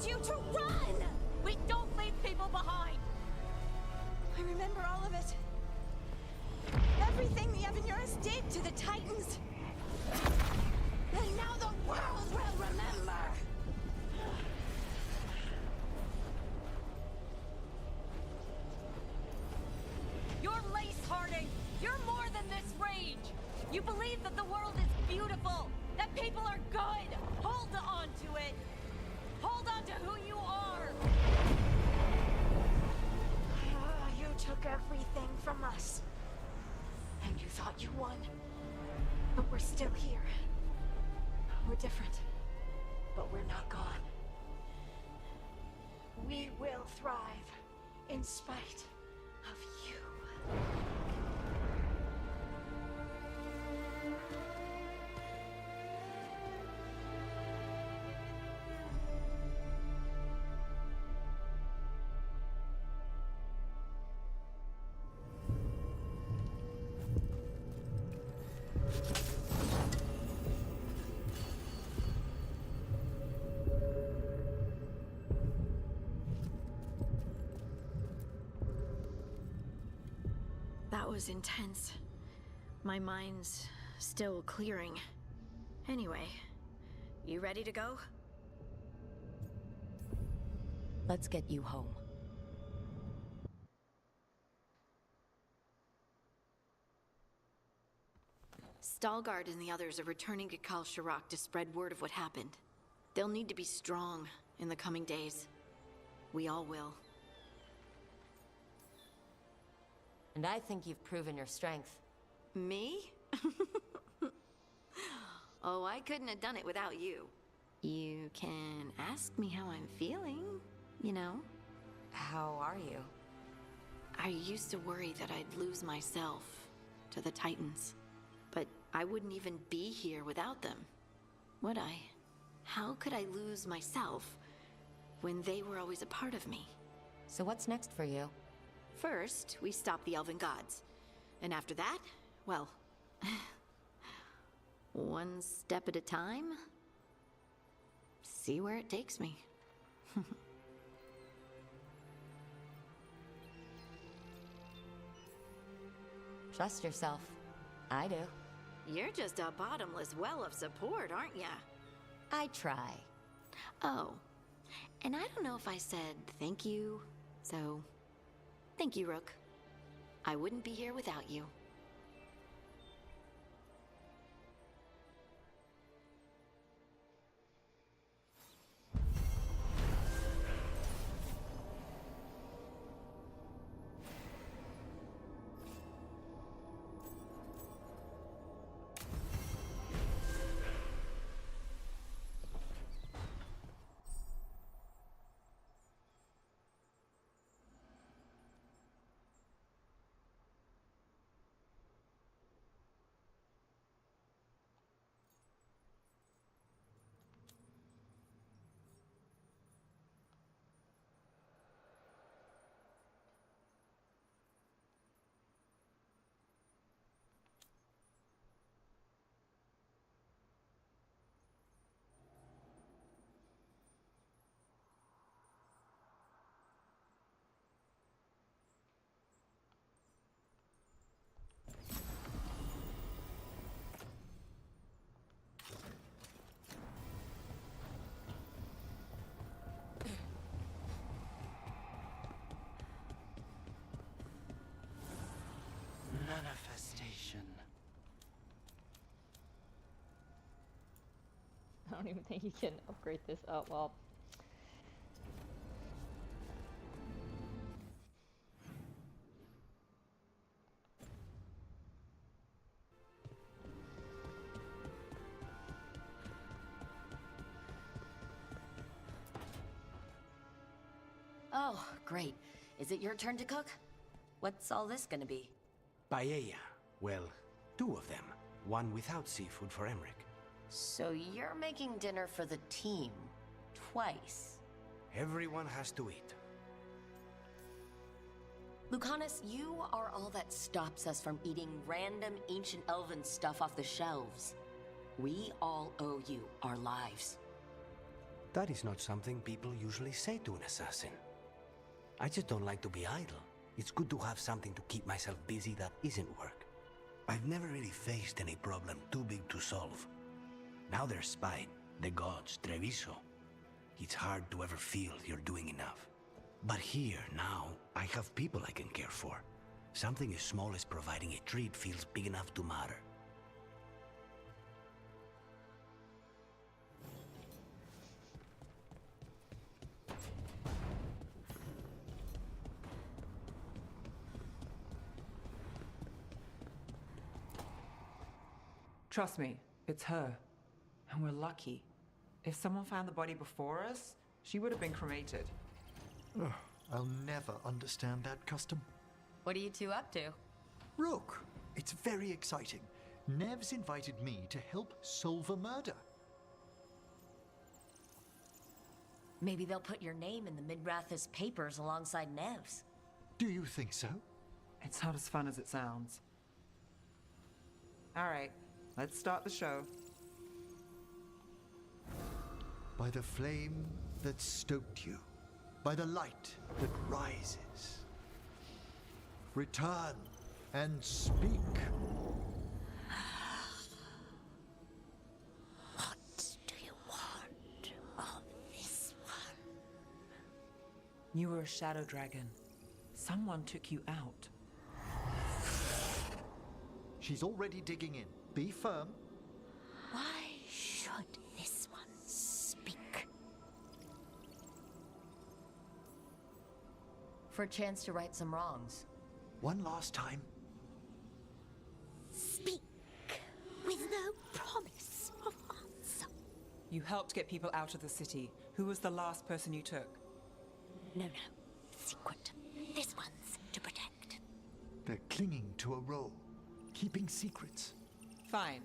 you to run! We don't leave people behind! I remember all of it. Everything the Avenurus did to the Titans. And now the world will remember! You're more than this rage! You believe that the world is beautiful, that people are good! Hold on to it! Hold on to who you are! You took everything from us. And you thought you won. But we're still here. We're different. But we're not gone. We will thrive in spite of you. That was intense. My mind's still clearing. Anyway, you ready to go? Let's get you home. Stalgard and the others are returning to Kal Shirak to spread word of what happened. They'll need to be strong in the coming days. We all will. And I think you've proven your strength. Me? Oh, I couldn't have done it without you. You can ask me how I'm feeling, you know? How are you? I used to worry that I'd lose myself to the Titans. But I wouldn't even be here without them, would I? How could I lose myself when they were always a part of me? So what's next for you? First, we stop the Elven Gods. And after that, well, one step at a time. See where it takes me. Trust yourself. I do. You're just a bottomless well of support, aren't ya? I try. Oh, and I don't know if I said thank you, so thank you, Rook. I wouldn't be here without you. Manifestation. I don't even think you can upgrade this. Oh, well. Oh, great. Is it your turn to cook? What's all this gonna be? Paella. Well, two of them. One without seafood for Emmerich. So you're making dinner for the team. Twice. Everyone has to eat. Lucanus, you are all that stops us from eating random ancient elven stuff off the shelves. We all owe you our lives. That is not something people usually say to an assassin. I just don't like to be idle. It's good to have something to keep myself busy that isn't work. I've never really faced any problem too big to solve. Now there's Spite, the gods, Treviso. It's hard to ever feel you're doing enough. But here, now, I have people I can care for. Something as small as providing a treat feels big enough to matter. Trust me, it's her. And we're lucky. If someone found the body before us, she would have been cremated. Ugh, I'll never understand that custom. What are you two up to? Rook, it's very exciting. Neve's invited me to help solve a murder. Maybe they'll put your name in the Midrathis papers alongside Neve's. Do you think so? It's not as fun as it sounds. All right, let's start the show. By the flame that stoked you, by the light that rises. Return and speak. What do you want of this one? You were a shadow dragon. Someone took you out. She's already digging in. Be firm. Why should this one speak? For a chance to right some wrongs. One last time. Speak with no promise of answer. You helped get people out of the city. Who was the last person you took? No. Secret. This one's to protect. They're clinging to a role, keeping secrets. Fine.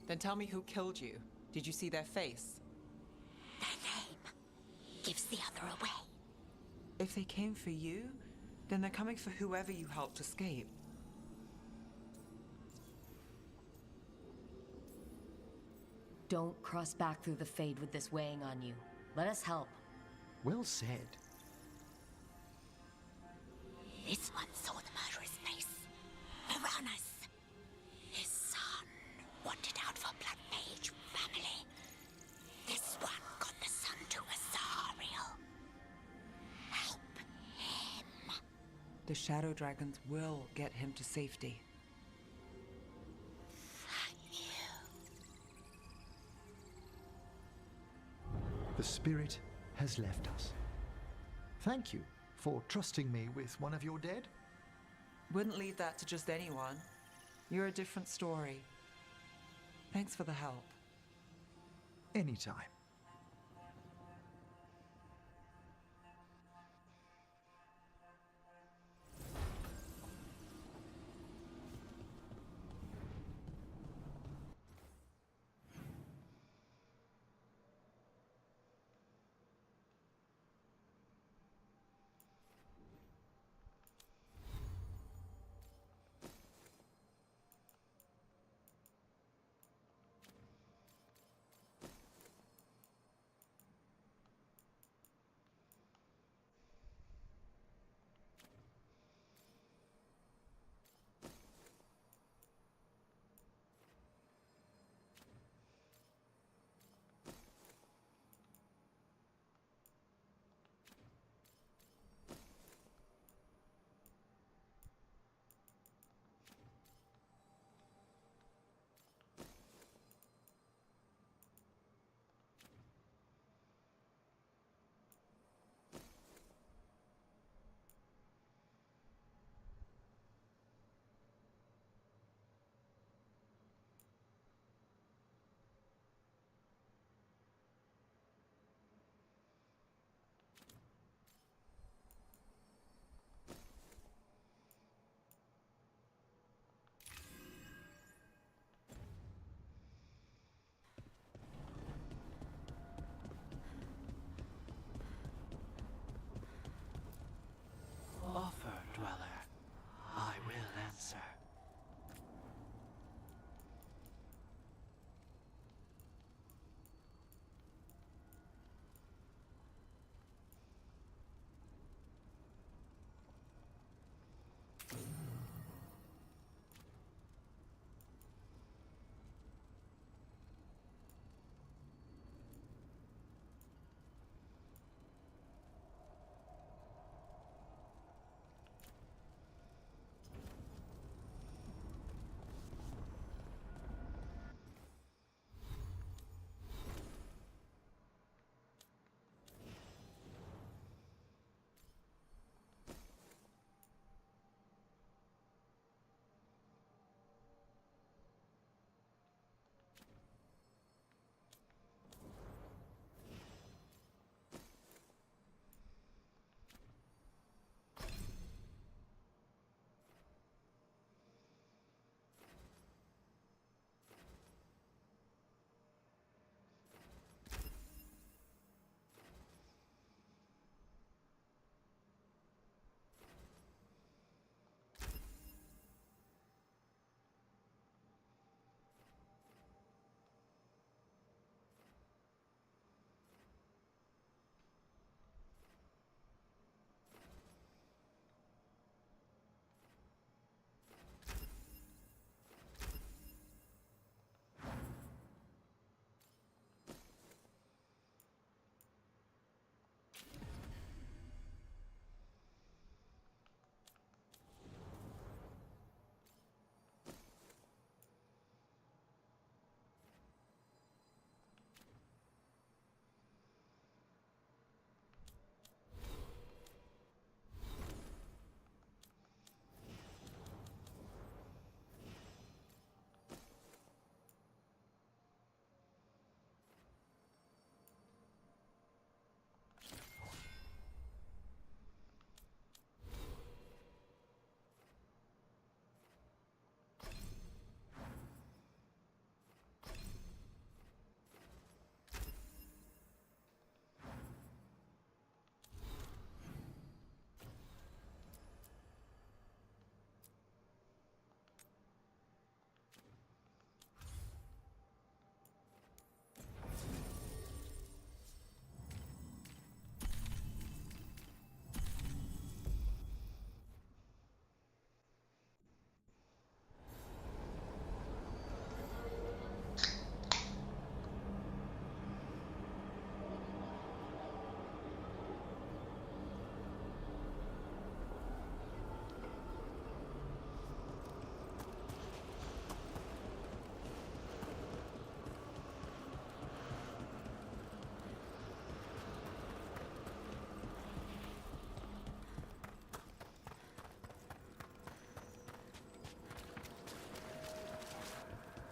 Then tell me who killed you. Did you see their face? Their name gives the other away. If they came for you, then they're coming for whoever you helped escape. Don't cross back through the Fade with this weighing on you. Let us help. Well said. This one saw the murderer's face. Piranhas. His son wanted out for Blood Mage family. This one got the son to Azariel. Help him. The shadow dragons will get him to safety. Thank you. The spirit has left us. Thank you for trusting me with one of your dead. Wouldn't leave that to just anyone. You're a different story. Thanks for the help. Anytime.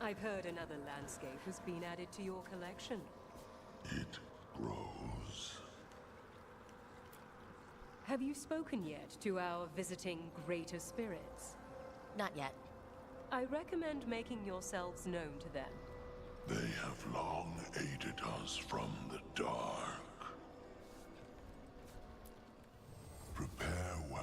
I've heard another landscape has been added to your collection. It grows. Have you spoken yet to our visiting greater spirits? Not yet. I recommend making yourselves known to them. They have long aided us from the dark. Prepare well.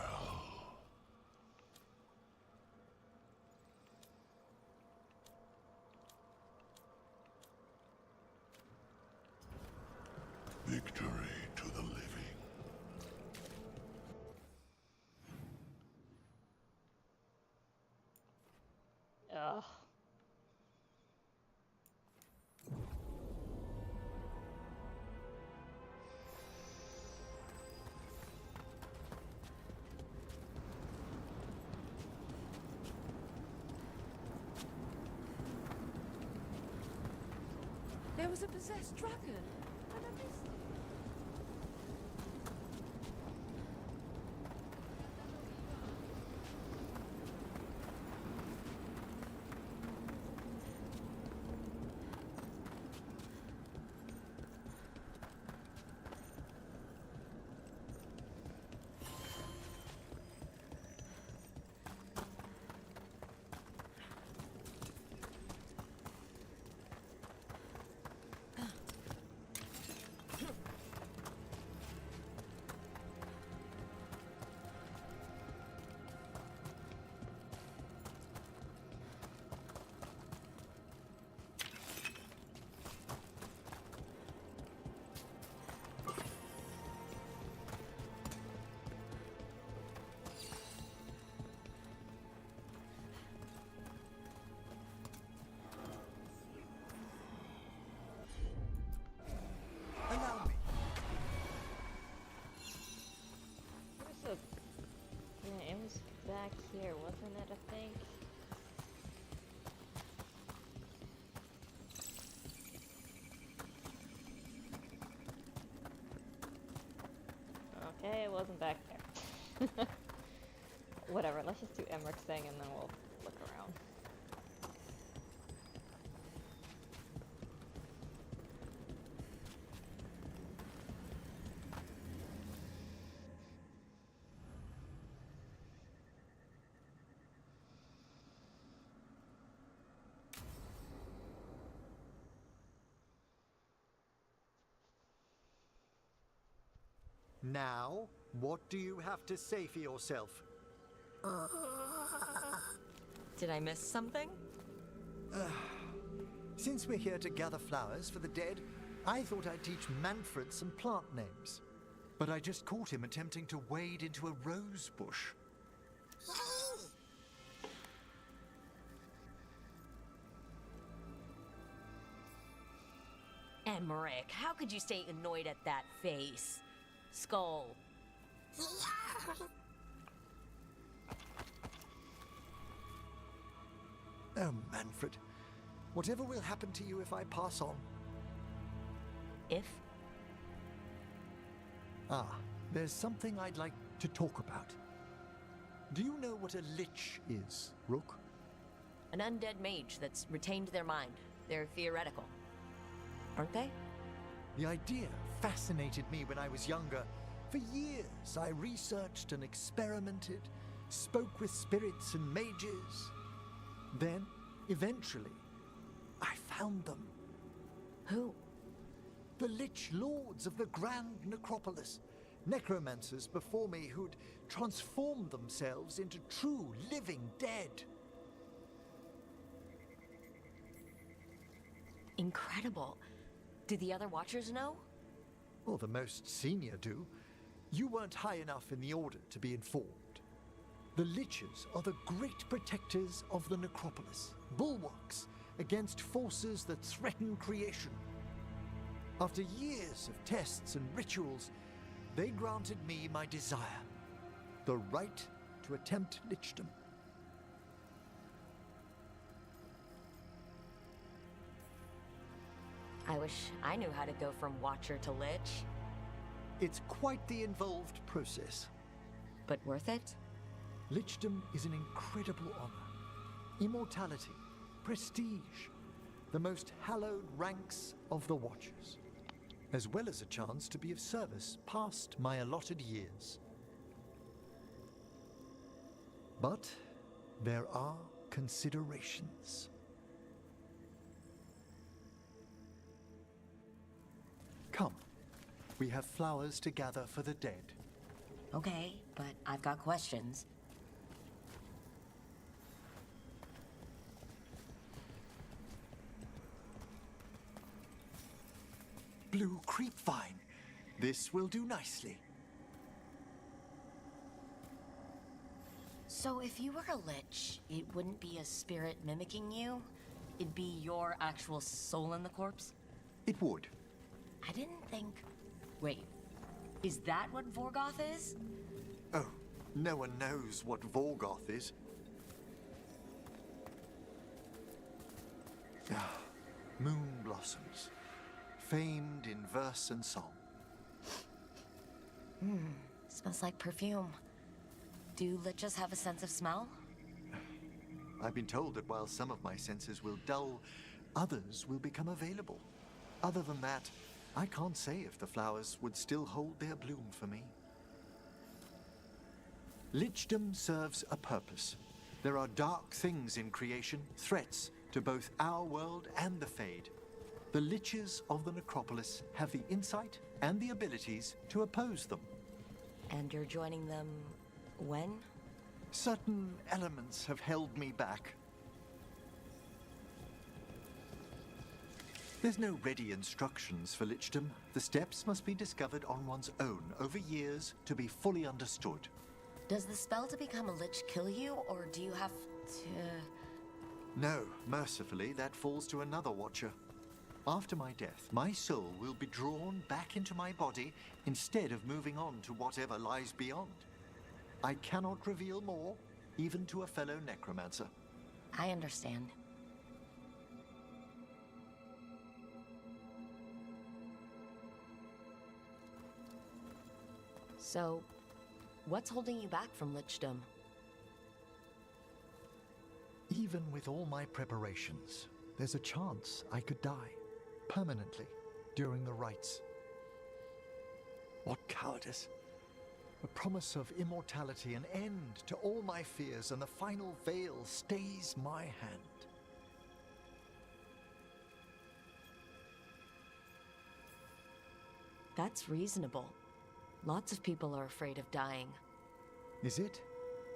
Victory to the living. Ugh. There was a possessed dragon, and I missed it. Allow me. Yeah, it was back here, wasn't it, I think? Okay, it wasn't back there. Whatever, let's just do Emmerich thing and then we'll look around. Now, what do you have to say for yourself? Did I miss something? Since we're here to gather flowers for the dead, I thought I'd teach Manfred some plant names. But I just caught him attempting to wade into a rose bush. Emmerich, how could you stay annoyed at that face? Skull. Oh, Manfred. Whatever will happen to you if I pass on? If? There's something I'd like to talk about. Do you know what a lich is, Rook? An undead mage that's retained their mind. They're theoretical. Aren't they? The idea fascinated me when I was younger. For years, I researched and experimented, spoke with spirits and mages. Then, eventually, I found them. Who? The Lich Lords of the Grand Necropolis. Necromancers before me who'd transformed themselves into true living dead. Incredible. Do the other Watchers know? Well, the most senior do. You weren't high enough in the Order to be informed. The Liches are the great protectors of the Necropolis, bulwarks against forces that threaten creation. After years of tests and rituals, they granted me my desire, the right to attempt lichdom. I wish I knew how to go from Watcher to Lich. It's quite the involved process. But worth it? Lichdom is an incredible honor. Immortality, prestige, the most hallowed ranks of the Watchers, as well as a chance to be of service past my allotted years. But there are considerations. Come, we have flowers to gather for the dead. Okay, but I've got questions. Blue creepvine. This will do nicely. So if you were a lich, it wouldn't be a spirit mimicking you? It'd be your actual soul in the corpse? It would. I didn't think... Wait, is that what Vorgoth is? Oh, no one knows what Vorgoth is. Ah, moon blossoms. Famed in verse and song. Smells like perfume. Do liches have a sense of smell? I've been told that while some of my senses will dull, others will become available. Other than that, I can't say if the flowers would still hold their bloom for me. Lichdom serves a purpose. There are dark things in creation, threats to both our world and the Fade. The Liches of the Necropolis have the insight and the abilities to oppose them. And you're joining them when? Certain elements have held me back. There's no ready instructions for Lichdom. The steps must be discovered on one's own over years to be fully understood. Does the spell to become a lich kill you, or do you have to... No, mercifully, that falls to another Watcher. After my death, my soul will be drawn back into my body instead of moving on to whatever lies beyond. I cannot reveal more, even to a fellow necromancer. I understand. So, what's holding you back from lichdom? Even with all my preparations, there's a chance I could die permanently during the rites. What cowardice! A promise of immortality, an end to all my fears, and the final veil stays my hand. That's reasonable. Lots of people are afraid of dying. Is it?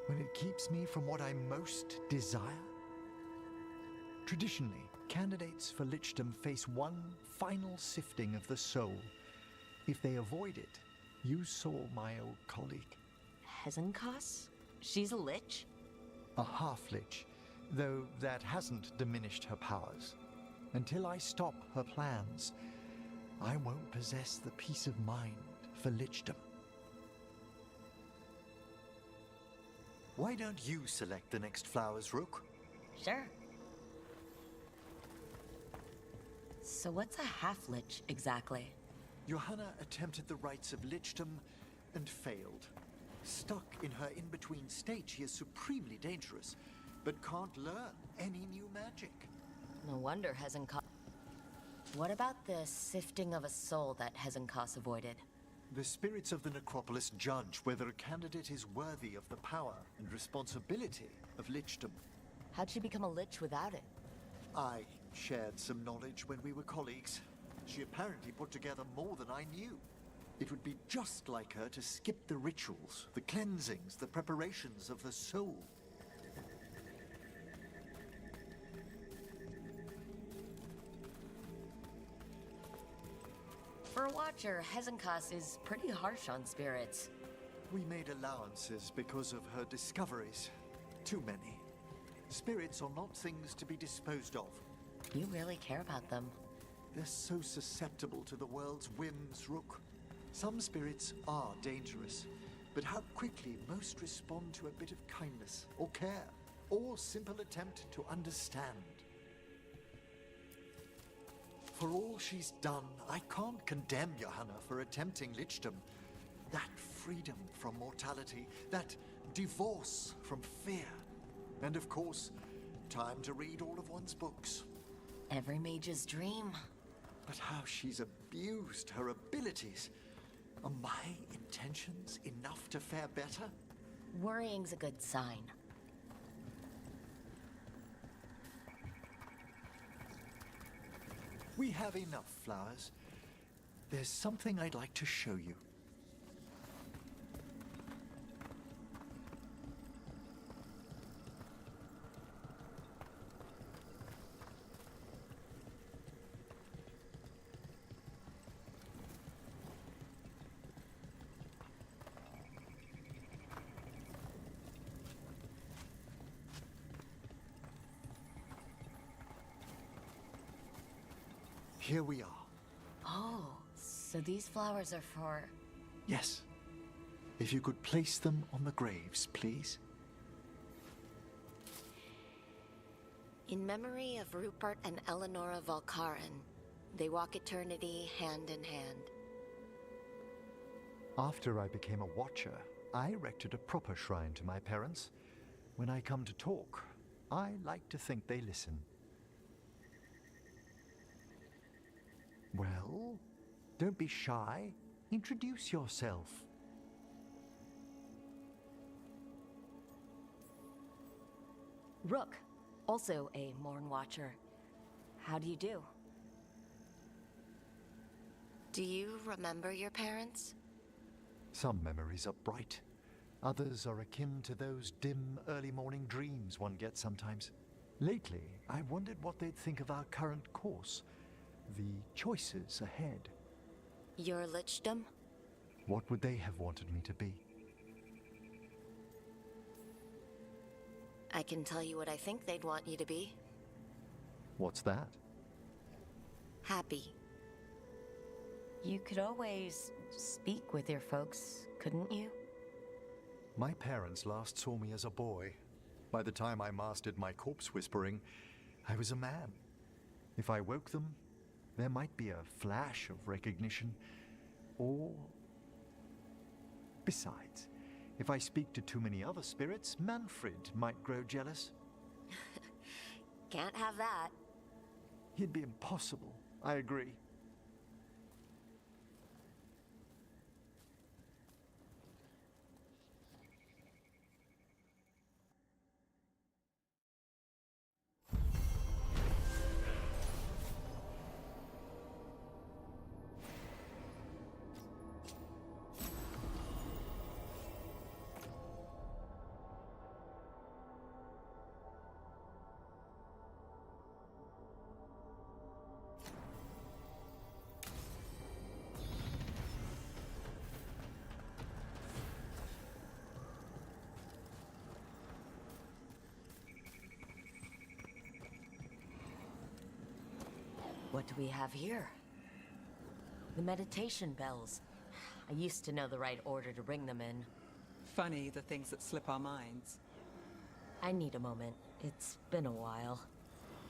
When it keeps me from what I most desire? Traditionally, candidates for lichdom face one final sifting of the soul. If they avoid it, you saw my old colleague. Hezenkos? She's a lich? A half-lich, though that hasn't diminished her powers. Until I stop her plans, I won't possess the peace of mind for lichdom. Why don't you select the next flowers, Rook? Sure. So what's a half-lich exactly? Johanna attempted the rites of lichdom and failed. Stuck in her in-between state, she is supremely dangerous, but can't learn any new magic. No wonder Hezenkos... What about the sifting of a soul that Hezenkos avoided? The spirits of the Necropolis judge whether a candidate is worthy of the power and responsibility of lichdom. How'd she become a lich without it? I shared some knowledge when we were colleagues. She apparently put together more than I knew. It would be just like her to skip the rituals, the cleansings, the preparations of the soul. For a Watcher, Hezenkos is pretty harsh on spirits. We made allowances because of her discoveries. Too many. Spirits are not things to be disposed of. You really care about them. They're so susceptible to the world's whims, Rook. Some spirits are dangerous, but how quickly most respond to a bit of kindness, or care, or simple attempt to understand. For all she's done, I can't condemn Johanna for attempting lichdom. That freedom from mortality, that divorce from fear, and of course, time to read all of one's books. Every mage's dream. But how she's abused her abilities. Are my intentions enough to fare better? Worrying's a good sign. We have enough flowers. There's something I'd like to show you. Here we are. Oh, so these flowers are for... Yes. If you could place them on the graves, please. In memory of Rupert and Eleonora Valkarin, they walk eternity hand in hand. After I became a watcher, I erected a proper shrine to my parents. When I come to talk, I like to think they listen. Well, don't be shy. Introduce yourself. Rook, also a Morn Watcher. How do you do? Do you remember your parents? Some memories are bright. Others are akin to those dim early morning dreams one gets sometimes. Lately, I wondered what they'd think of our current course. The choices ahead. Your lichdom? What would they have wanted me to be? I can tell you what I think they'd want you to be. What's that? Happy. You could always speak with your folks, couldn't you? My parents last saw me as a boy. By the time I mastered my corpse whispering, I was a man. If I woke them, there might be a flash of recognition, or... Besides, if I speak to too many other spirits, Manfred might grow jealous. Can't have that. It'd be impossible, I agree. What do we have here? The meditation bells. I used to know the right order to ring them in. Funny, the things that slip our minds. I need a moment. It's been a while.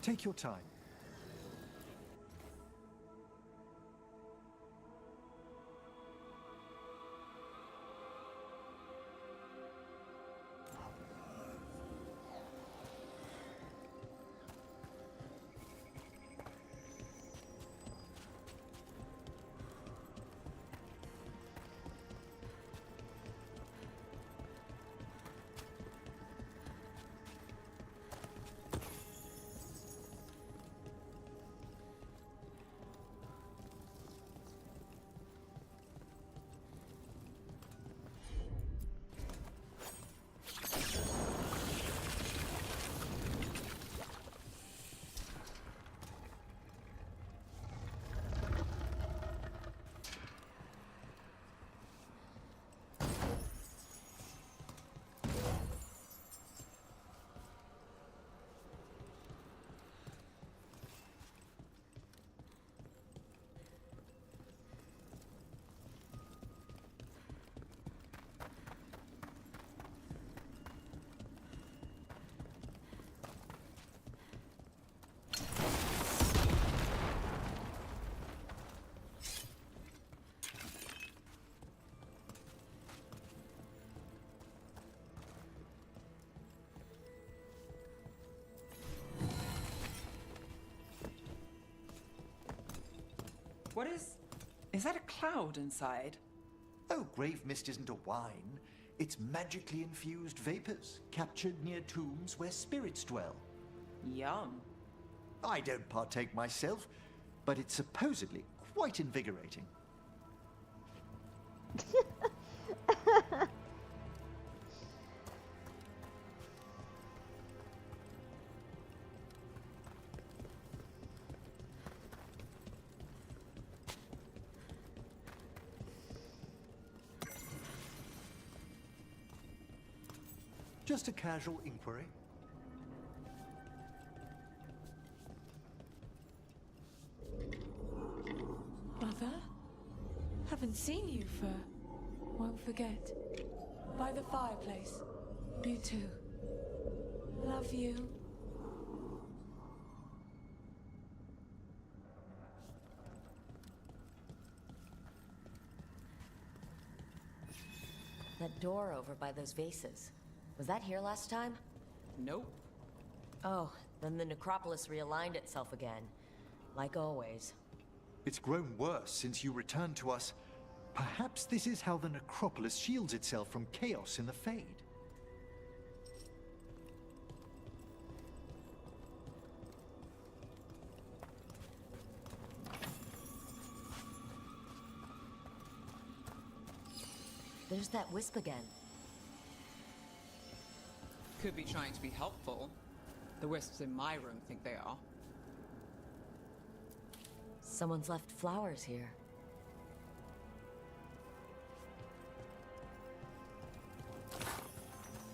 Take your time. What is... Is that a cloud inside? Oh, grave mist isn't a wine. It's magically infused vapors, captured near tombs where spirits dwell. Yum. I don't partake myself, but it's supposedly quite invigorating. Just a casual inquiry. Mother? Haven't seen you for... Won't forget. By the fireplace. You too. Love you. That door over by those vases. Was that here last time? Nope. Oh, then the necropolis realigned itself again. Like always. It's grown worse since you returned to us. Perhaps this is how the necropolis shields itself from chaos in the Fade. There's that wisp again. Could be trying to be helpful. The wisps in my room think they are. Someone's left flowers here.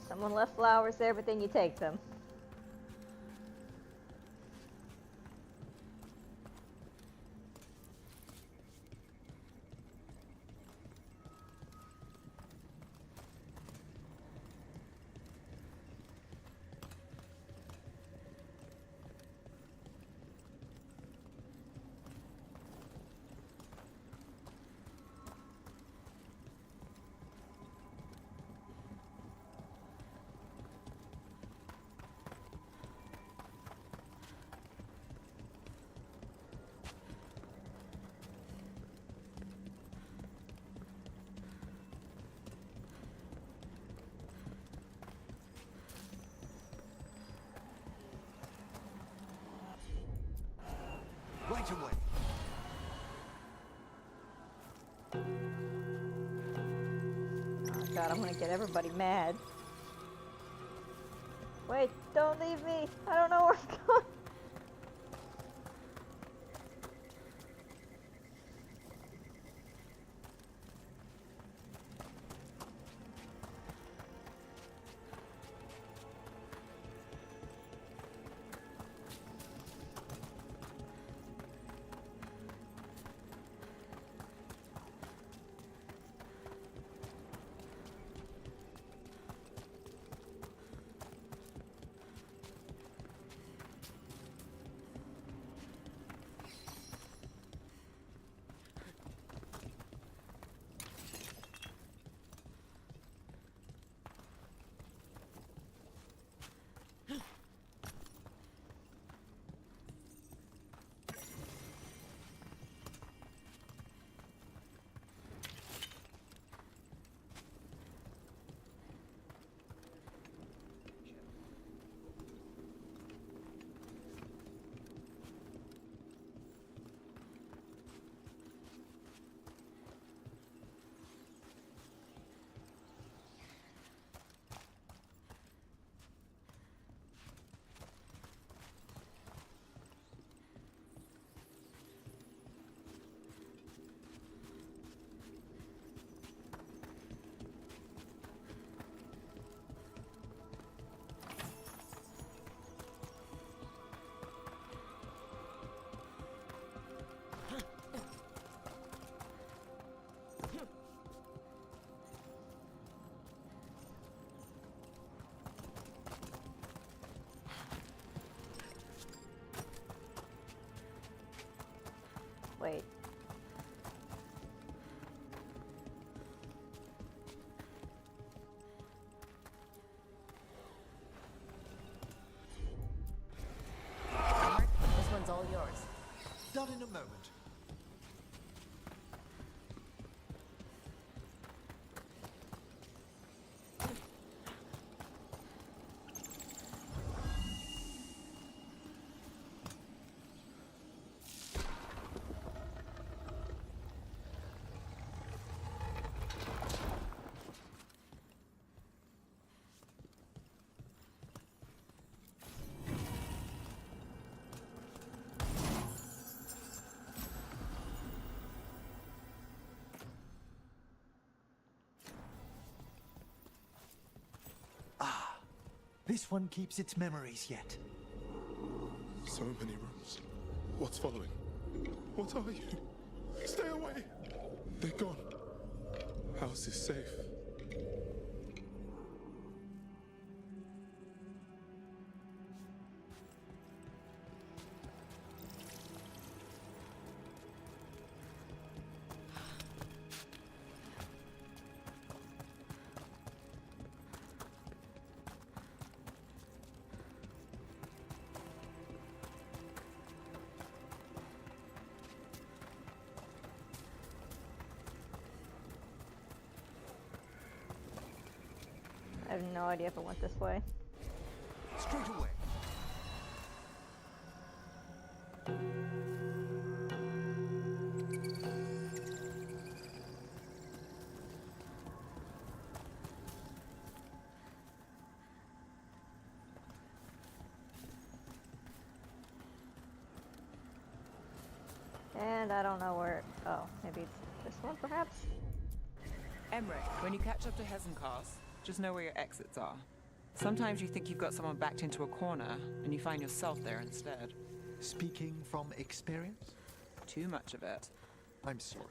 Someone left flowers there, but then you take them. Right away. Oh god, I'm gonna get everybody mad. Wait, don't leave me! I don't know where I'm going! Wait. This one's all yours. Done in a moment. This one keeps its memories yet. So many rooms. What's following? What are you? Stay away! They're gone. House is safe. I have no idea if it went this way. Straight away. And I don't know where. Oh, maybe it's this one, perhaps? Emmerich, when you catch up to Hezencast, just know where your exits are. Sometimes you think you've got someone backed into a corner, and you find yourself there instead. Speaking from experience? Too much of it. I'm sorry.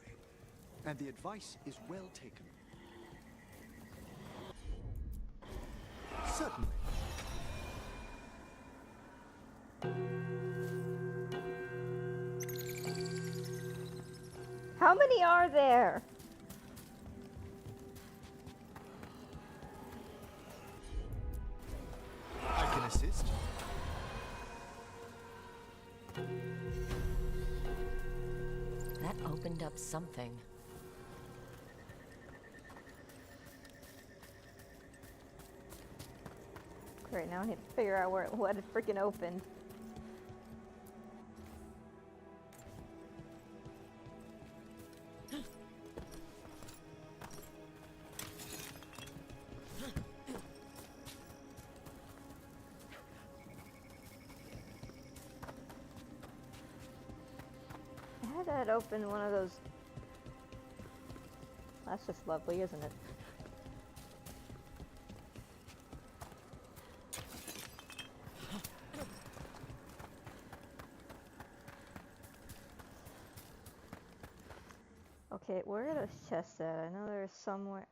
And the advice is well taken. Certainly. How many are there? I can assist. That opened up something. Great, now I need to figure out what it freaking opened. How did that open one of those? That's just lovely, isn't it? Okay, where are those chests at? I know there's somewhere.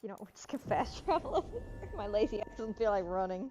You know, we're just gonna fast travel. My lazy ass doesn't feel like running.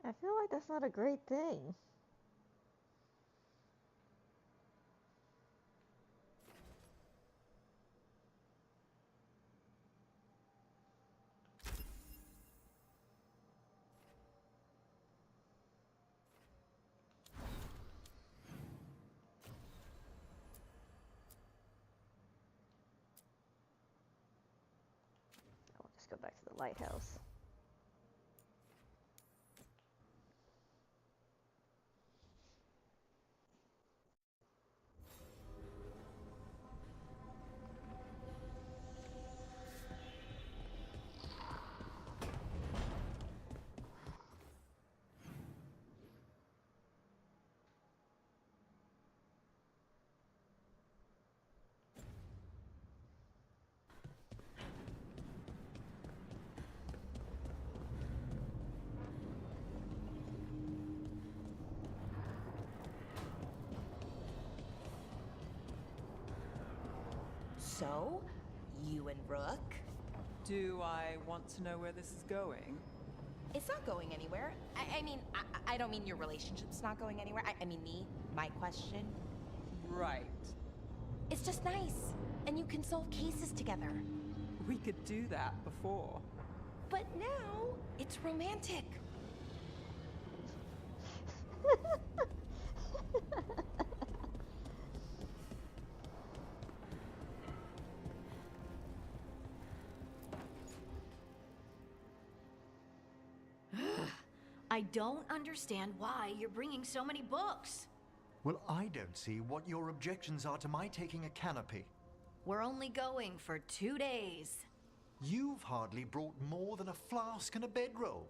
I feel like that's not a great thing. I'll just go back to the lighthouse. So, you and Rook? Do I want to know where this is going? It's not going anywhere. I mean, I don't mean your relationship's not going anywhere. I mean my question. Right. It's just nice. And you can solve cases together. We could do that before. But now, it's romantic. I don't understand why you're bringing so many books. Well, I don't see what your objections are to my taking a canopy. We're only going for 2 days. You've hardly brought more than a flask and a bedroll.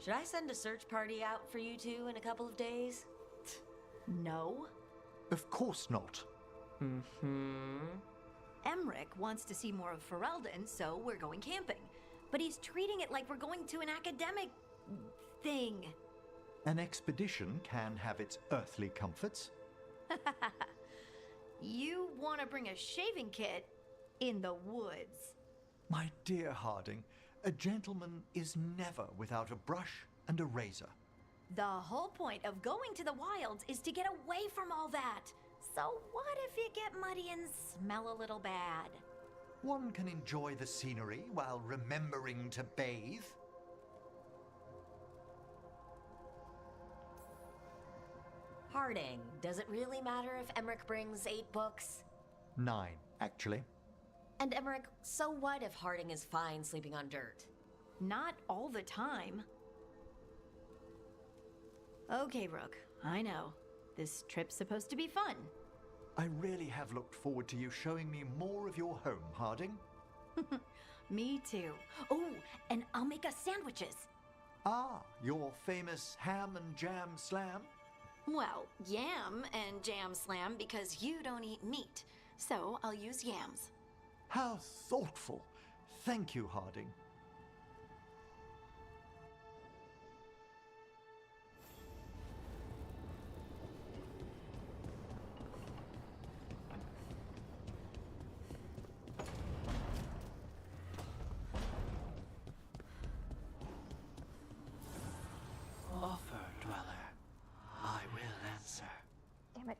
Should I send a search party out for you two in a couple of days? No. Of course not. Mm-hmm. Emmerich wants to see more of Ferelden, so we're going camping. But he's treating it like we're going to an academic thing. An expedition can have its earthly comforts. You want to bring a shaving kit in the woods. My dear Harding, a gentleman is never without a brush and a razor. The whole point of going to the wilds is to get away from all that. So what if you get muddy and smell a little bad? One can enjoy the scenery while remembering to bathe. Harding, does it really matter if Emmerich brings 8 books? 9, actually. And Emmerich, so what if Harding is fine sleeping on dirt? Not all the time. Okay, Rook, I know. This trip's supposed to be fun. I really have looked forward to you showing me more of your home, Harding. Me too. Oh, and I'll make us sandwiches. Ah, your famous ham and jam slam? Well, yam and jam slam because you don't eat meat. So I'll use yams. How thoughtful. Thank you, Harding. Offer, dweller. I will answer. Damn it.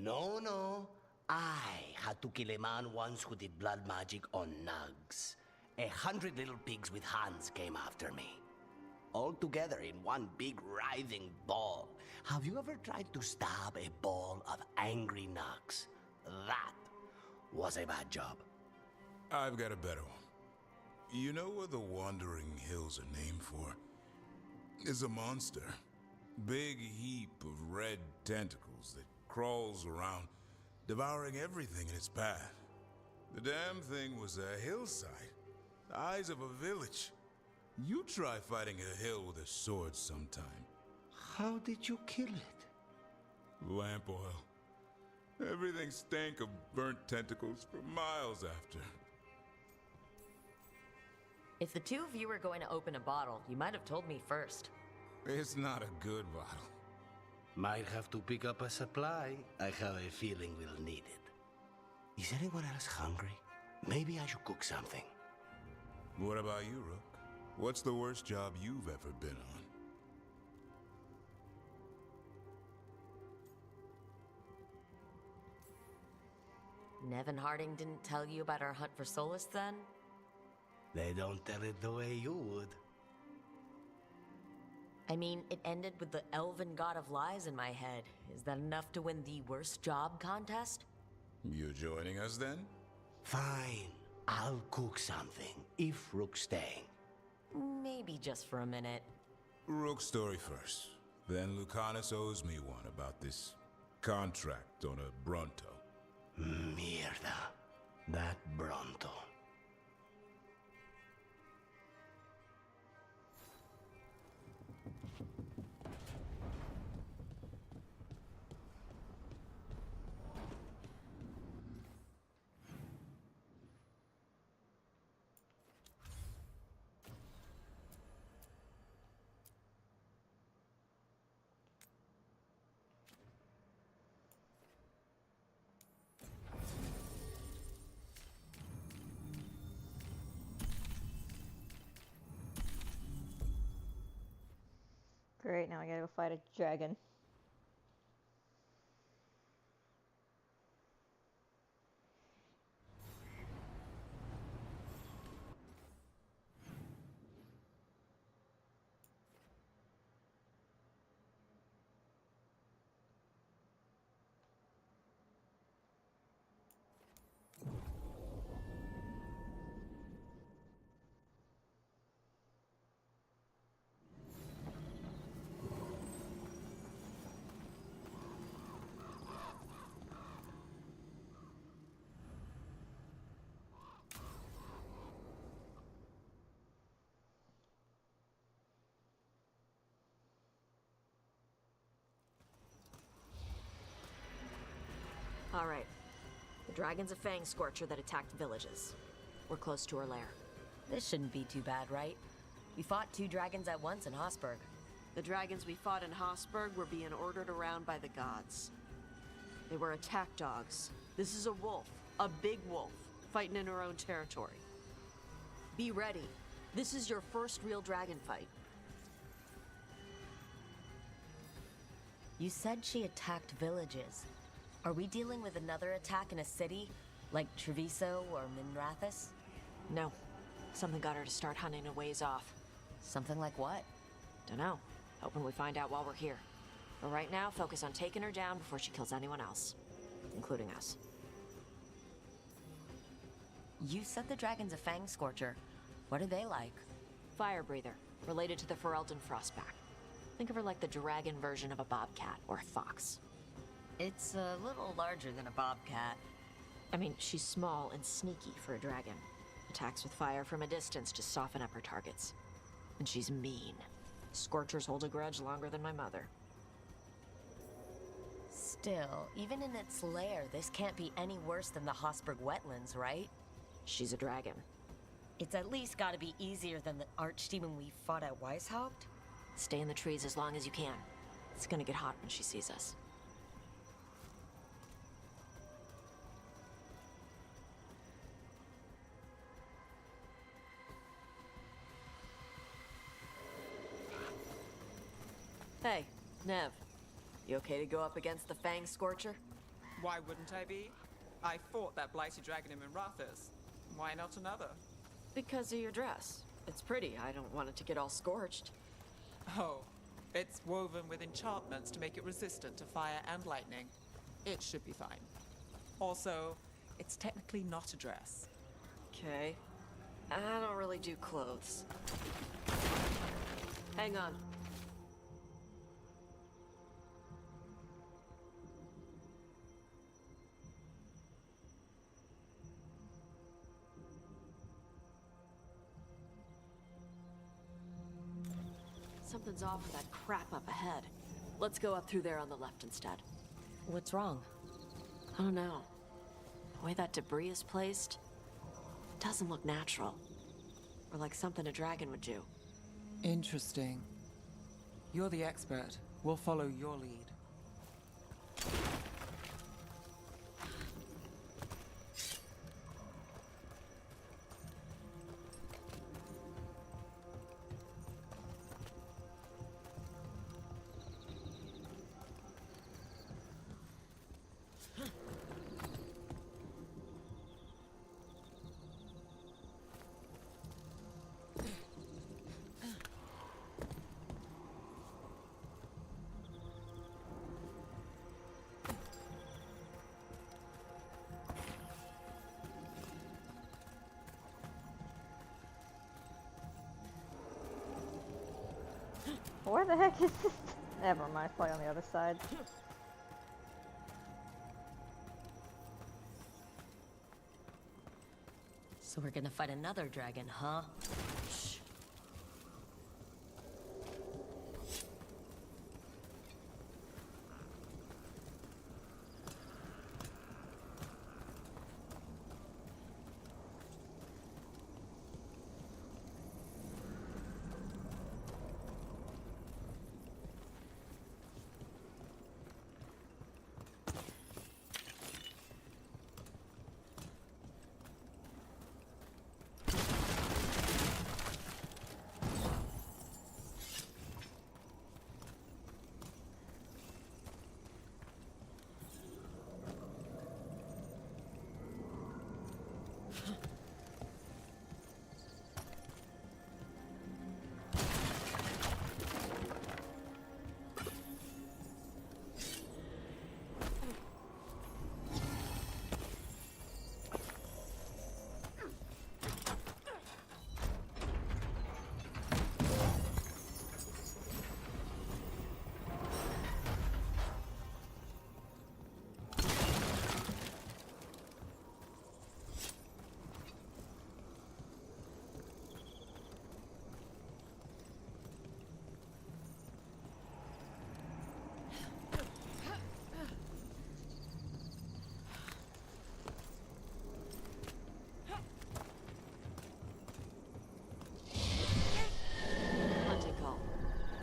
No, no. I had to kill a man once who did blood magic on nugs. 100 little pigs with hands came after me. All together in one big writhing ball. Have you ever tried to stab a ball of angry nugs? That was a bad job. I've got a better one. You know what the Wandering Hills are named for? It's a monster. Big heap of red tentacles that crawls around, devouring everything in its path. The damn thing was a hillside, the eyes of a village. You try fighting a hill with a sword sometime. How did you kill it? Lamp oil. Everything stank of burnt tentacles for miles after. If the two of you were going to open a bottle, you might have told me first. It's not a good bottle. Might have to pick up a supply. I have a feeling we'll need it. Is anyone else hungry? Maybe I should cook something. What about you, Rook? What's the worst job you've ever been on? Neve and Harding didn't tell you about our hunt for Solus then? They don't tell it the way you would. I mean, it ended with the elven god of lies in my head. Is that enough to win the worst job contest? You joining us then? Fine. I'll cook something, if Rook's staying. Maybe just for a minute. Rook's story first. Then Lucanus owes me one about this contract on a Bronto. Mierda. That Bronto. Great, now I gotta go fight a dragon. All right. The dragon's a fang scorcher that attacked villages. We're close to her lair. This shouldn't be too bad, right? We fought 2 dragons at once in Hosburg. The dragons we fought in Hosburg were being ordered around by the gods. They were attack dogs. This is a wolf, a big wolf, fighting in her own territory. Be ready. This is your first real dragon fight. You said she attacked villages. Are we dealing with another attack in a city, like Treviso or Minrathous? No. Something got her to start hunting a ways off. Something like what? Dunno. Hoping we find out while we're here. But right now, focus on taking her down before she kills anyone else. Including us. You said the dragon's a fang scorcher. What are they like? Fire breather. Related to the Ferelden Frostback. Think of her like the dragon version of a bobcat or a fox. It's a little larger than a bobcat. I mean, she's small and sneaky for a dragon. Attacks with fire from a distance to soften up her targets. And she's mean. Scorchers hold a grudge longer than my mother. Still, even in its lair, this can't be any worse than the Hosburg wetlands, right? She's a dragon. It's at least gotta be easier than the archdemon we fought at Weishaupt. Stay in the trees as long as you can. It's gonna get hot when she sees us. Hey, Neve. You okay to go up against the Fang Scorcher? Why wouldn't I be? I fought that blighted dragon in Minrathous. Why not another? Because of your dress. It's pretty. I don't want it to get all scorched. Oh, it's woven with enchantments to make it resistant to fire and lightning. It should be fine. Also, it's technically not a dress. Okay. I don't really do clothes. Hang on. Something's off with that crap up ahead. Let's go up through there on the left instead. What's wrong? I don't know. The way that debris is placed doesn't look natural. Or like something a dragon would do. Interesting. You're the expert. We'll follow your lead. Where the heck is this? Never mind, play on the other side. So we're gonna fight another dragon, huh? Shh.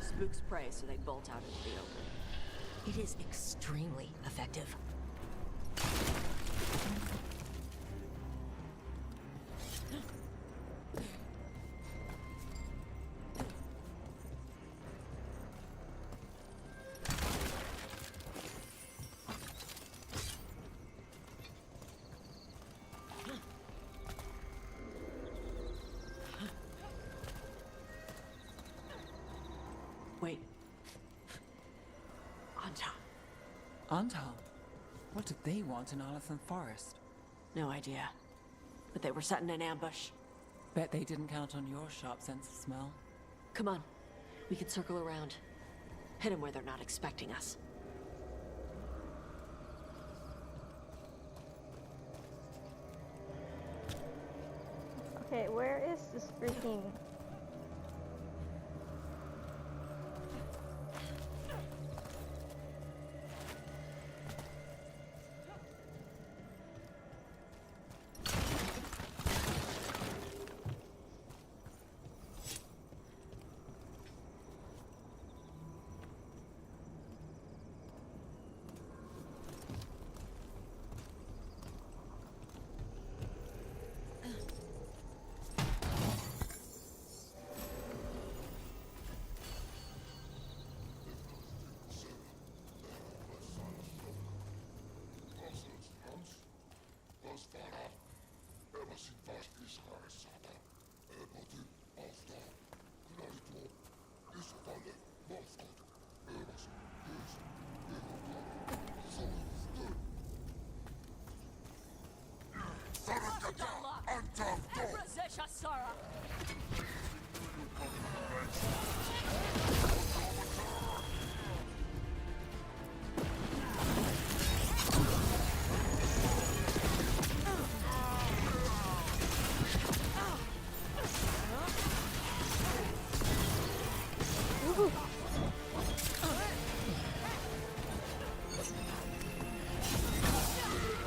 Spooks prey, so they bolt out into the open. It is extremely effective. Wait. Anton. Anton? What did they want in Arlathan Forest? No idea. But they were setting an ambush. Bet they didn't count on your sharp sense of smell. Come on. We can circle around. Hit them where they're not expecting us. Okay, where is this freaking...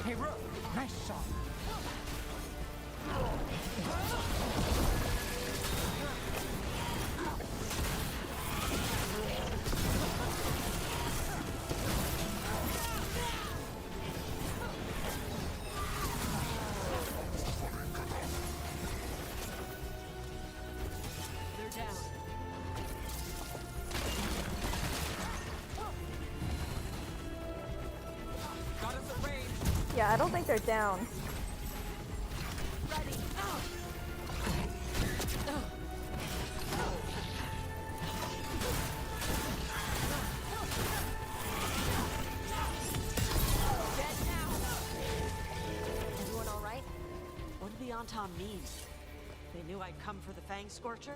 Hey, Rook, nice shot. They're down. Got us a range. Yeah, I don't think they're down. Ready. Everyone all right? What did the Anton mean? They knew I'd come for the Fang Scorcher?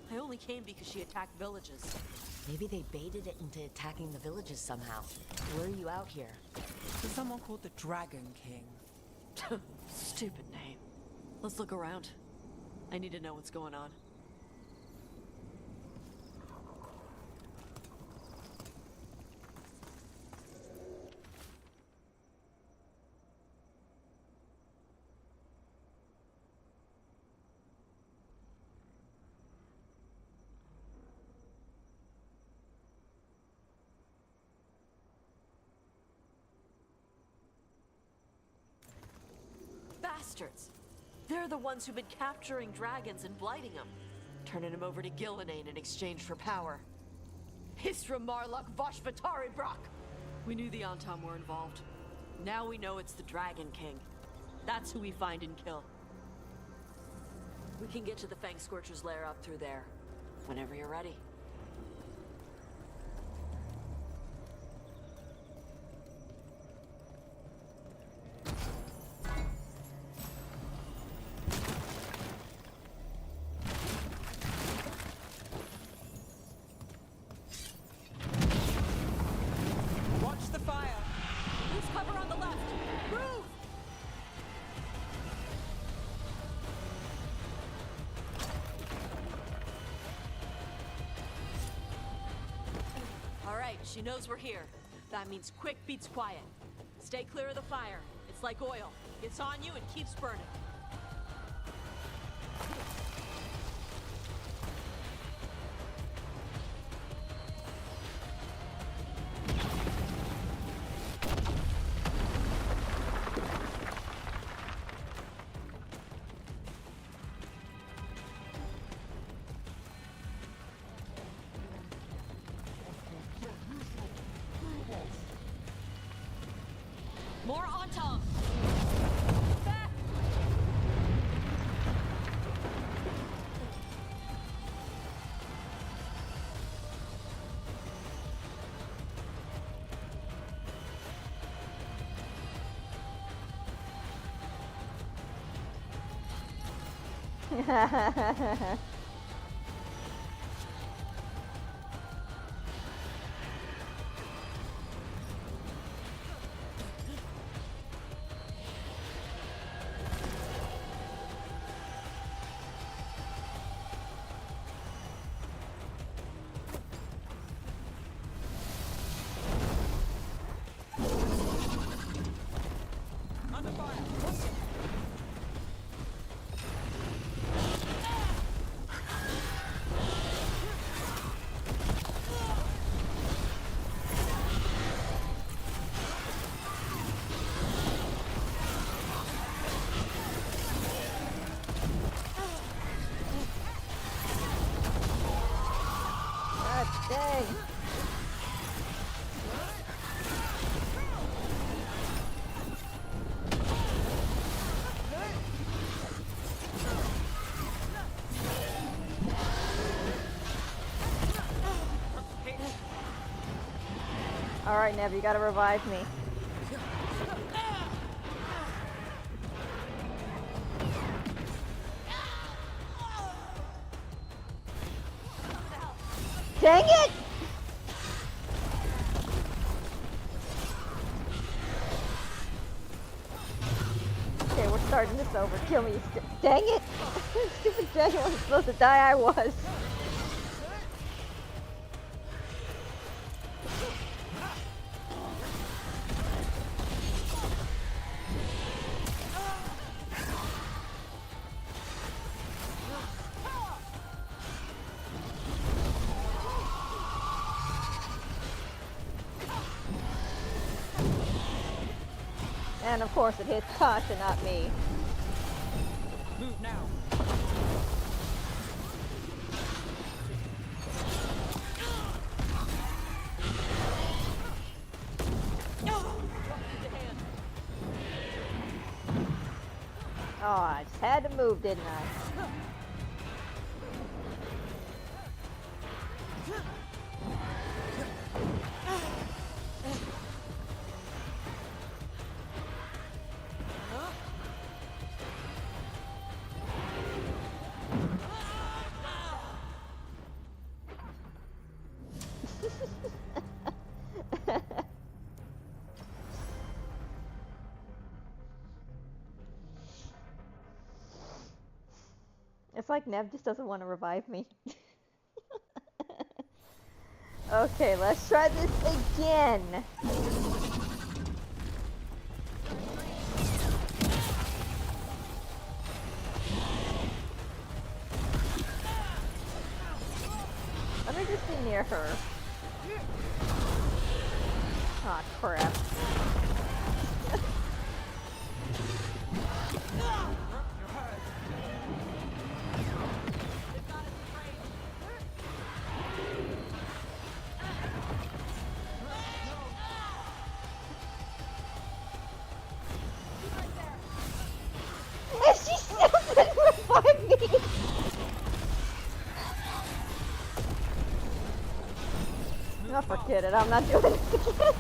I only came because she attacked villages. Maybe they baited it into attacking the villages somehow. Where are you out here? There's someone called the Dragon King. Stupid name. Let's look around. I need to know what's going on. Bastards! They're the ones who've been capturing dragons and blighting them, turning them over to Gillenane in exchange for power. Hisra Marlok Voshvatari Brock! We knew the Antam were involved. Now we know it's the Dragon King. That's who we find and kill. We can get to the Fang Scorcher's lair up through there, whenever you're ready. Watch the fire. Lose cover on the left! Move! All right, she knows we're here. That means quick beats quiet. Stay clear of the fire. It's like oil. It's on you and keeps burning. More on Tom. Back. Under fire. Alright, Neve, you gotta revive me. Dang it! Okay, we're starting this over. Kill me. Dang it! Stupid dragon wasn't supposed to die, I was. And of course it hits Tasha, not me. Move now. Oh, I just had to move, didn't I? It's like Neve just doesn't want to revive me. Okay, let's try this again. Let me just be near her. Aw, crap. And she still didn't revive me! Oh, forget it, I'm not doing this again.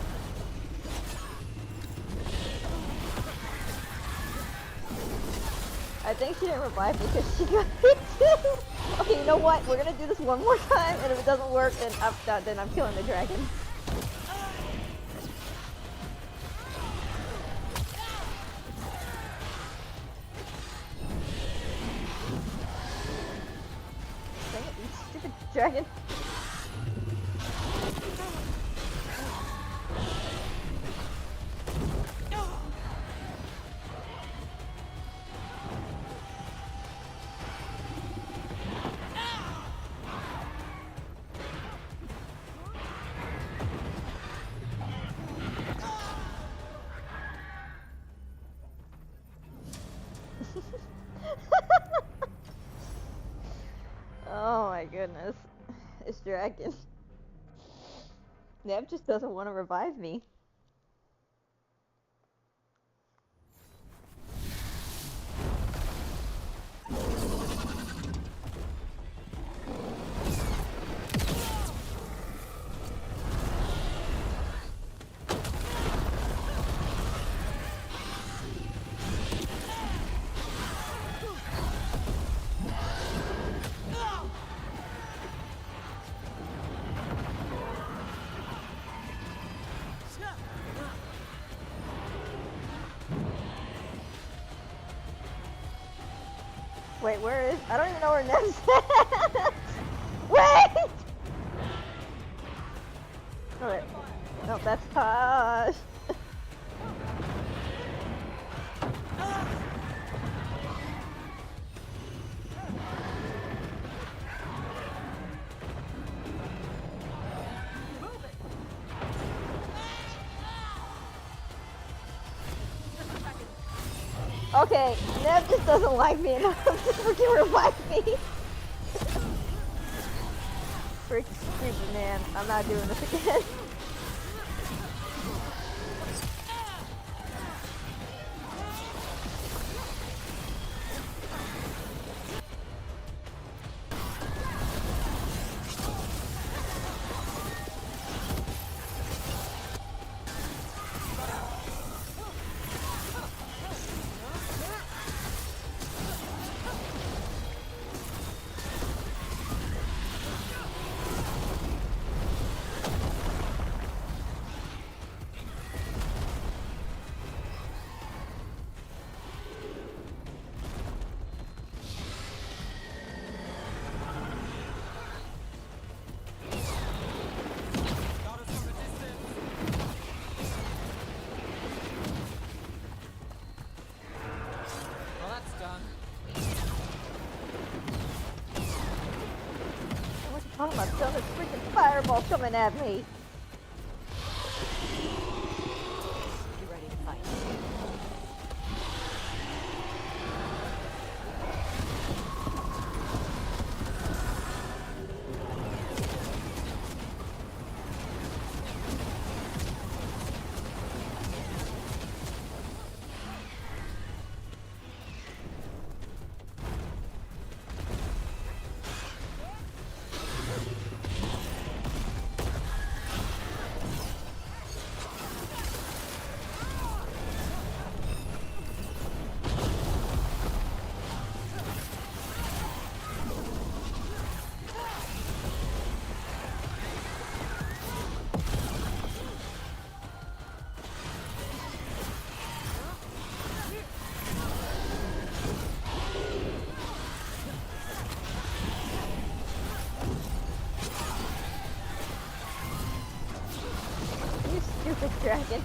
I think she didn't revive me because she got hit too. Okay, you know what? We're gonna do this one more time, and if it doesn't work, then I'm killing the dragon. Dang it, you stupid dragon. Oh my goodness. This dragon. Neve just doesn't want to revive me. Wait, where is... I don't even know where Neve's at! Wait! Oh, wait. No, that's Tosh. Okay, Neve just doesn't like me enough to freaking revive me. Freaking stupid, man. I'm not doing this again. I'm not feeling this freaking fireball coming at me. You ready to fight? You stupid dragon.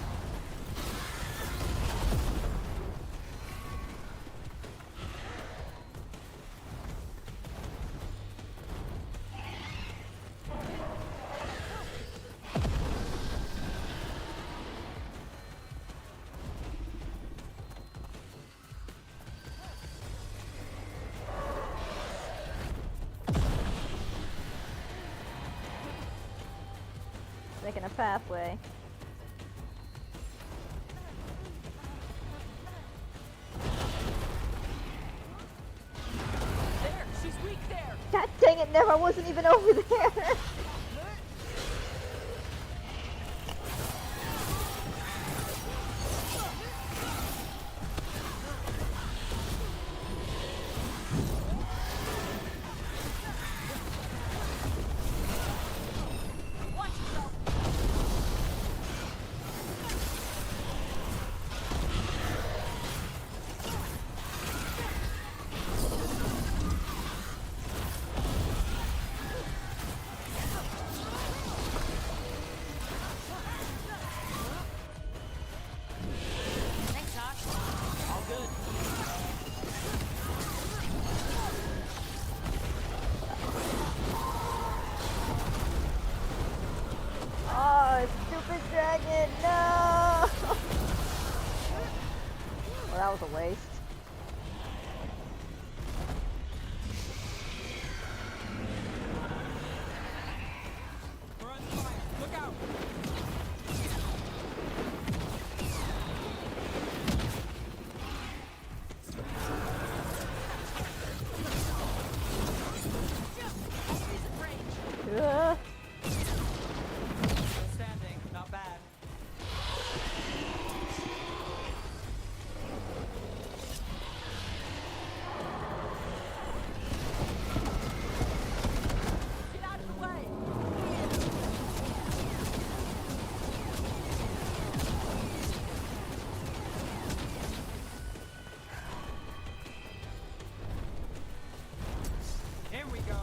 Making a pathway. There, she's weak there. God dang it, Neve, I wasn't even over there. Thanks, Josh. All good. Oh, stupid dragon, no! Well, that was a waste. Look out! Ugh. Still standing, not bad. Get out of the way. Here we go.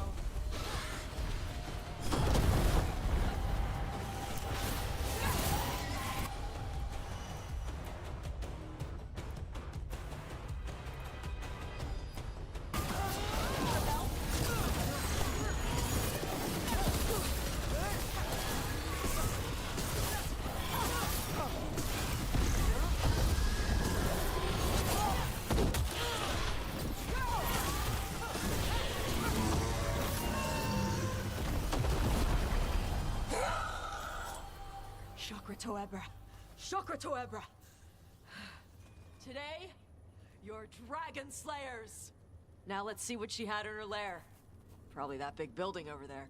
Chakra Toebra. Chakra Toebra. Today, you're dragon slayers. Now let's see what she had in her lair. Probably that big building over there.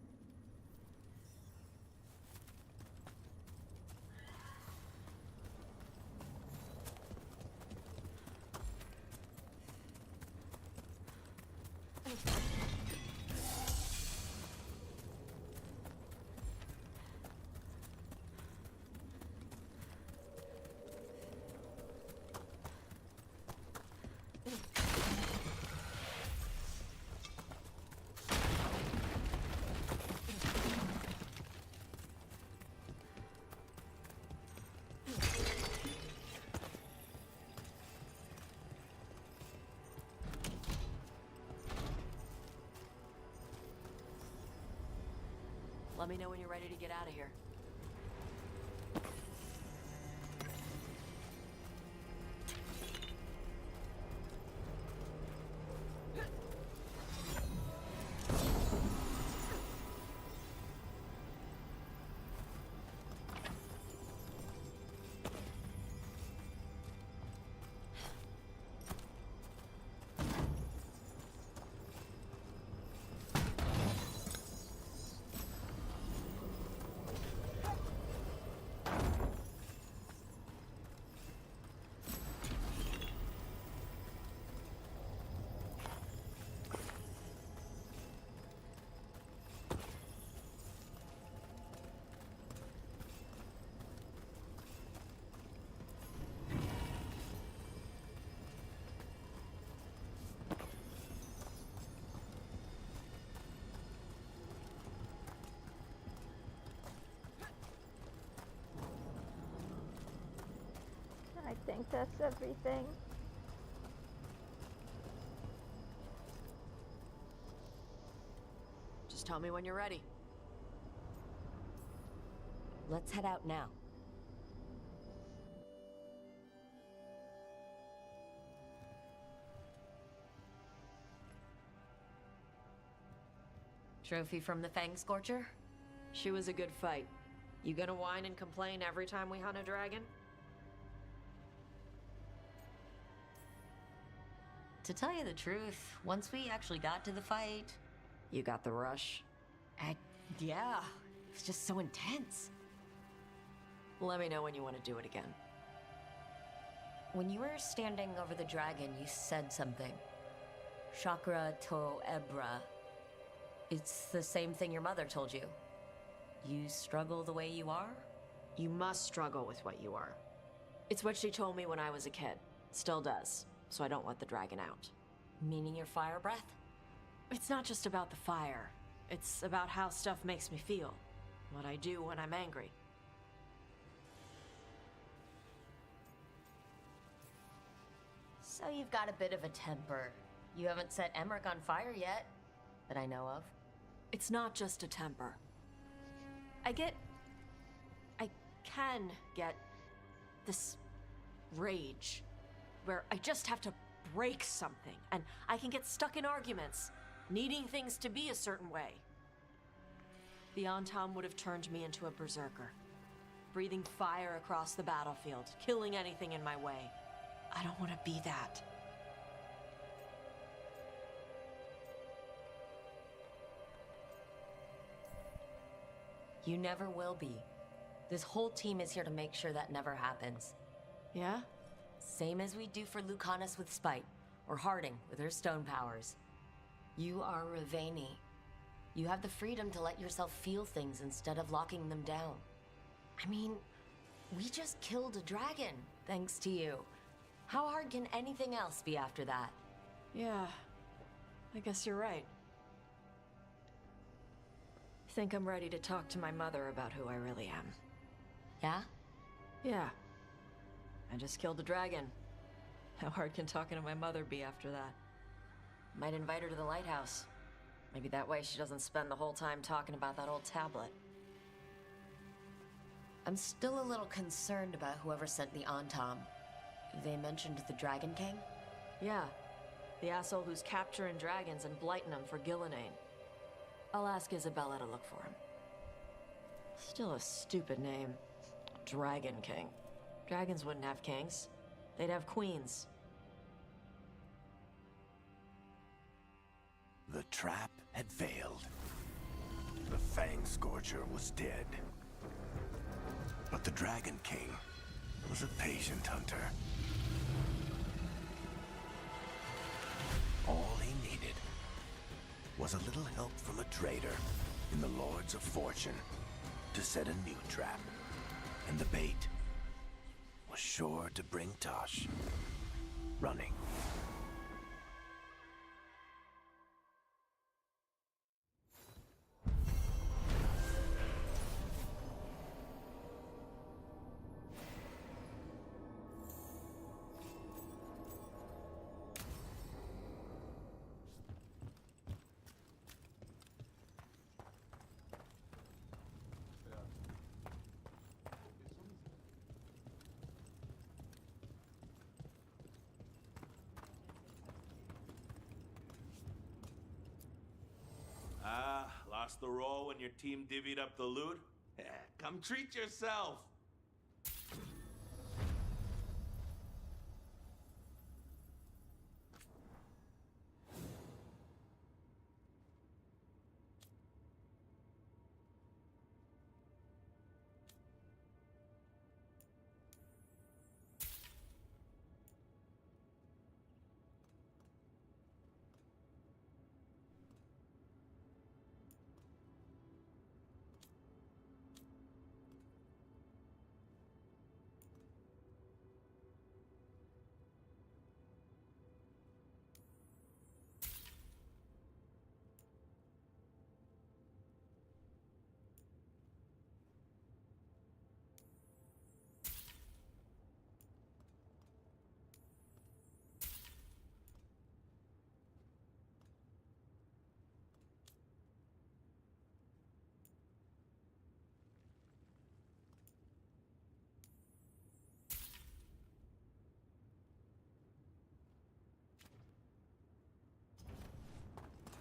Let me know when you're ready to get out of here. I think that's everything. Just tell me when you're ready. Let's head out now. Trophy from the Fang Scorcher? She was a good fight. You gonna whine and complain every time we hunt a dragon? To tell you the truth, once we actually got to the fight... You got the rush? Yeah, it was just so intense. Let me know when you want to do it again. When you were standing over the dragon, you said something. Chakra to Ebra. It's the same thing your mother told you. You struggle the way you are? You must struggle with what you are. It's what she told me when I was a kid. Still does. So I don't let the dragon out. Meaning your fire breath? It's not just about the fire. It's about how stuff makes me feel. What I do when I'm angry. So you've got a bit of a temper. You haven't set Emmerich on fire yet, that I know of. It's not just a temper. I can get this rage where I just have to break something, and I can get stuck in arguments, needing things to be a certain way. The Antam would have turned me into a berserker, breathing fire across the battlefield, killing anything in my way. I don't want to be that. You never will be. This whole team is here to make sure that never happens. Yeah? Same as we do for Lucanus with Spite, or Harding with her stone powers. You are Raveni. You have the freedom to let yourself feel things instead of locking them down. I mean, we just killed a dragon, thanks to you. How hard can anything else be after that? Yeah, I guess you're right. I think I'm ready to talk to my mother about who I really am. Yeah? Yeah. I just killed a dragon. How hard can talking to my mother be after that? Might invite her to the lighthouse. Maybe that way she doesn't spend the whole time talking about that old tablet. I'm still a little concerned about whoever sent the Antam. They mentioned the Dragon King? Yeah. The asshole who's capturing dragons and blighting them for Gillenane. I'll ask Isabella to look for him. Still a stupid name. Dragon King. Dragons wouldn't have kings. They'd have queens. The trap had failed. The Fang Scorcher was dead. But the Dragon King was a patient hunter. All he needed was a little help from a trader in the Lords of Fortune to set a new trap. And the bait was sure to bring Tosh running. the roll when your team divvied up the loot? Come treat yourself!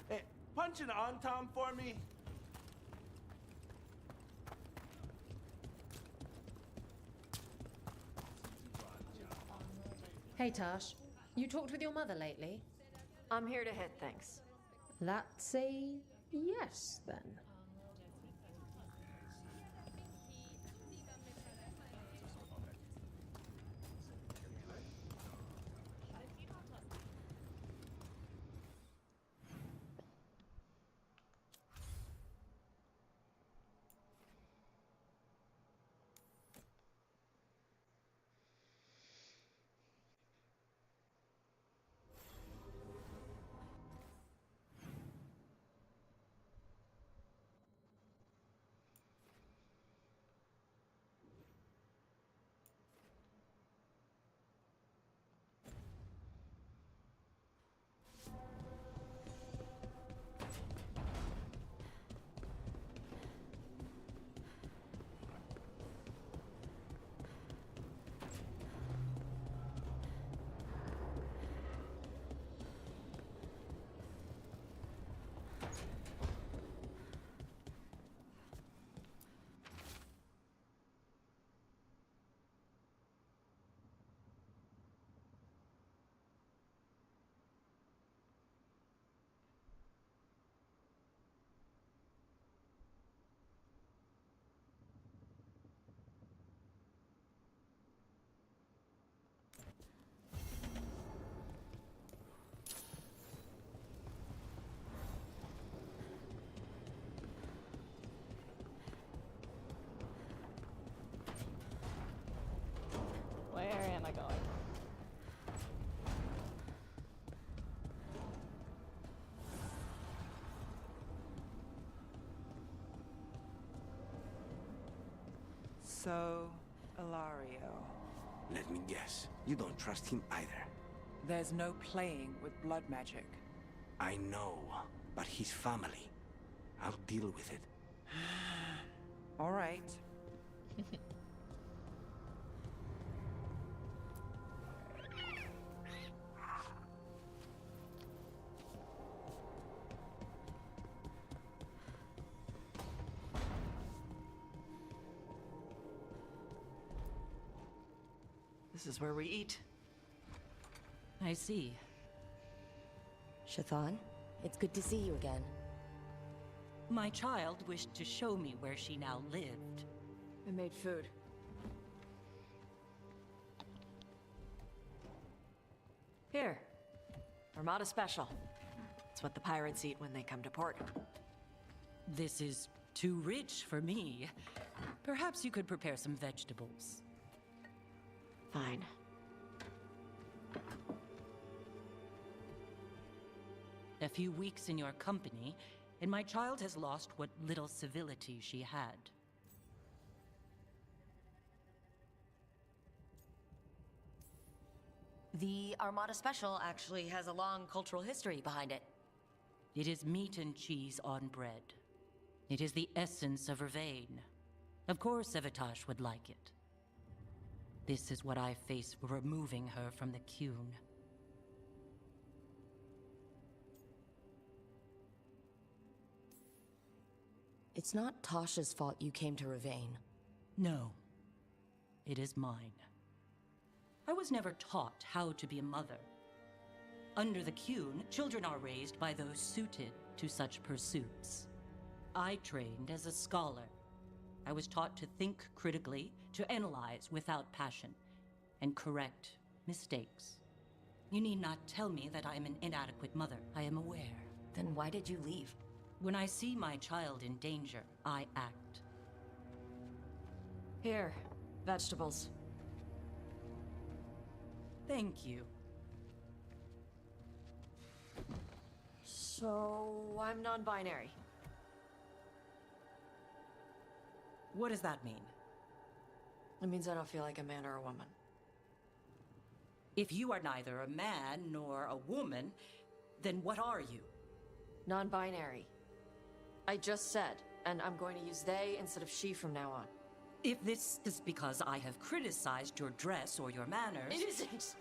Hey, punch an on-tom for me. Hey, Tash. You talked with your mother lately? I'm here to hit things. That's a yes, then. Where am I going? So, Ilario. Let me guess. You don't trust him either. There's no playing with blood magic. I know, but his family. I'll deal with it. All right. This is where we eat. I see. Shathan, it's good to see you again. My child wished to show me where she now lived. I made food. Here. Armada Special. It's what the pirates eat when they come to port. This is too rich for me. Perhaps you could prepare some vegetables. Fine. A few weeks in your company, and my child has lost what little civility she had. The Armada Special actually has a long cultural history behind it. It is meat and cheese on bread. It is the essence of Vervain. Of course Evitash would like it. This is what I face for removing her from the Qun. It's not Tasha's fault you came to Ravane. No. It is mine. I was never taught how to be a mother. Under the Qun, children are raised by those suited to such pursuits. I trained as a scholar. I was taught to think critically, to analyze without passion, and correct mistakes. You need not tell me that I am an inadequate mother. I am aware. Then why did you leave? When I see my child in danger, I act. Here, vegetables. Thank you. So, I'm non-binary. What does that mean? It means I don't feel like a man or a woman. If you are neither a man nor a woman, then what are you? Non-binary. I just said, and I'm going to use they instead of she from now on. If this is because I have criticized your dress or your manners... It isn't!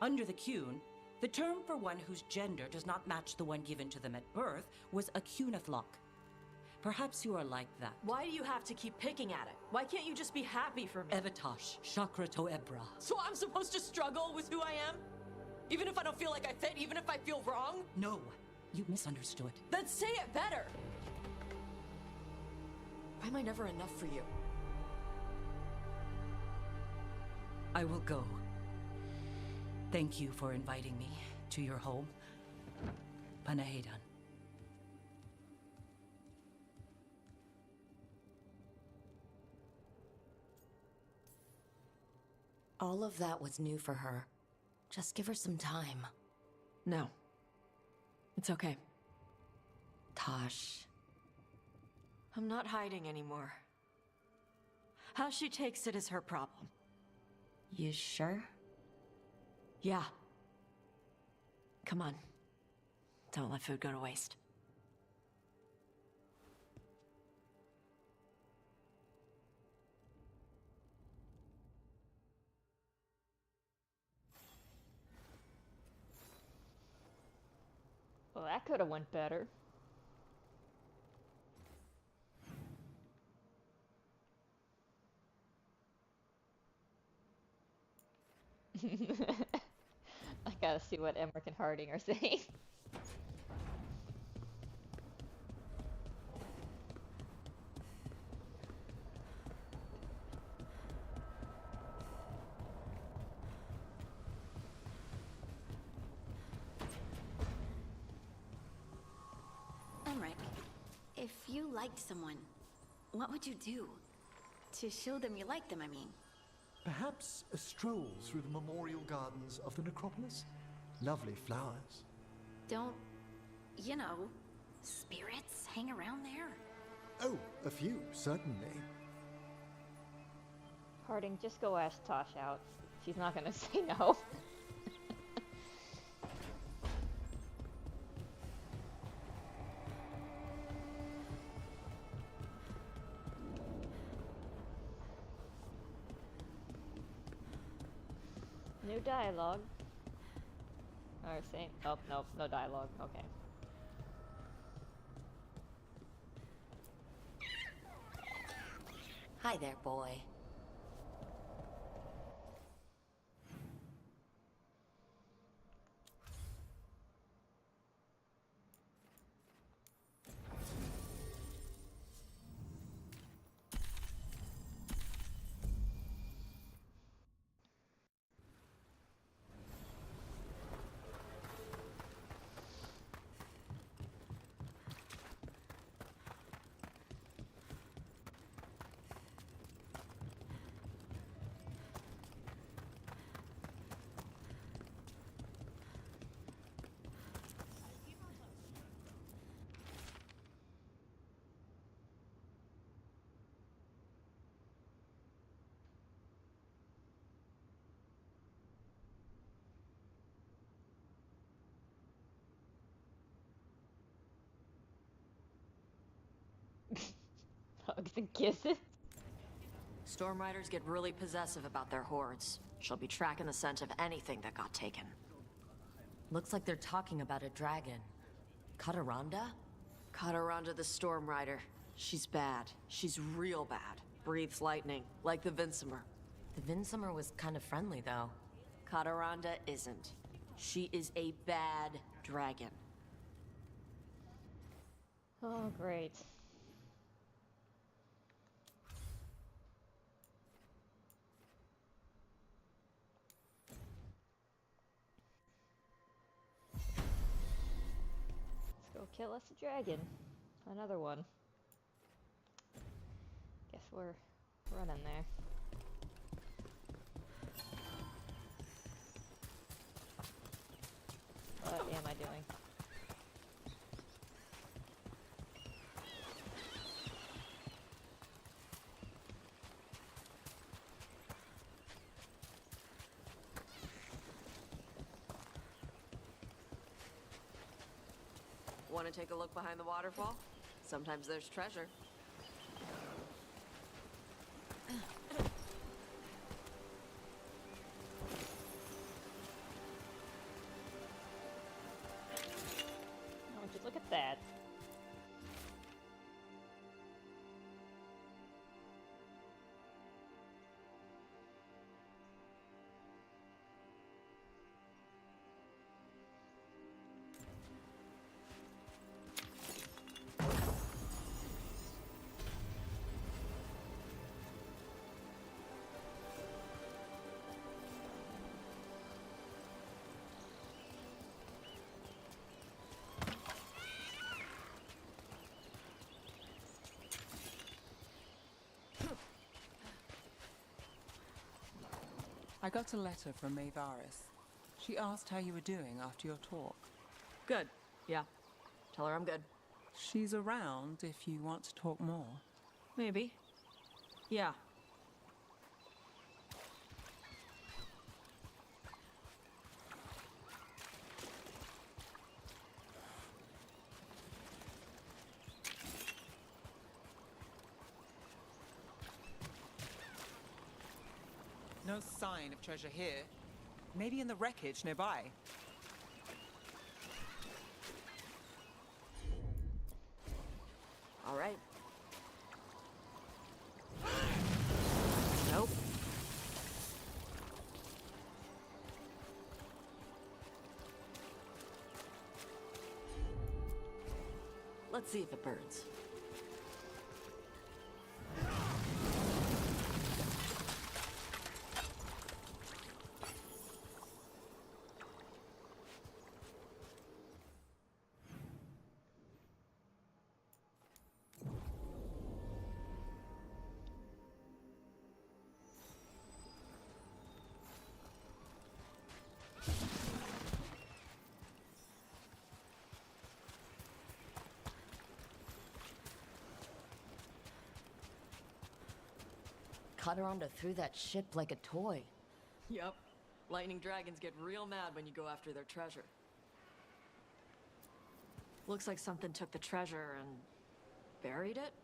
Under the Qun, the term for one whose gender does not match the one given to them at birth was a Qunathlok. Perhaps you are like that. Why do you have to keep picking at it? Why can't you just be happy for me? Evatosh, Chakra to Ebra. So I'm supposed to struggle with who I am? Even if I don't feel like I fit, even if I feel wrong? No, you misunderstood. Then say it better! Why am I never enough for you? I will go. Thank you for inviting me to your home. Panahedan. All of that was new for her. Just give her some time. No. It's okay. Tosh. I'm not hiding anymore. How she takes it is her problem. You sure? Yeah. Come on. Don't let food go to waste. Well, that could have went better. I gotta see what Emmerich and Harding are saying. Emmerich, if you liked someone, what would you do? To show them you like them, I mean. Perhaps a stroll through the memorial gardens of the necropolis? Lovely flowers. Don't, you know, spirits hang around there? Oh, a few, certainly. Harding, just go ask Tosh out. She's not gonna say no. New dialogue. Or same. Oh, nope, no dialogue. Okay. Hi there, boy. Hugs and kisses. Storm Riders get really possessive about their hordes. She'll be tracking the scent of anything that got taken. Looks like they're talking about a dragon. Kataranda? Kataranda the Storm Rider. She's bad. She's real bad. Breathes lightning, like the Vinsimer. The Vinsimer was kind of friendly, though. Kataranda isn't. She is a bad dragon. Oh, great. Let's go kill us a dragon. Another one. Guess we're running there. What am I doing? Want to take a look behind the waterfall? Sometimes there's treasure. Oh, just look at that. I got a letter from Neve. She asked how you were doing after your talk. Good. Yeah. Tell her I'm good. She's around if you want to talk more. Maybe. Yeah. No sign of treasure here. Maybe in the wreckage nearby. All right. Nope. Let's see if it burns. Kataranda threw that ship like a toy. Yep. Lightning dragons get real mad when you go after their treasure. Looks like something took the treasure and buried it?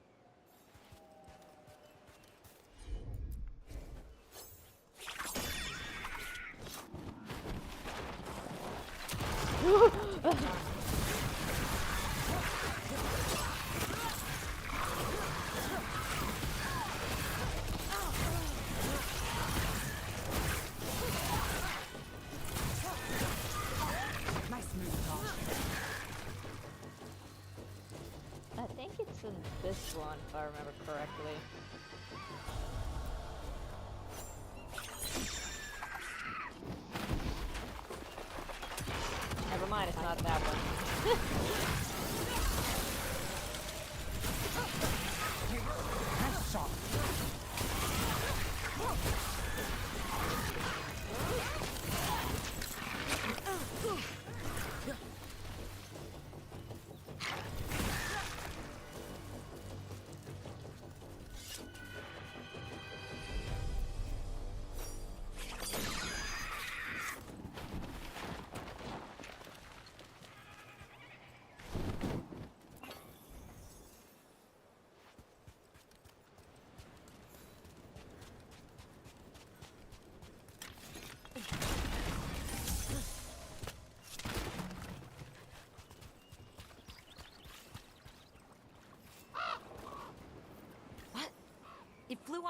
I think it's in this one, if I remember correctly. Never mind, it's not that one. Nice shot.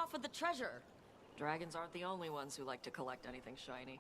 off with the treasure. Dragons aren't the only ones who like to collect anything shiny.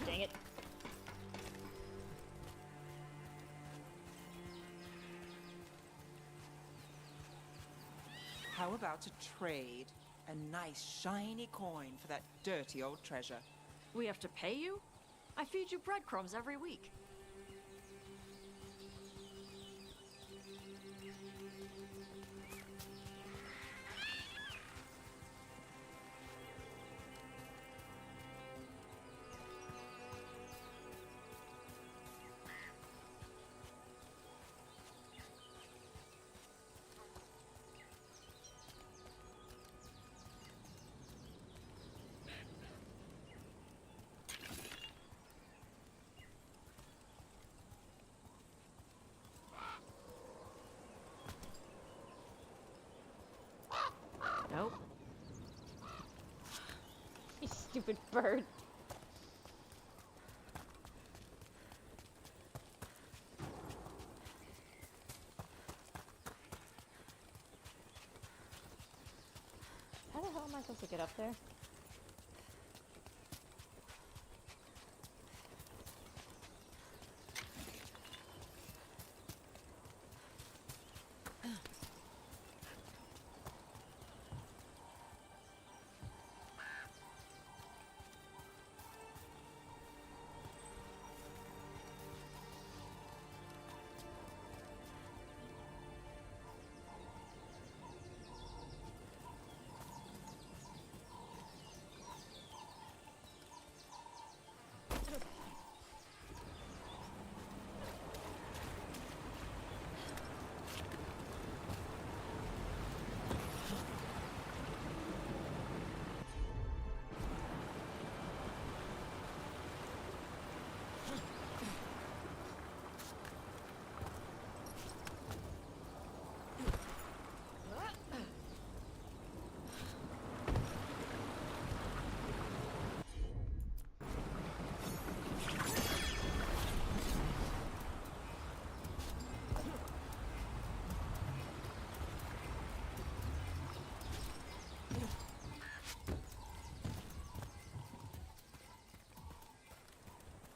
Dang it. How about a trade? A nice shiny coin for that dirty old treasure. We have to pay you? I feed you breadcrumbs every week. Nope. You stupid bird. How the hell am I supposed to get up there?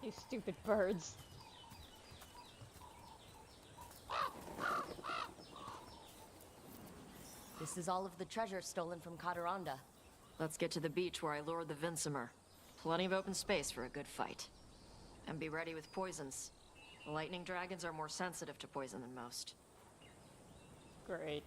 You stupid birds. This is all of the treasure stolen from Cadaranda. Let's get to the beach where I lured the Vinsimer. Plenty of open space for a good fight. And be ready with poisons. Lightning dragons are more sensitive to poison than most. Great.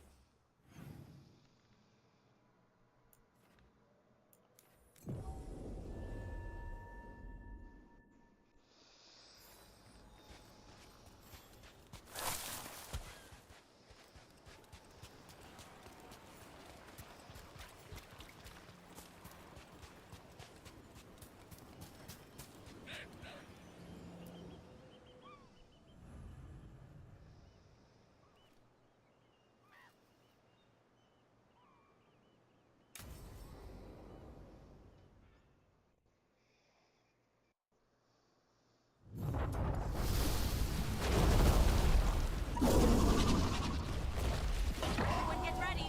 Everyone get ready!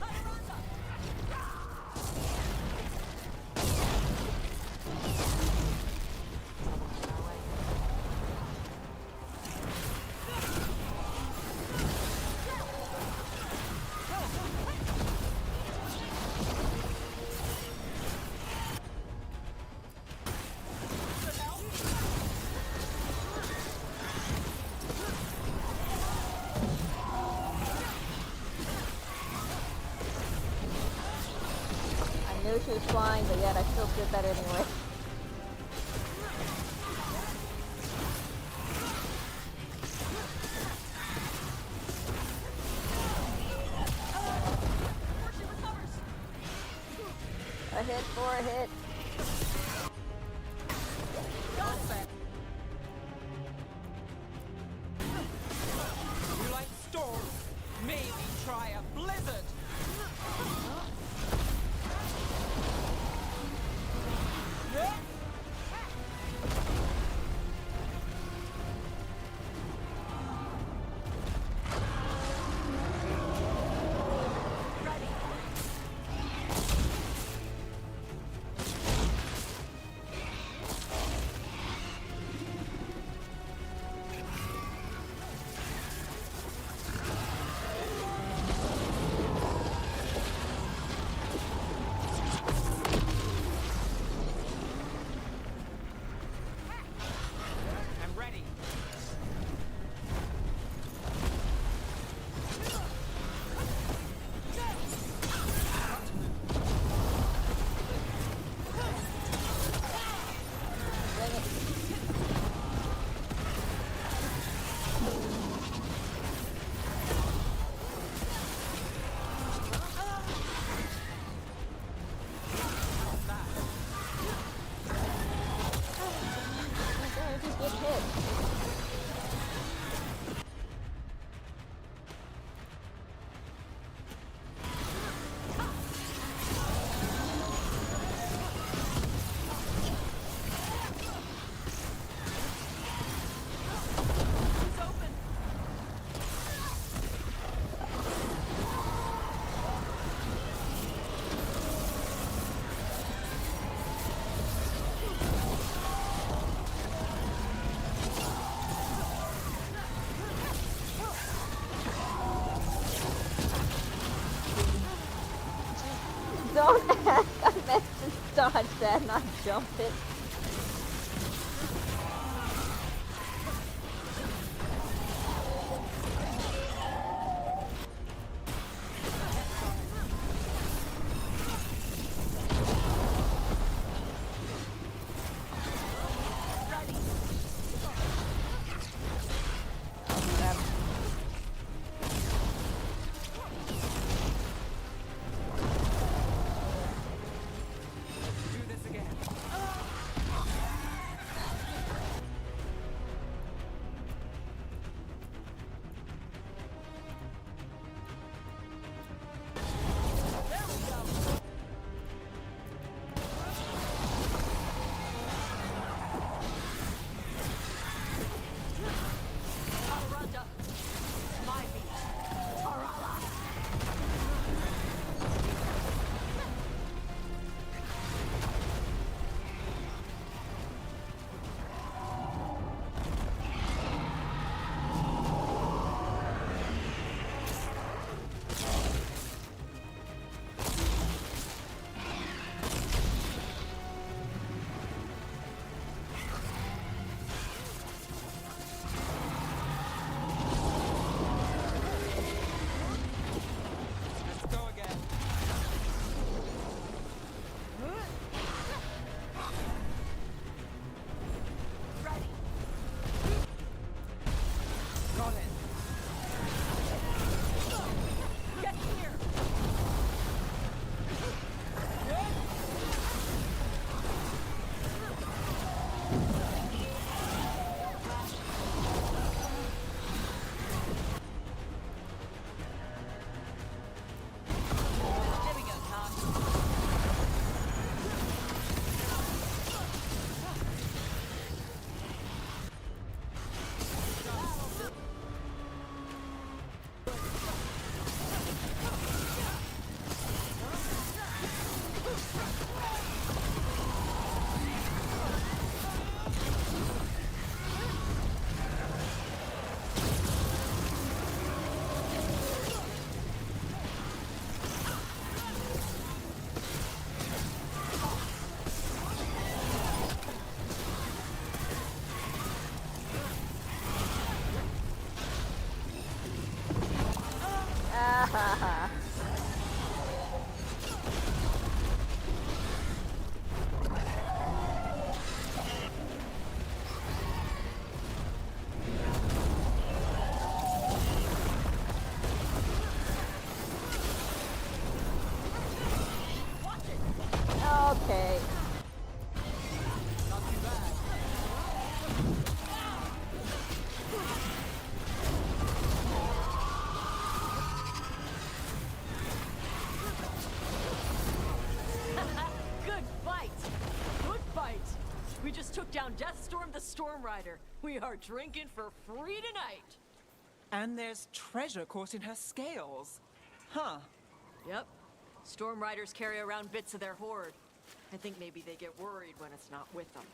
Cadaranda! I knew she was flying, but yet I still did that anyway. A hit for a hit. that, not jump it. Okay. Good fight! Good fight! We just took down Deathstorm the Storm Rider. We are drinking for free tonight! And there's treasure caught in her scales. Huh. Yep. Storm Riders carry around bits of their hoard. I think maybe they get worried when it's not with them.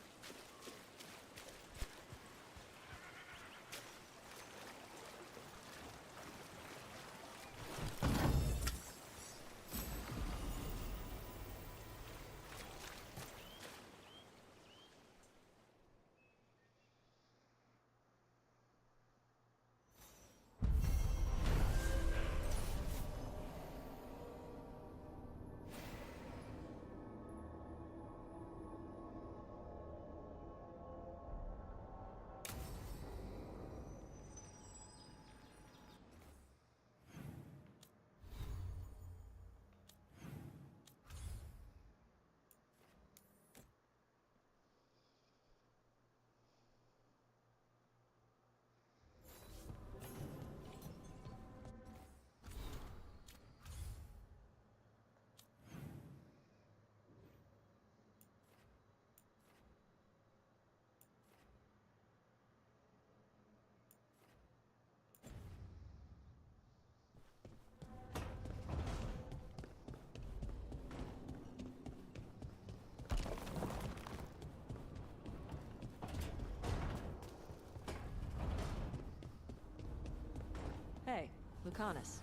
Hey, Lucanus.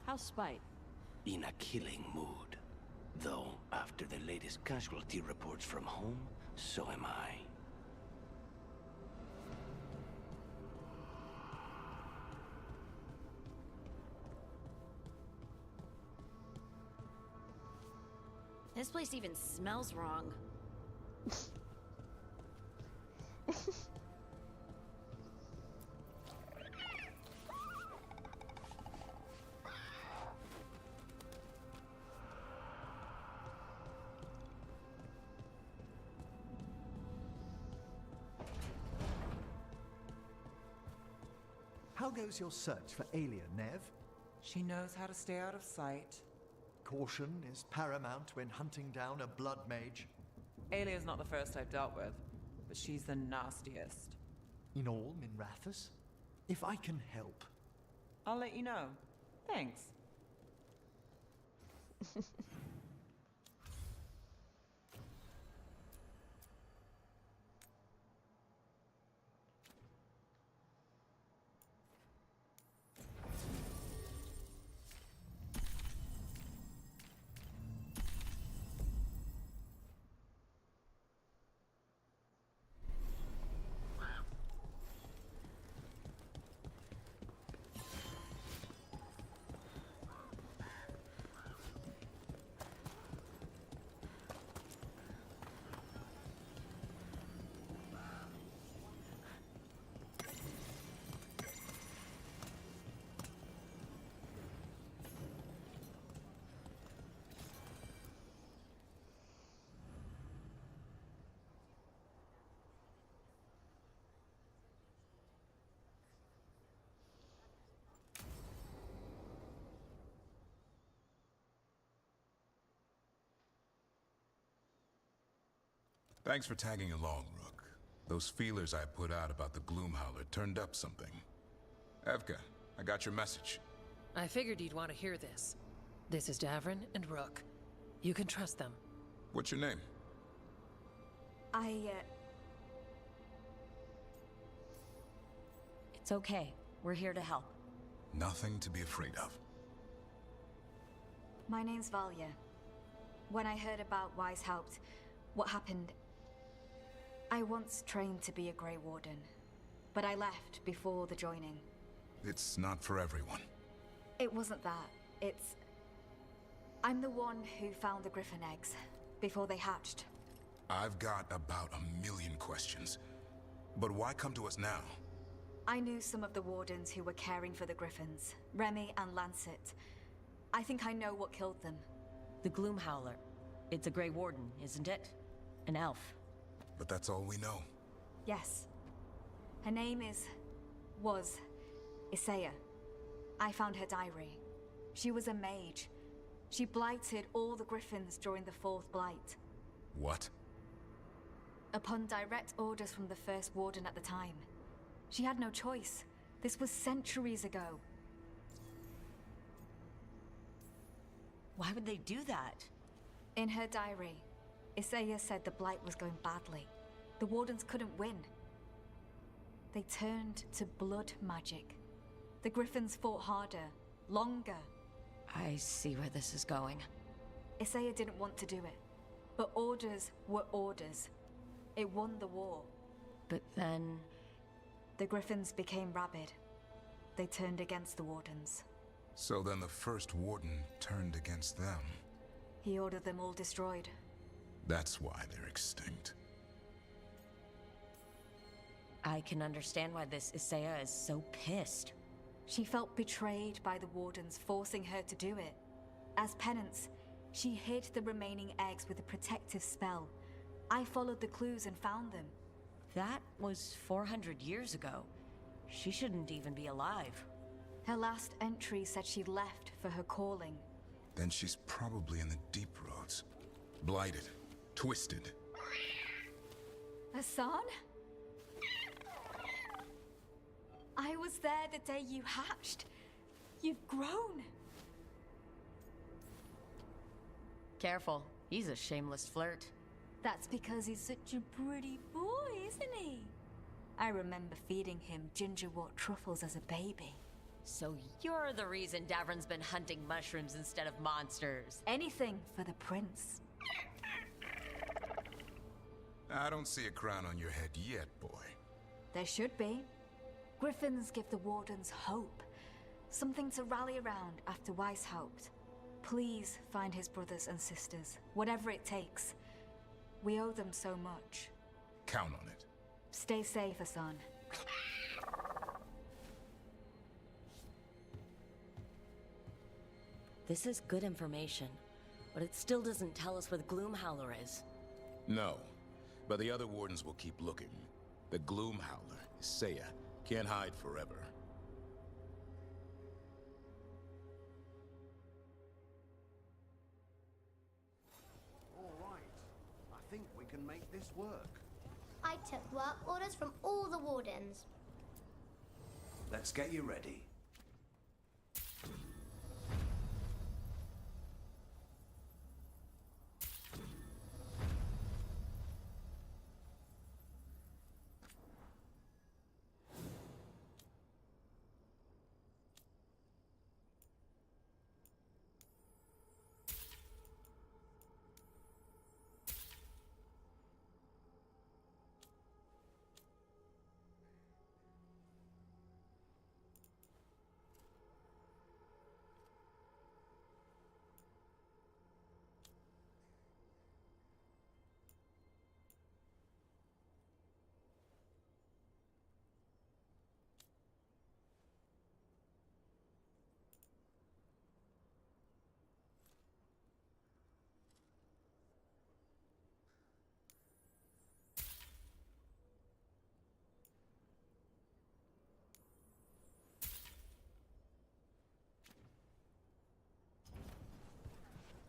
How's Spite? In a killing mood. Though, after the latest casualty reports from home, so am I. This place even smells wrong. How goes your search for Aelia, Neve? She knows how to stay out of sight. Caution is paramount when hunting down a blood mage. Aelia's not the first I've dealt with, but she's the nastiest. In all, Minrathus? If I can help. I'll let you know. Thanks. Thanks for tagging along, Rook. Those feelers I put out about the Gloomhowler turned up something. Evka, I got your message. I figured you'd want to hear this. This is Davrin and Rook. You can trust them. What's your name? It's okay. We're here to help. Nothing to be afraid of. My name's Valia. When I heard about Weishaupt, what happened... I once trained to be a Grey Warden, but I left before the joining. It's not for everyone. It wasn't that. It's... I'm the one who found the Griffin eggs, before they hatched. I've got about 1,000,000 questions. But why come to us now? I knew some of the Wardens who were caring for the Griffins, Remy and Lancet. I think I know what killed them. The Gloomhowler. It's a Grey Warden, isn't it? An elf. But that's all we know. Yes. Her name was Isaiah. I found her diary. She was a mage. She blighted all the Griffins during the Fourth Blight. What? Upon direct orders from the First Warden at the time. She had no choice. This was centuries ago. Why would they do that? In her diary, Isaiah said the Blight was going badly. The Wardens couldn't win. They turned to blood magic. The Griffins fought harder, longer. I see where this is going. Isaiah didn't want to do it, but orders were orders. It won the war. But then... The Griffins became rabid. They turned against the Wardens. So then the First Warden turned against them. He ordered them all destroyed. That's why they're extinct. I can understand why this Isaiah is so pissed. She felt betrayed by the Wardens, forcing her to do it. As penance, she hid the remaining eggs with a protective spell. I followed the clues and found them. That was 400 years ago. She shouldn't even be alive. Her last entry said she left for her calling. Then she's probably in the deep roads. Blighted. Twisted. Hassan? I was there the day you hatched. You've grown. Careful. He's a shameless flirt. That's because he's such a pretty boy, isn't he? I remember feeding him gingerwort truffles as a baby. So you're the reason Davron's been hunting mushrooms instead of monsters. Anything for the prince. I don't see a crown on your head yet, boy. There should be. Griffins give the Wardens hope. Something to rally around after Weishaupt. Please find his brothers and sisters, whatever it takes. We owe them so much. Count on it. Stay safe, Hassan. This is good information, but it still doesn't tell us where the Gloomhowler is. No, but the other wardens will keep looking. The Gloomhowler, Isaiah, can't hide forever. All right. I think we can make this work. I took work orders from all the wardens. Let's get you ready.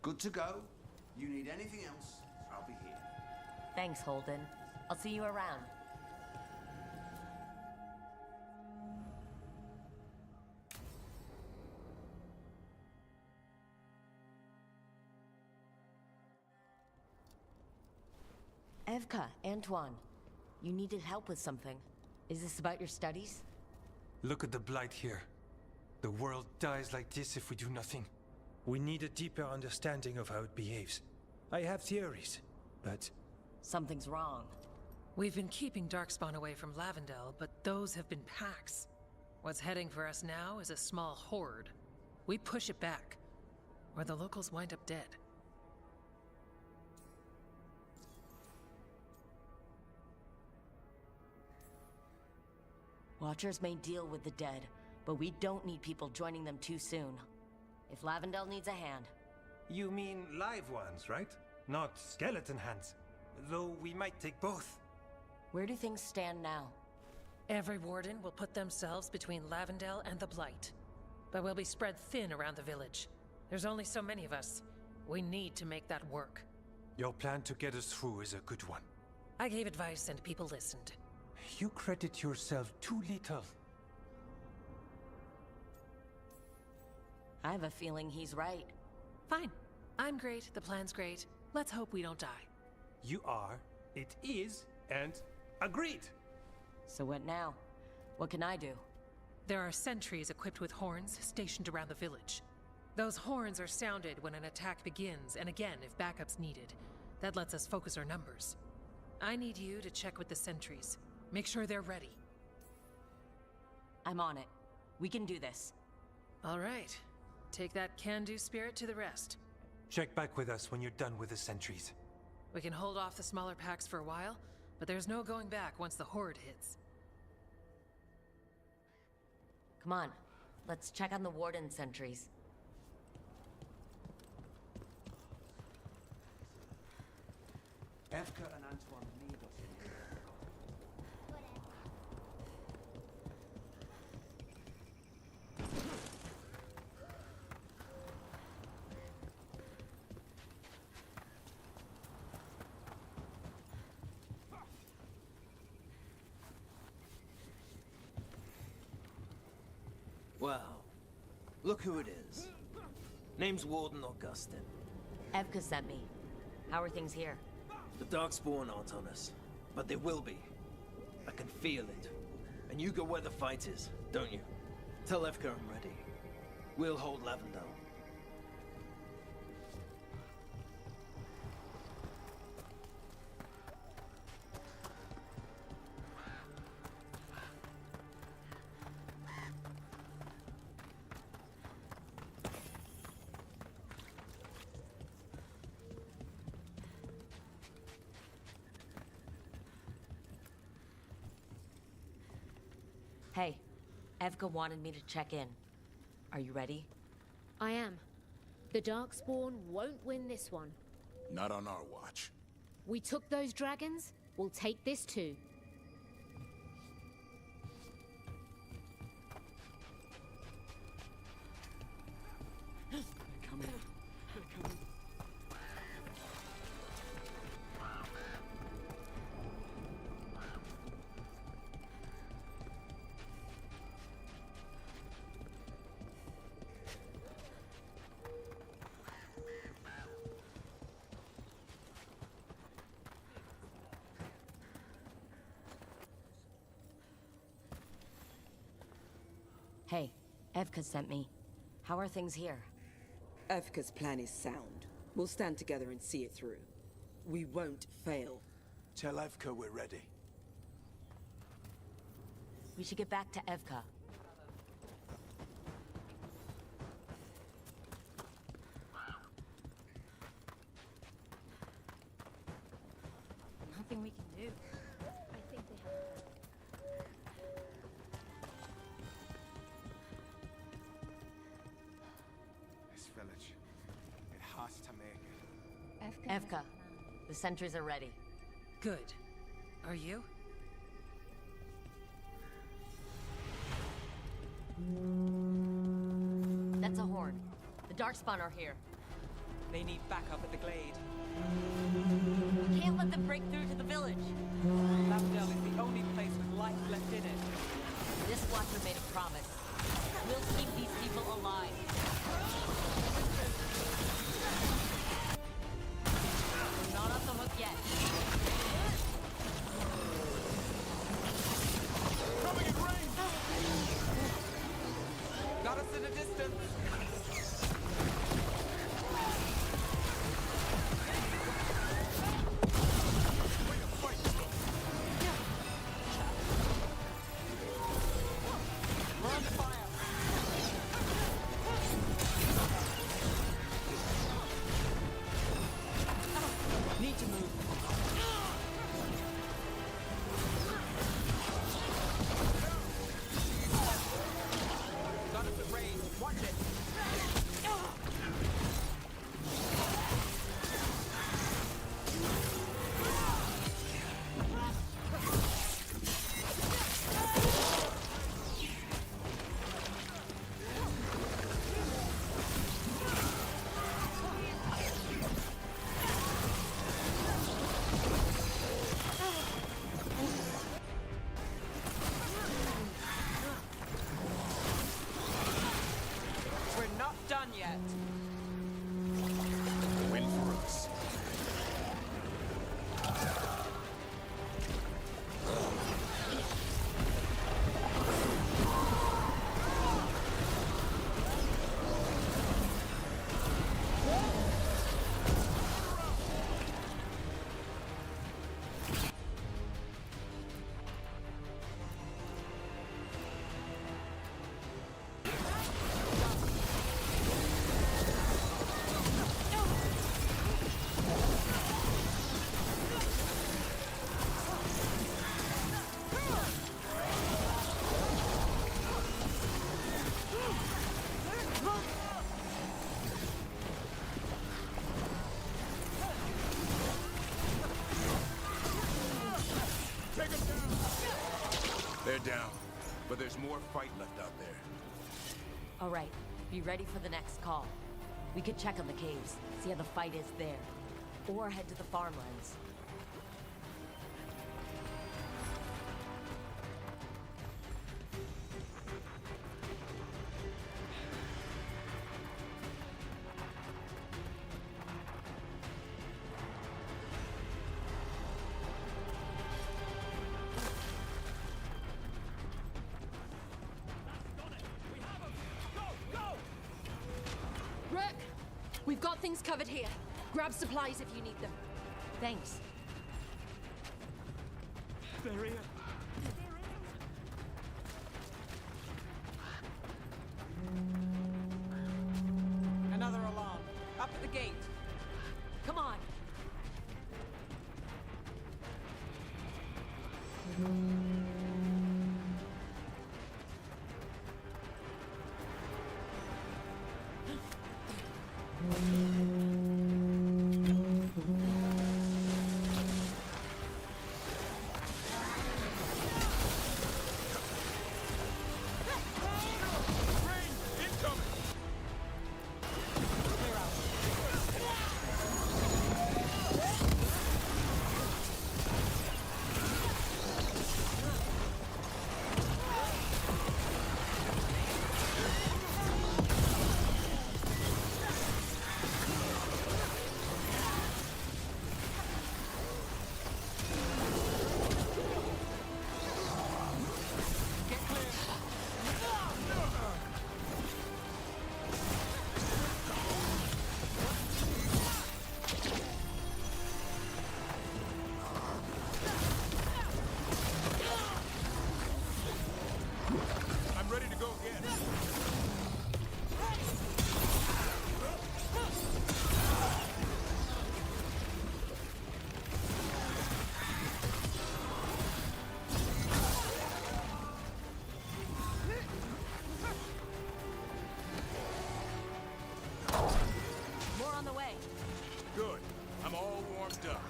Good to go. You need anything else, I'll be here. Thanks, Holden. I'll see you around. Evka, Antoine, you needed help with something. Is this about your studies? Look at the blight here. The world dies like this if we do nothing. We need a deeper understanding of how it behaves. I have theories, but... Something's wrong. We've been keeping Darkspawn away from Lavendel, but those have been packs. What's heading for us now is a small horde. We push it back, or the locals wind up dead. Watchers may deal with the dead, but we don't need people joining them too soon. If Lavendel needs a hand. You mean live ones, right? Not skeleton hands. Though we might take both. Where do things stand now? Every warden will put themselves between Lavendel and the Blight. But we'll be spread thin around the village. There's only so many of us. We need to make that work. Your plan to get us through is a good one. I gave advice and people listened. You credit yourself too little. I have a feeling he's right. Fine. I'm great, the plan's great. Let's hope we don't die. You are, it is, and agreed! So what now? What can I do? There are sentries equipped with horns stationed around the village. Those horns are sounded when an attack begins, and again if backup's needed. That lets us focus our numbers. I need you to check with the sentries. Make sure they're ready. I'm on it. We can do this. All right. Take that can-do spirit to the rest. Check back with us when you're done with the sentries. We can hold off the smaller packs for a while, but there's no going back once the horde hits. Come on. Let's check on the warden sentries. Evka and Antoine need us in here. Well, look who it is. Name's Warden Augustin. Evka sent me. How are things here? The Darkspawn aren't on us, but they will be. I can feel it. And you go where the fight is, don't you? Tell Evka I'm ready. We'll hold Lavender. Hey, Evka wanted me to check in. Are you ready? I am. The Darkspawn won't win this one. Not on our watch. We took those dragons, we'll take this too. They're coming. They're coming. Hey, Evka sent me. How are things here? Evka's plan is sound. We'll stand together and see it through. We won't fail. Tell Evka we're ready. We should get back to Evka. Nothing we can do. I think they have... This village, it has to make it. Evka, the sentries are ready. Good. Are you? That's a horn. The Darkspawn are here. They need backup at the glade. We can't let them break through to the village. Lavendel is the only place with life left in it. This Watcher made a promise. We'll keep these people alive. We're not off the hook yet. Coming in range! Got us in a distance. We're under fire. Need to move. Got us at range. Watch it. We're not done yet. Win for us. They're down, but there's more fight left out there. All right, be ready for the next call. We could check on the caves, see how the fight is there. Or head to the farmlands. We've got things covered here. Grab supplies if you need them. Thanks. They're here. Another alarm. Up at the gate. Come on. I'm ready to go again. More on the way. Good. I'm all warmed up.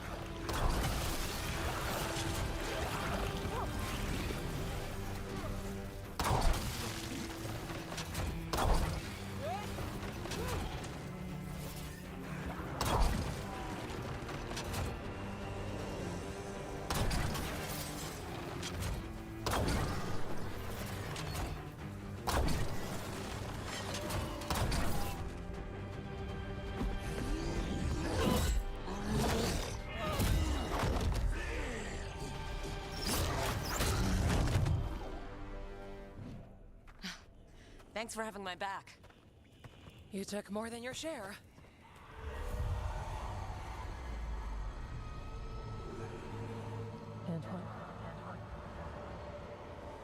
Thanks for having my back. You took more than your share. Antoine?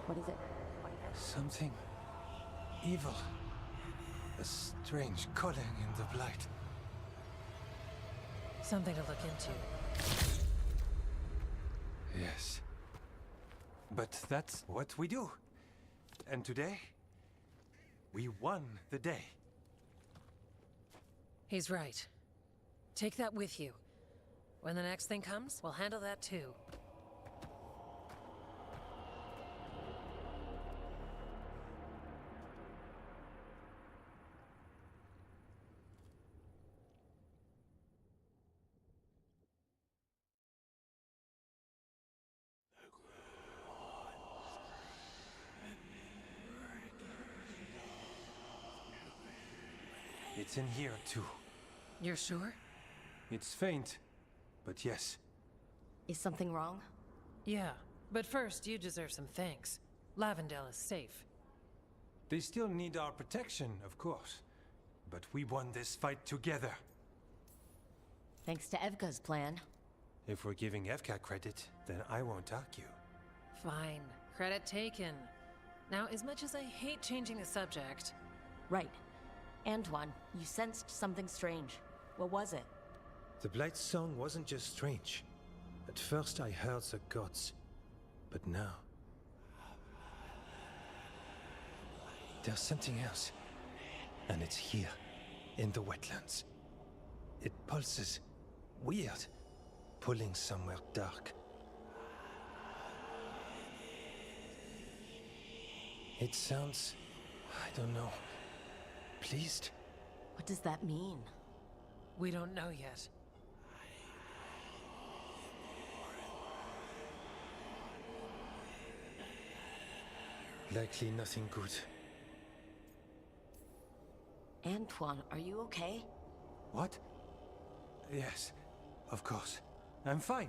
What is it? Something evil. A strange calling in the blight. Something to look into. Yes. But that's what we do. And today, we won the day. He's right. Take that with you. When the next thing comes, we'll handle that too. It's in here too. You're sure? It's faint, but yes. Is something wrong? Yeah, but first you deserve some thanks. Lavendale is safe. They still need our protection, of course. But we won this fight together. Thanks to Evka's plan. If we're giving Evka credit, then I won't argue. Fine. Credit taken. Now, as much as I hate changing the subject... Right. Antoine, you sensed something strange. What was it? The Blight song wasn't just strange. At first I heard the gods. But now... there's something else. And it's here, in the wetlands. It pulses. Weird. Pulling somewhere dark. It sounds... I don't know. Pleased? What does that mean? We don't know yet. Likely nothing good. Antoine, are you okay? What? Yes, of course. I'm fine.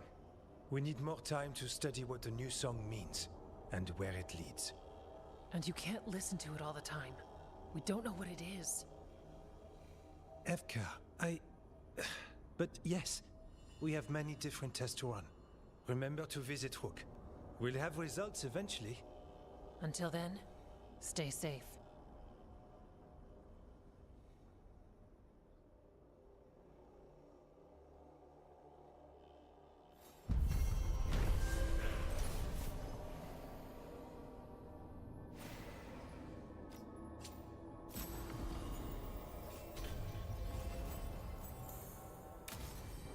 We need more time to study what the new song means, and where it leads. And you can't listen to it all the time. We don't know what it is. Evka But yes, we have many different tests to run. Remember to visit Rook. We'll have results eventually. Until then, stay safe.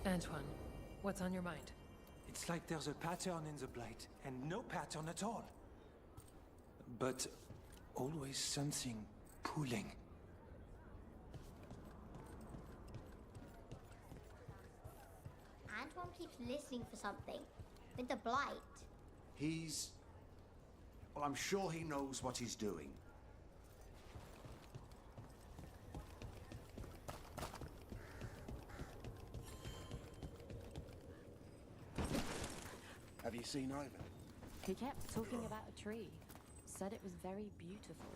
Antoine, what's on your mind? It's like there's a pattern in the Blight, and no pattern at all. But always something pulling. Antoine keeps listening for something. With the Blight. He's... Well, I'm sure he knows what he's doing. Have you seen Ivan? He kept talking about a tree. Said it was very beautiful.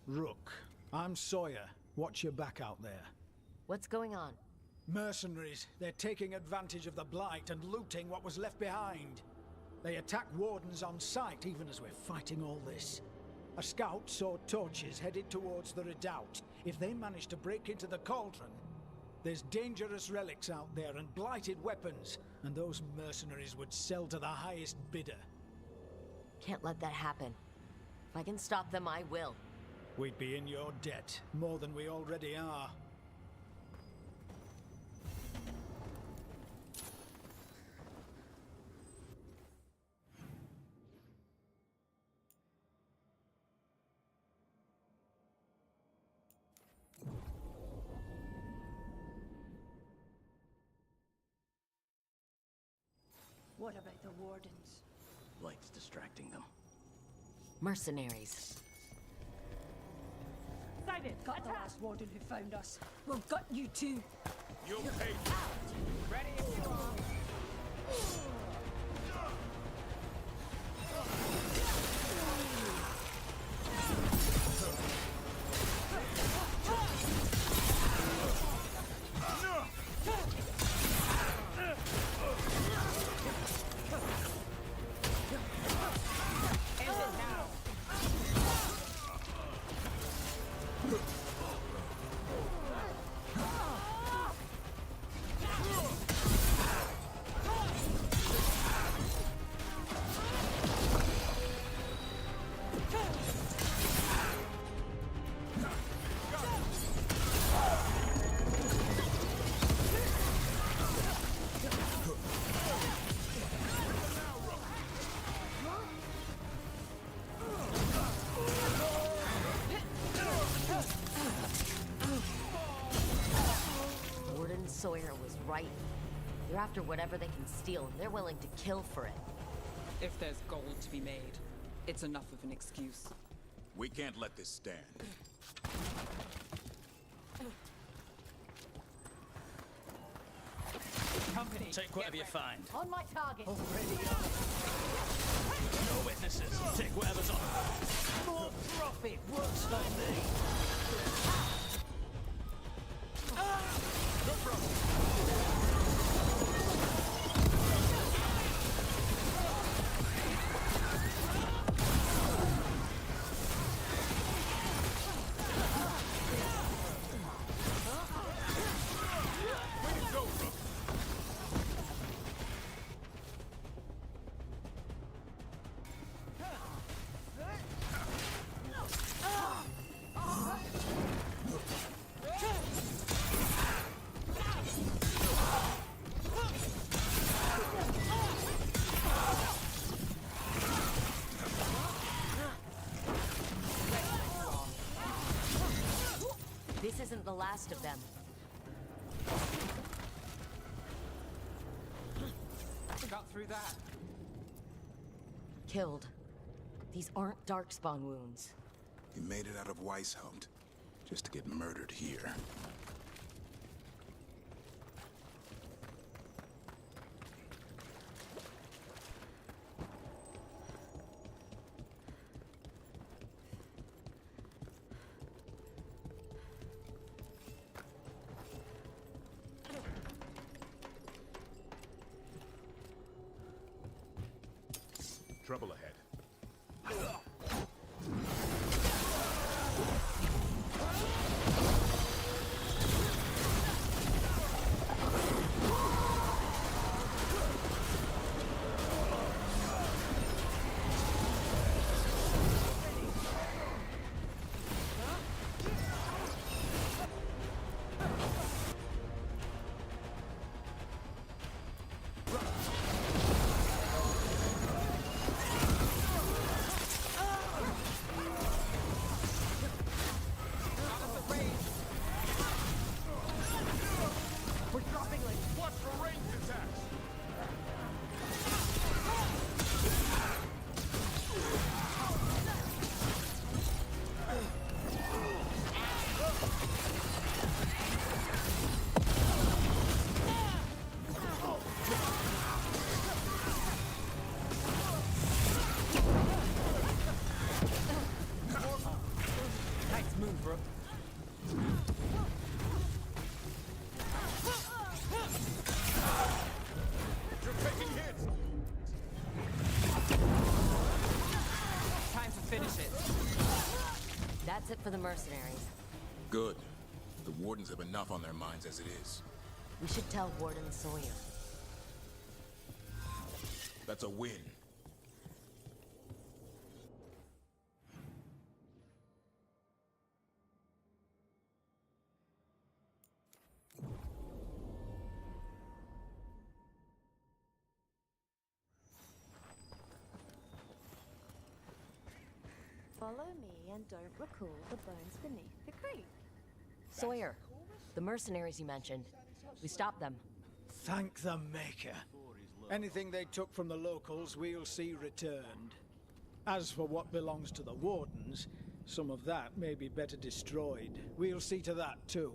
Rook, I'm Sawyer. Watch your back out there. What's going on? Mercenaries. They're taking advantage of the Blight and looting what was left behind. They attack wardens on sight even as we're fighting all this. A scout saw torches headed towards the redoubt. If they manage to break into the cauldron, there's dangerous relics out there and blighted weapons, and those mercenaries would sell to the highest bidder. Can't let that happen. If I can stop them, I will. We'd be in your debt, more than we already are. What about the wardens? Blight's distracting them. Mercenaries. Simon, got the last warden who found us. We've got you too. You'll pay. Ready if you are. Sawyer was right. They're after whatever they can steal, and they're willing to kill for it. If there's gold to be made, it's enough of an excuse. We can't let this stand. Company, take whatever you find. On my target. Already No witnesses. Take whatever's on. More profit works for me. No problem. This isn't the last of them. Got through that. Killed. These aren't Darkspawn wounds. He made it out of Weishaupt, just to get murdered here. Trouble ahead. Nice move, bro. You're taking hits! Time to finish it. That's it for the mercenaries. Good. The Wardens have enough on their minds as it is. We should tell Warden Sawyer. That's a win. Follow me and don't recall the bones beneath the creek. Sawyer, the mercenaries you mentioned. We stopped them. Thank the Maker. Anything they took from the locals, we'll see returned. As for what belongs to the Wardens, some of that may be better destroyed. We'll see to that, too.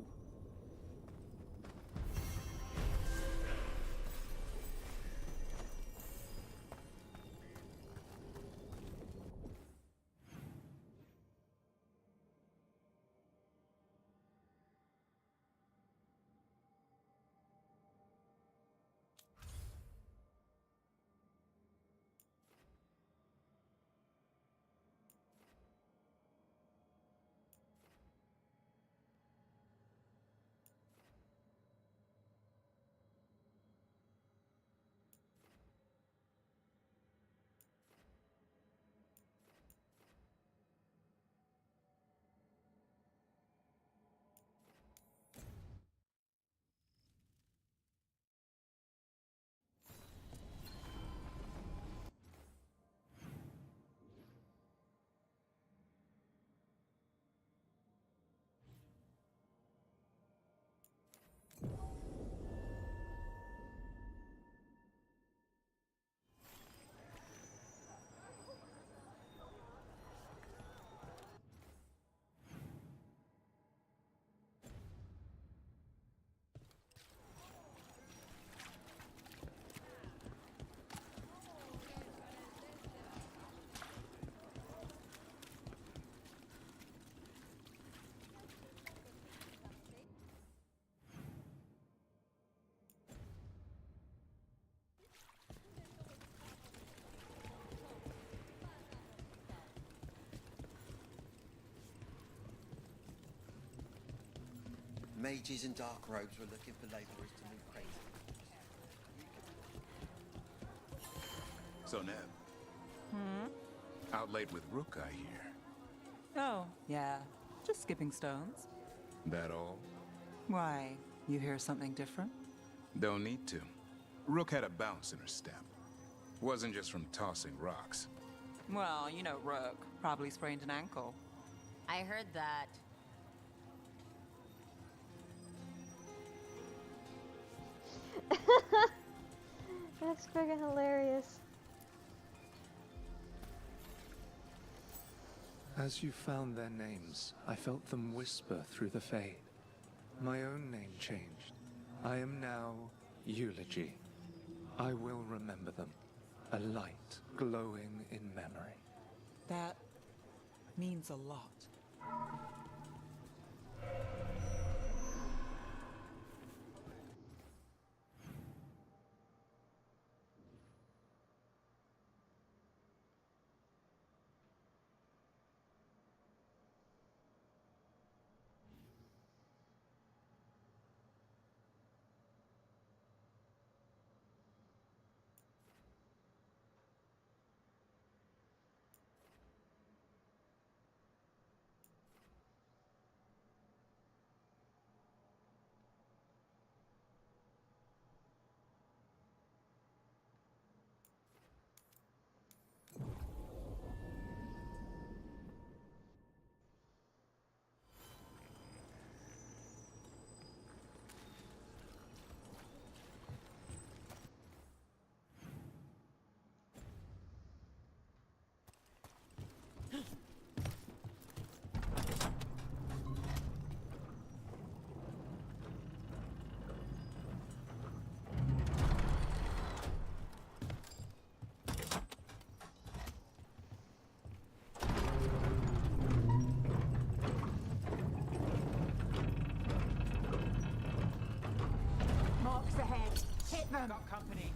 Mages in dark robes were looking for laborers to move crazy. So, Neve. Out late with Rook, I hear. Oh, yeah. Just skipping stones. That all? Why? You hear something different? Don't need to. Rook had a bounce in her step. Wasn't just from tossing rocks. Well, you know Rook. Probably sprained an ankle. I heard that. That's friggin' hilarious. As you found their names, I felt them whisper through the fade. My own name changed. I am now Eulogy. I will remember them. A light glowing in memory. That means a lot. I've got company.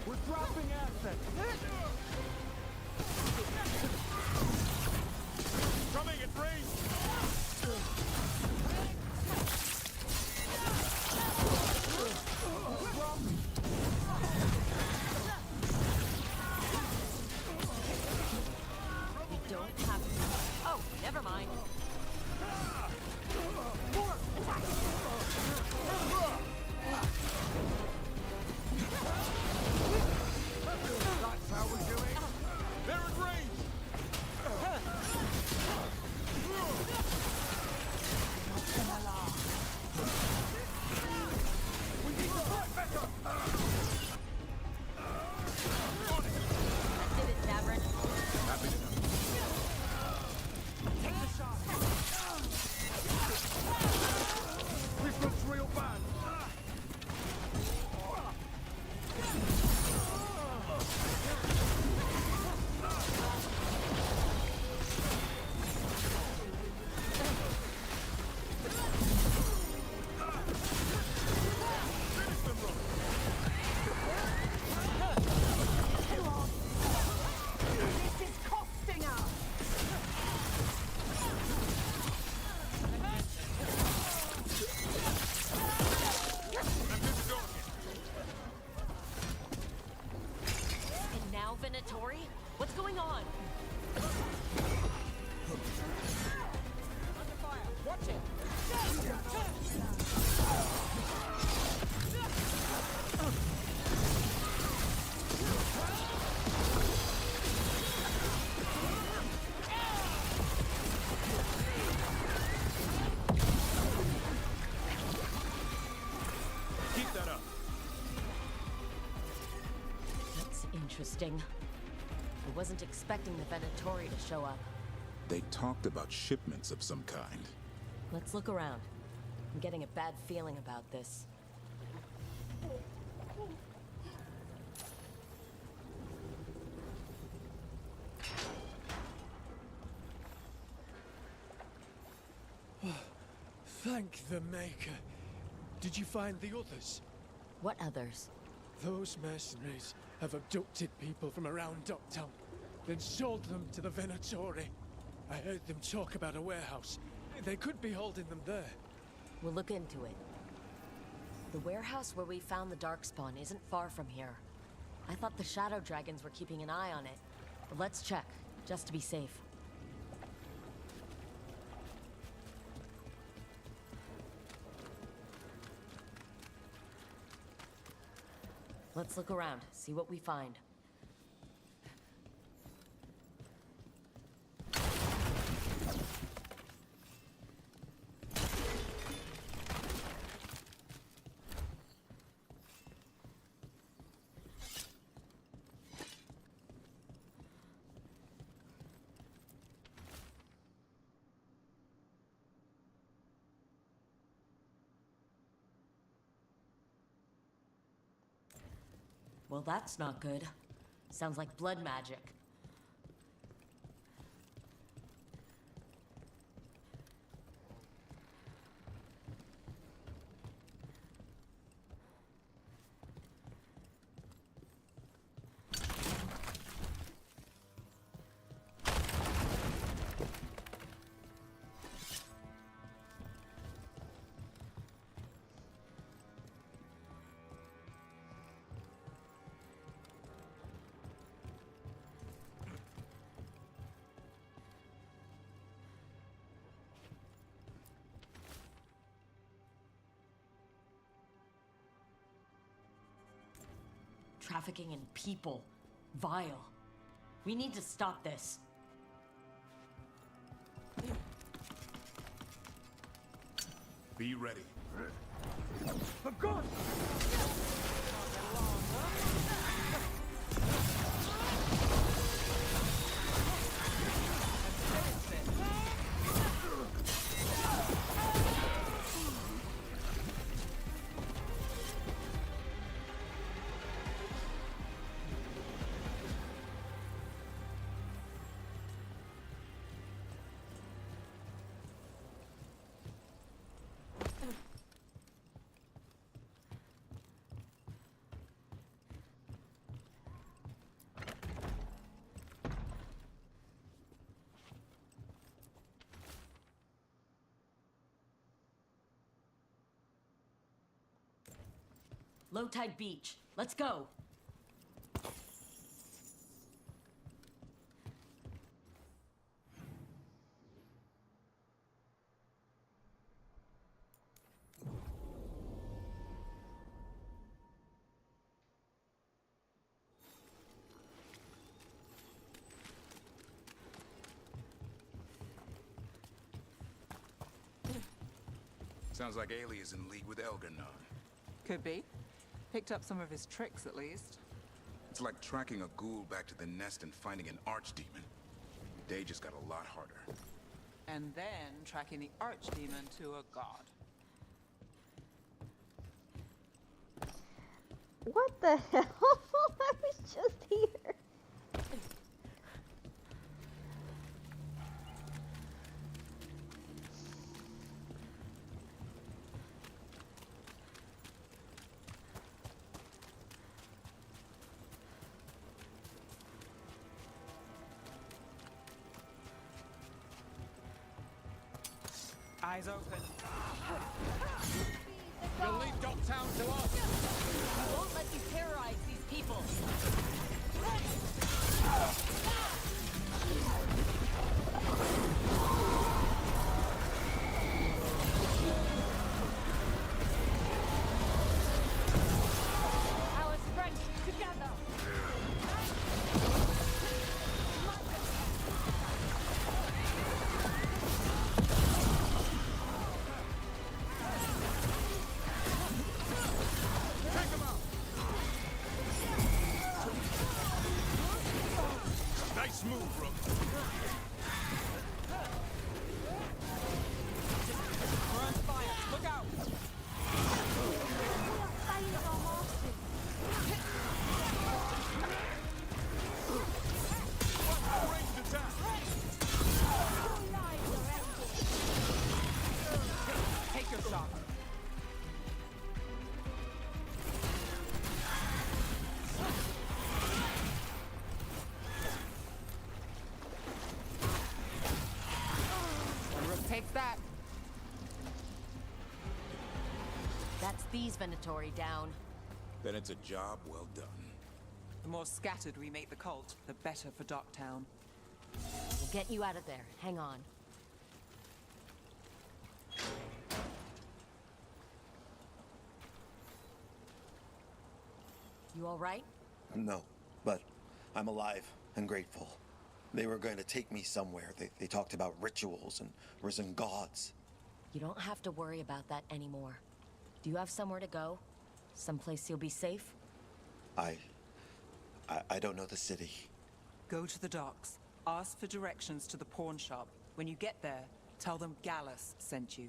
We're dropping assets. Coming at range! You don't have to. Oh, never mind. That's how we do it! They're at range! We need to fight better! That did it, Tavern. Happy to Take the shot. This looks real bad! This is costing us! And now Venatori? What's going on? Under fire. Watch it. Keep that up. That's interesting. I wasn't expecting the Venatori to show up. They talked about shipments of some kind. Let's look around. I'm getting a bad feeling about this. Thank the Maker. Did you find the others? What others? Those mercenaries have abducted people from around Docktown, then sold them to the Venatori. I heard them talk about a warehouse. They could be holding them there. We'll look into it. The warehouse where we found the Darkspawn isn't far from here. I thought the Shadow Dragons were keeping an eye on it. But let's check, just to be safe. Let's look around, see what we find. Well, that's not good. Sounds like blood magic. Trafficking in people. Vile. We need to stop this. Be ready. For God! Low tide beach. Let's go. Sounds like Ailey is in league with Elgar'nan. Could be. Picked up some of his tricks, at least. It's like tracking a ghoul back to the nest and finding an archdemon. The day just got a lot harder. And then tracking the archdemon to a god. What the hell? I was just here. Eyes open. We'll leave Docktown to us! We won't let you terrorize these people. Our strength together. Nice move, Rook. We're on fire. Look out! Ranged attack! Take your shot. Takes that. That's these Venatori down. Then it's a job well done. The more scattered we make the cult, the better for Docktown. We'll get you out of there. Hang on. You all right? No, but I'm alive and grateful. They were going to take me somewhere. They talked about rituals and risen gods. You don't have to worry about that anymore. Do you have somewhere to go? Someplace you'll be safe? I don't know the city. Go to the docks. Ask for directions to the pawn shop. When you get there, tell them Gallus sent you.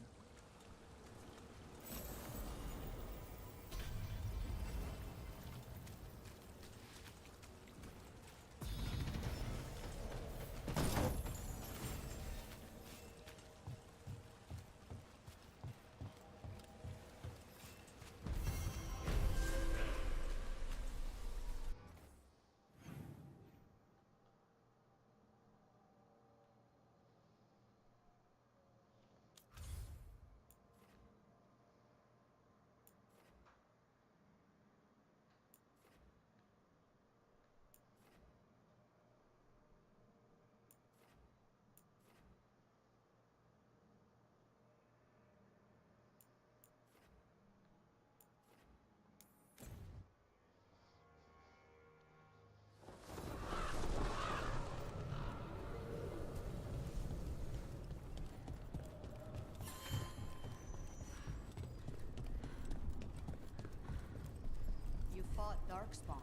Darkspawn.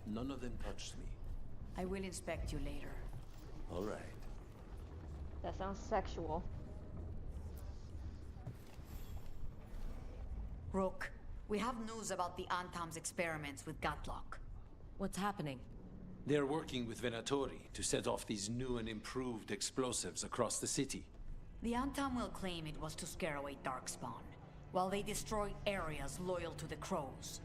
None of them touched me. I will inspect you later. All right. That sounds sexual. Rook, we have news about the Antam's experiments with Gatlock. What's happening? They're working with Venatori to set off these new and improved explosives across the city. The Antam will claim it was to scare away Darkspawn, while they destroy areas loyal to the Crows.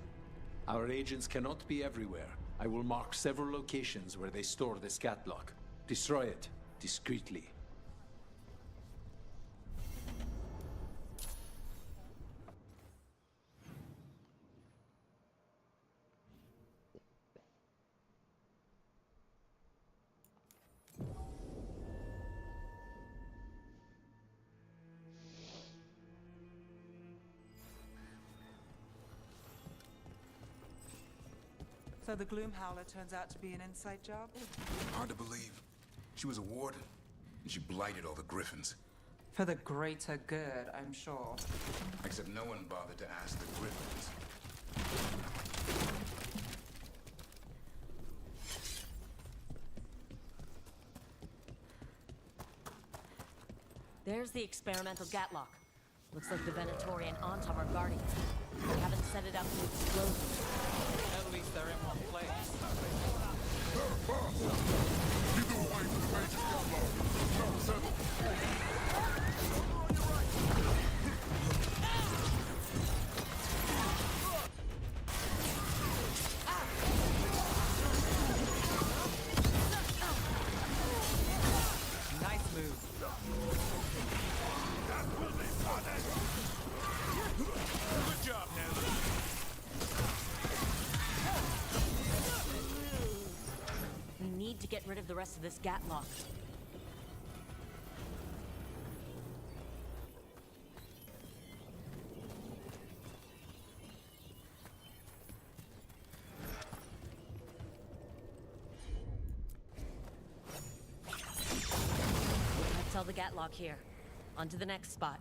Our agents cannot be everywhere. I will mark several locations where they store the Scatlock. Destroy it, discreetly. So the Gloom Howler turns out to be an inside job? Hard to believe. She was a warden, and she blighted all the Griffins. For the greater good, I'm sure. Except no one bothered to ask the Griffins. There's the experimental Gatlock. Looks like the Venatori and Antam are guarding it. They haven't set it up to explode. At least they're in one place. Either way for the major Gatlock. Not settled. Nice move. That will be punished. Good job, Neve. We need to get rid of the rest of this Gatlock. Let's sell the Gatlock here. On to the next spot.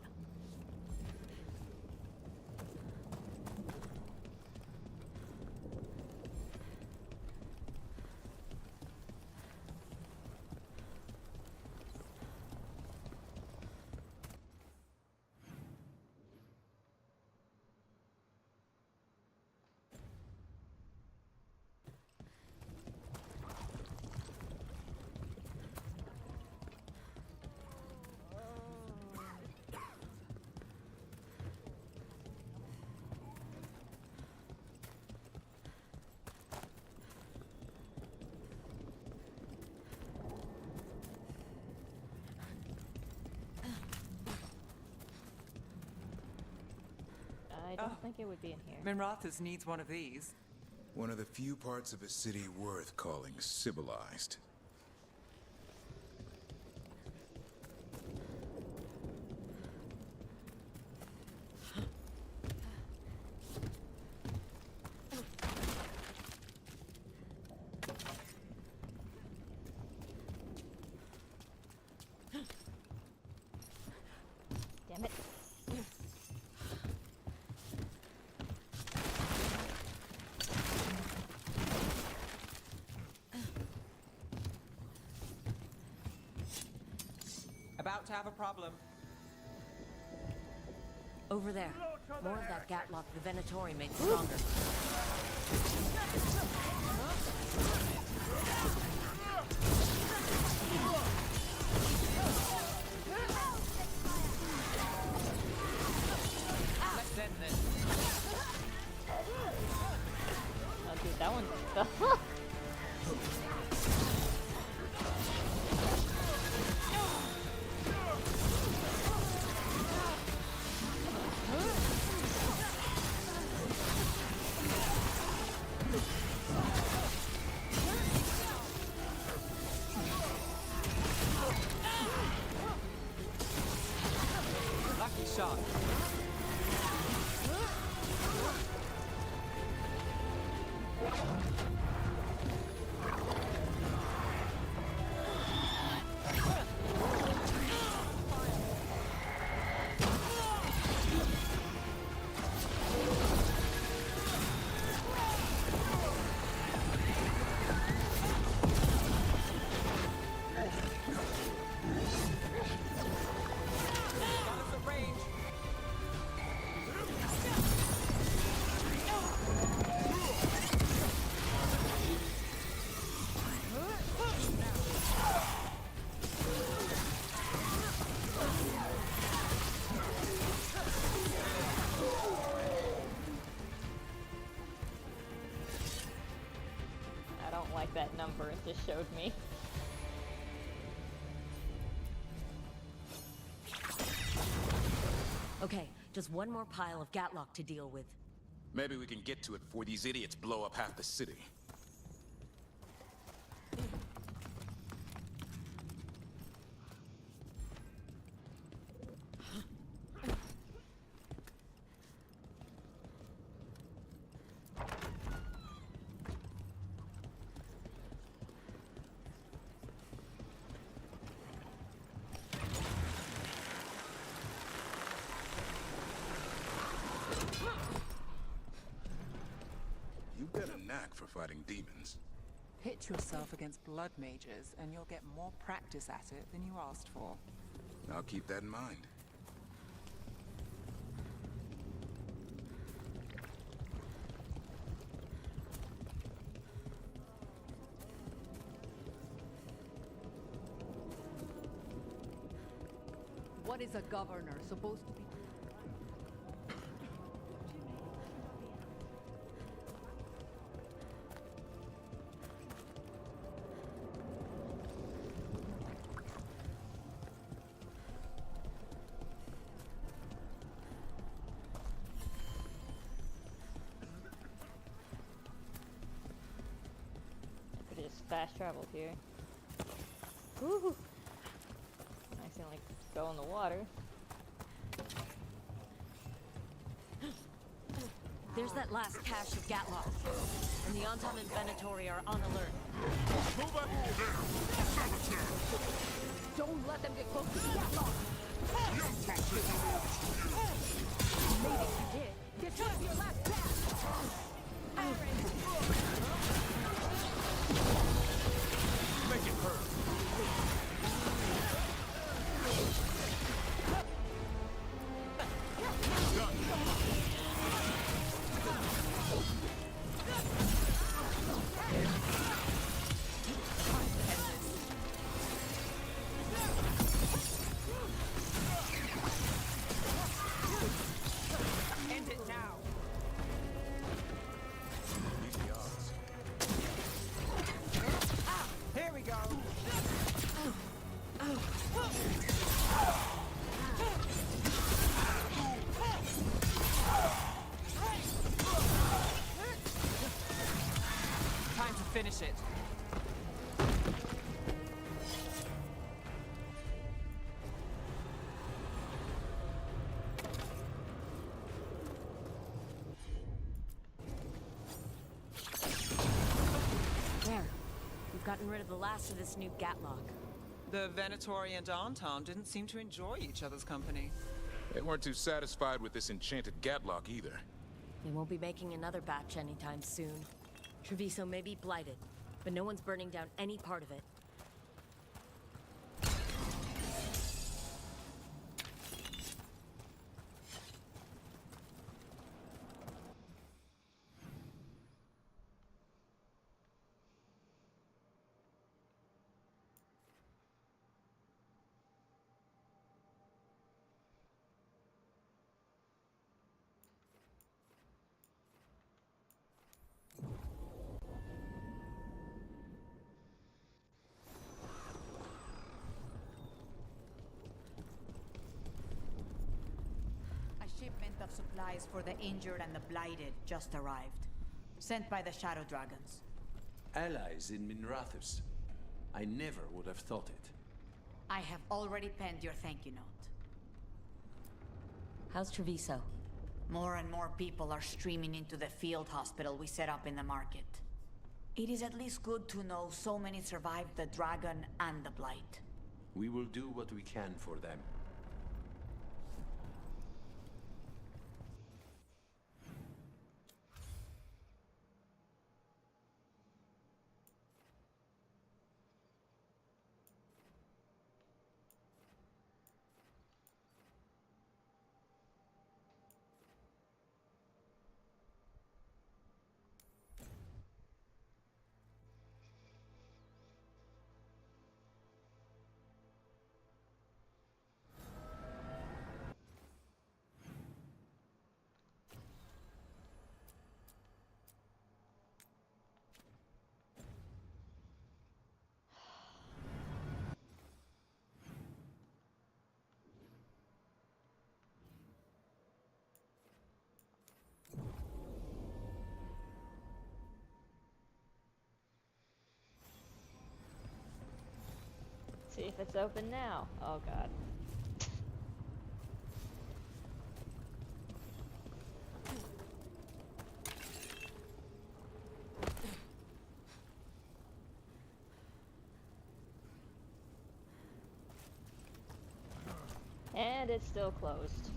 I don't think it would be in here. Minrathous needs one of these. One of the few parts of a city worth calling civilized. Damn it. About to have a problem. Over there. More of that Gatlock the Venatori made stronger. Let's end this. Oh, dude, that one's Lucky shot. don't like that number it just showed me. Okay, just one more pile of Gatlock to deal with. Maybe we can get to it before these idiots blow up half the city. You've got a knack for fighting demons. Pit yourself against blood mages, and you'll get more practice at it than you asked for. I'll keep that in mind. What is a governor supposed to be? We just fast traveled here. Woo! Nice and like go in the water. There's that last cache of Gatlock, and the Anton and Venatori are on alert. Move up there! Saboteur! Don't let them get close to the Gatlock! Young Top said he orders from you! Maybe he did. This is your last chance! Make it hurt! End it now! Here we go! Time to finish it. There. We've gotten rid of the last of this new Gatlock. The Venatori and Anton didn't seem to enjoy each other's company. They weren't too satisfied with this enchanted Gatlock either. They won't be making another batch anytime soon. Treviso may be blighted, but no one's burning down any part of it. A shipment of supplies for the injured and the blighted just arrived. Sent by the Shadow Dragons. Allies in Minrathus. I never would have thought it. I have already penned your thank you note. How's Treviso? More and more people are streaming into the field hospital we set up in the market. It is at least good to know so many survived the dragon and the blight. We will do what we can for them. if it's open now. Oh god. And it's still closed.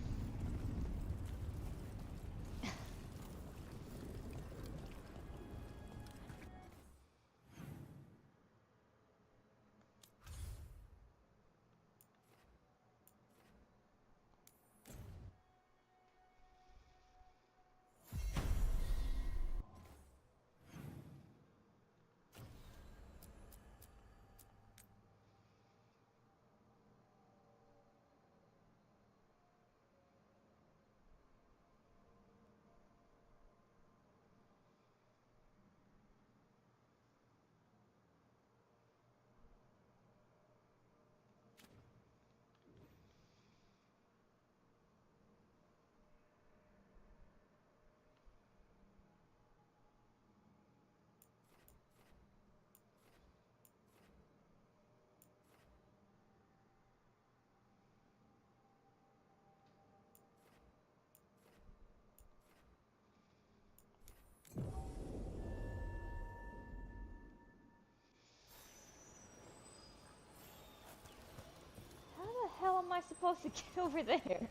How the hell am I supposed to get over there?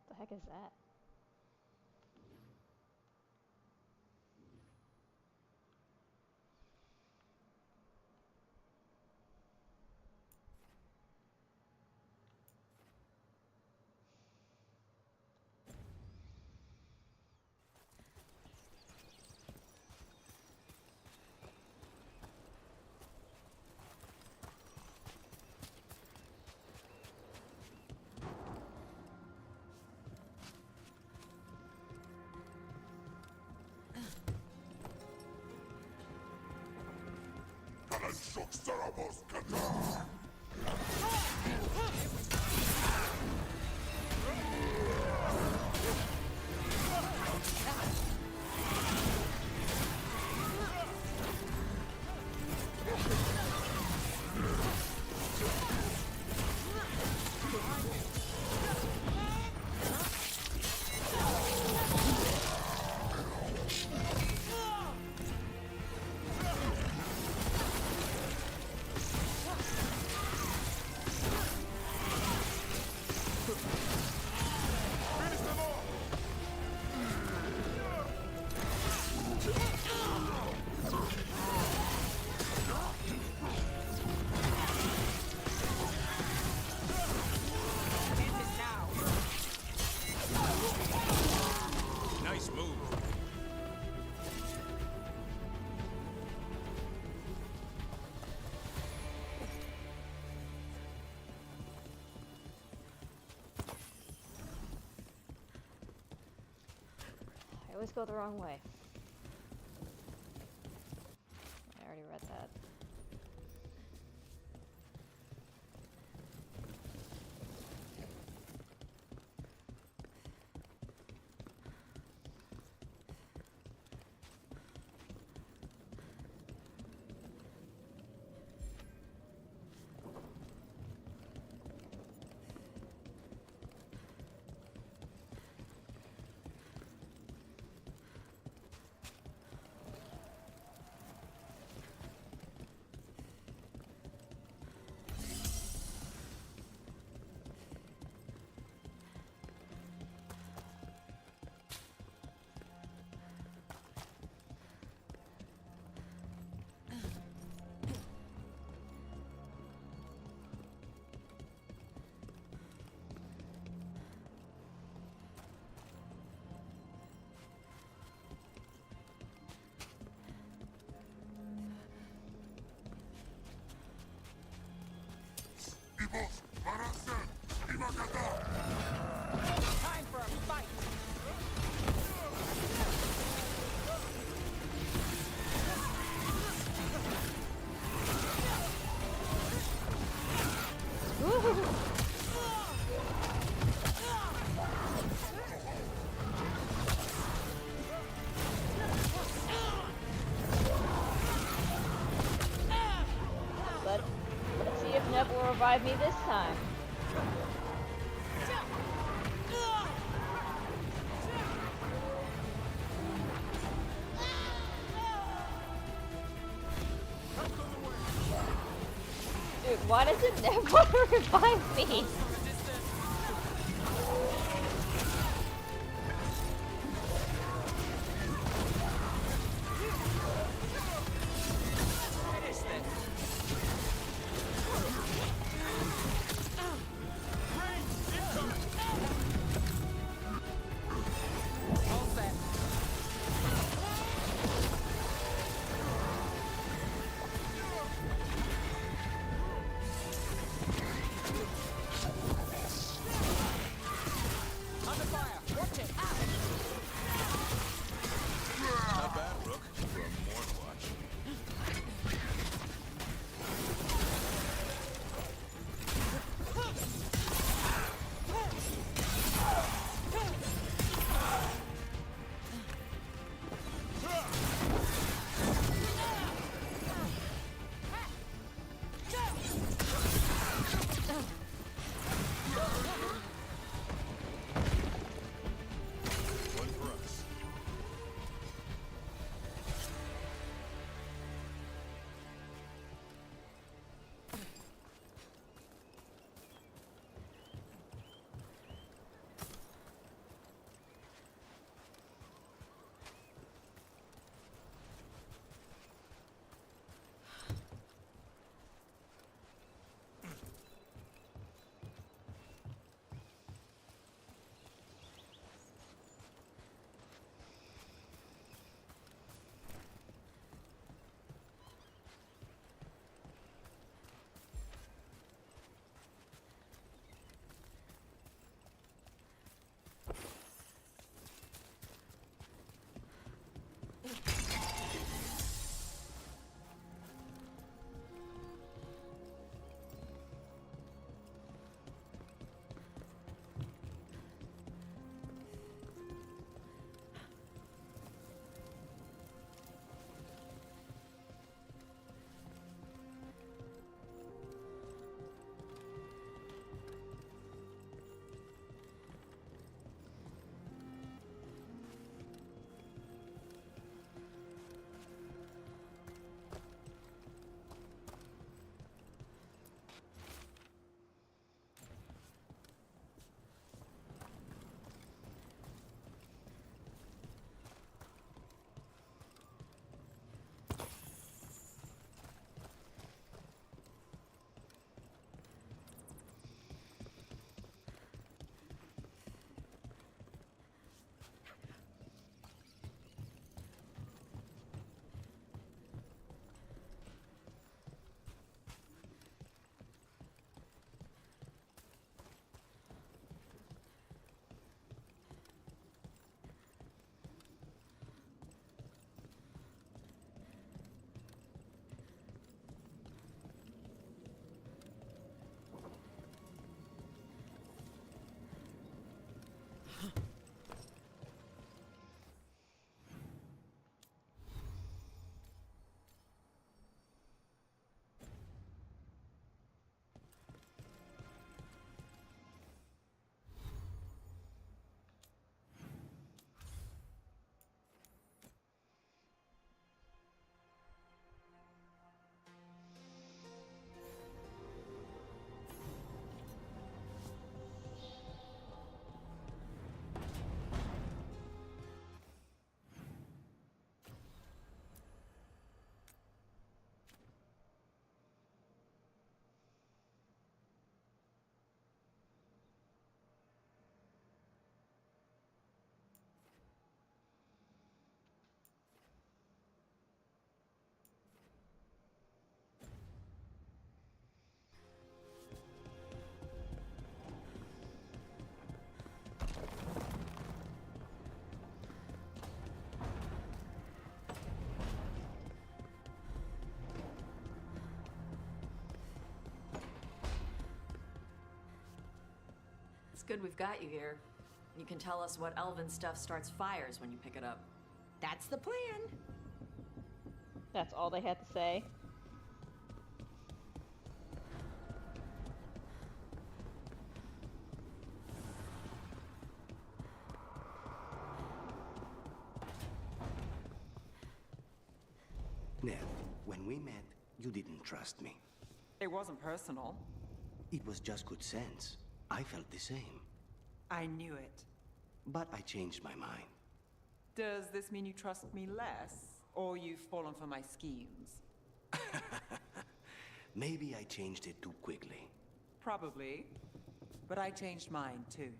The heck is that? Nice move. I always go the wrong way. I already read that. Time for a fight! Let's see if Neve will revive me this time. Dude, why does it never revive me? Not bad, Rook, for a Mort watch. good we've got you here. You can tell us what elven stuff starts fires when you pick it up. That's the plan. That's all they had to say. Neve, when we met, you didn't trust me. It wasn't personal. It was just good sense. I felt the same. I knew it. But I changed my mind. Does this mean you trust me less, or you've fallen for my schemes? Maybe I changed it too quickly. Probably. But I changed mine, too.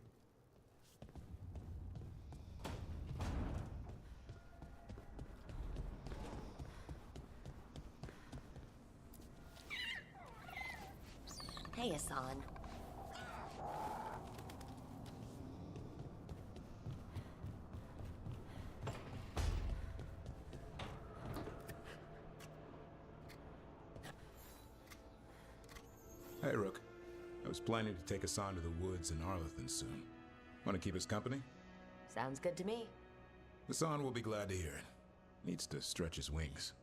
Hey, Hassan. Hey, Rook. I was planning to take us on to the woods in Arlethan soon. Want to keep us company? Sounds good to me. Hassan will be glad to hear it. Needs to stretch his wings.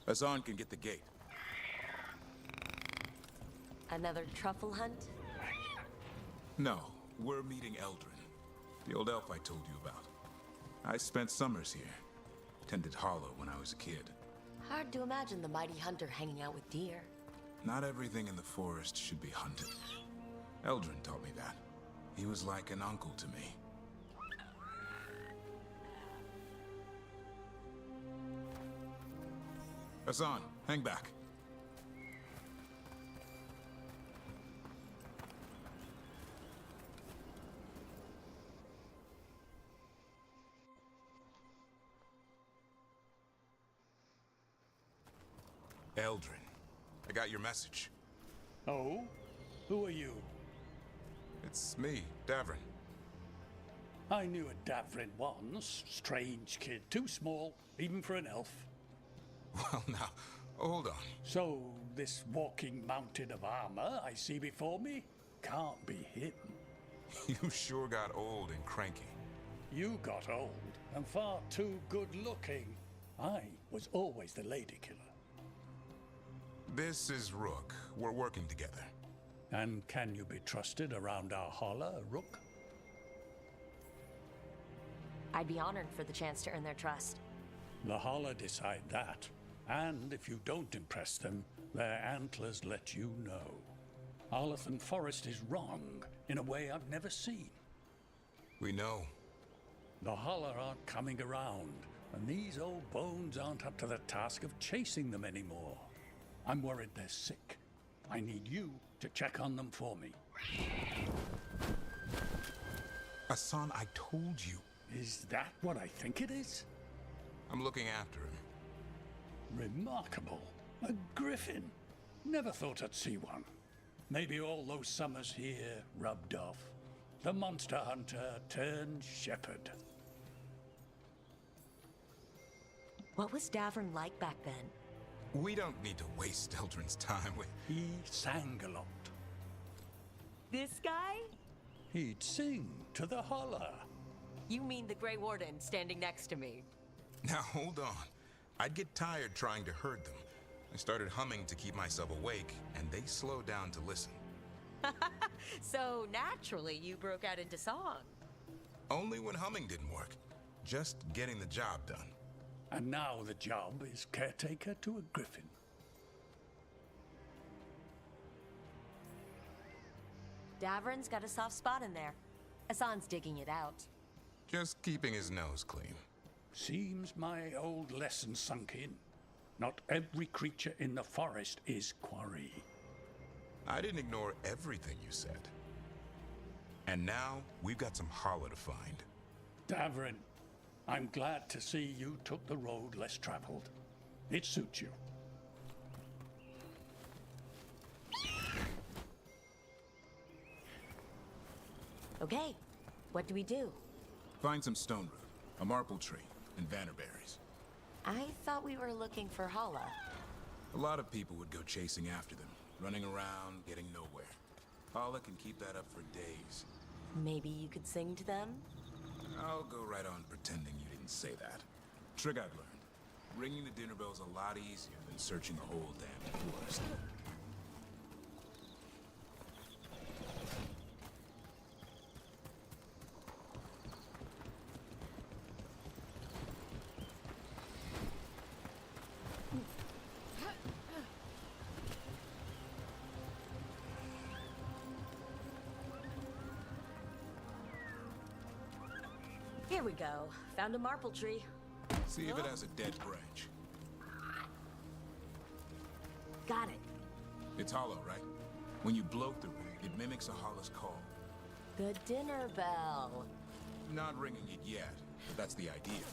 Hassan can get the gate. Another truffle hunt? No, we're meeting Eldrin, the old elf I told you about. I spent summers here. Tended Hollow when I was a kid. Hard to imagine the mighty hunter hanging out with deer. Not everything in the forest should be hunted. Eldrin taught me that. He was like an uncle to me. Hassan, hang back. Eldrin, I got your message. Oh? Who are you? It's me, Davrin. I knew a Davrin once. Strange kid. Too small, even for an elf. Well, now, hold on. So, this walking mountain of armor I see before me can't be him. You sure got old and cranky. You got old and far too good looking. I was always the lady killer. This is Rook. We're working together. And can you be trusted around our holler, Rook? I'd be honored for the chance to earn their trust. The holler decide that. And if you don't impress them, their antlers let you know. Arlethan Forest is wrong in a way I've never seen. We know. The holler aren't coming around, and these old bones aren't up to the task of chasing them anymore. I'm worried they're sick. I need you to check on them for me. Hassan, I told you. Is that what I think it is? I'm looking after him. Remarkable. A griffin? Never thought I'd see one. Maybe all those summers here rubbed off. The monster hunter turned shepherd. What was Davern like back then? We don't need to waste Eldrin's time with... He sang a lot. This guy? He'd sing to the holler. You mean the Grey Warden standing next to me? Now hold on. I'd get tired trying to herd them. I started humming to keep myself awake, and they slowed down to listen. So naturally, you broke out into song. Only when humming didn't work. Just getting the job done. And now the job is caretaker to a griffin. Davern's got a soft spot in there. Hassan's digging it out. Just keeping his nose clean. Seems my old lesson sunk in. Not every creature in the forest is quarry. I didn't ignore everything you said. And now, we've got some holler to find. Davern, I'm glad to see you took the road less traveled. It suits you. Okay, what do we do? Find some stone root, a marple tree, and vannerberries. I thought we were looking for Hala. A lot of people would go chasing after them, running around, getting nowhere. Holla can keep that up for days. Maybe you could sing to them? I'll go right on pretending you didn't say that. Trick I've learned. Ringing the dinner bell's a lot easier than searching the whole damn forest. Here we go. Found a marple tree. See if it has a dead branch. Got it. It's hollow, right? When you blow through it, it mimics a hollow's call. The dinner bell. Not ringing it yet, but that's the idea.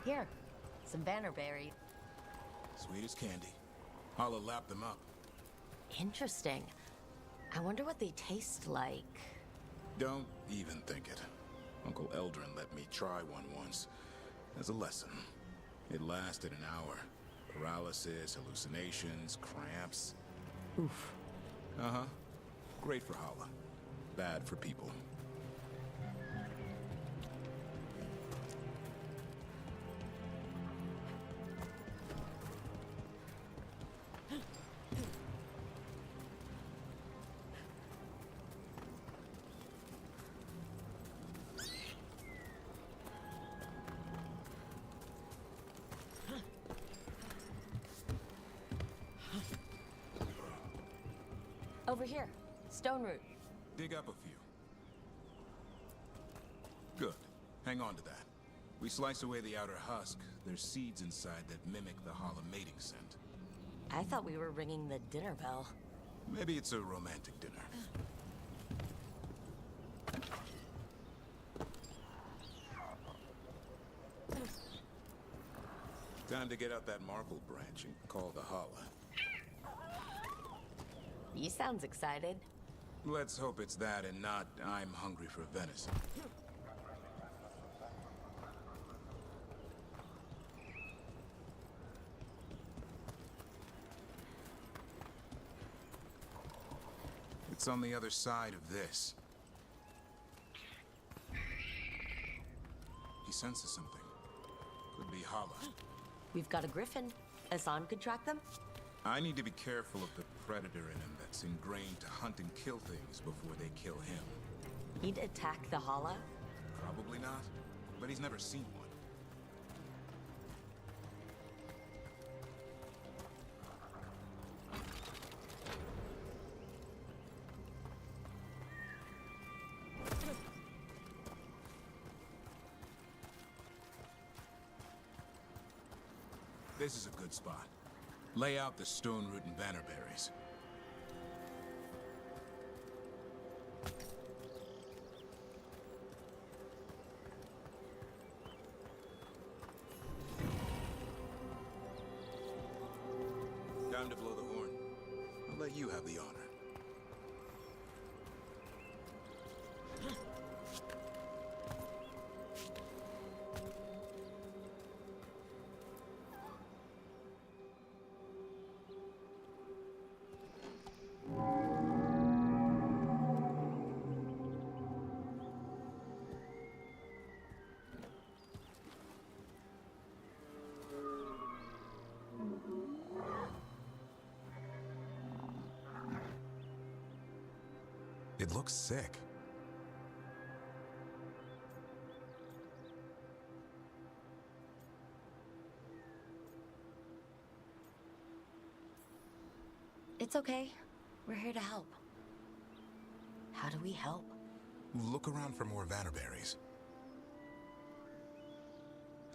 Here, some vannerberry. Sweet as candy. Holla lapped them up. Interesting. I wonder what they taste like. Don't even think it. Uncle Eldrin let me try one once. As a lesson. It lasted an hour. Paralysis, hallucinations, cramps. Oof. Uh-huh. Great for Hala. Bad for people. Over here. Stone root. Dig up a few. Good. Hang on to that. We slice away the outer husk. There's seeds inside that mimic the Hala mating scent. I thought we were ringing the dinner bell. Maybe it's a romantic dinner. Time to get out that marble branch and call the Hala. He sounds excited. Let's hope it's that and not I'm hungry for venison. It's on the other side of this. He senses something. Could be Hala. We've got a griffin. Hassan could track them? I need to be careful of the predator in him that's ingrained to hunt and kill things before they kill him. He'd attack the Hala? Probably not, but he's never seen one. This is a good spot. Lay out the stone root and vannerberries. Time to blow the horn. I'll let you have the honor. It looks sick. It's okay. We're here to help. How do we help? Look around for more Vannerberries.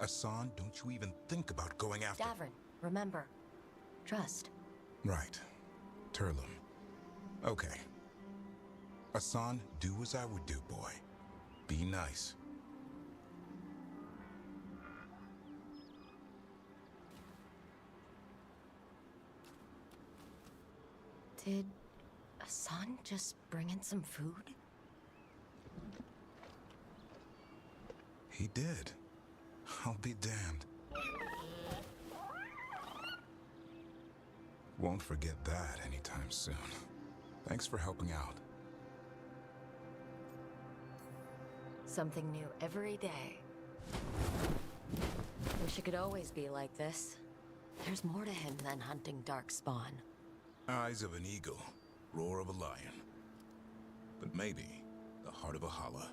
Asan, don't you even think about going after... Davrin, remember. Trust. Right. Turlum. Okay. Asan, do as I would do, boy. Be nice. Did Asan just bring in some food? He did. I'll be damned. Won't forget that anytime soon. Thanks for helping out. Something new every day. Wish it could always be like this. There's more to him than hunting darkspawn. Eyes of an eagle, roar of a lion. But maybe the heart of a holla.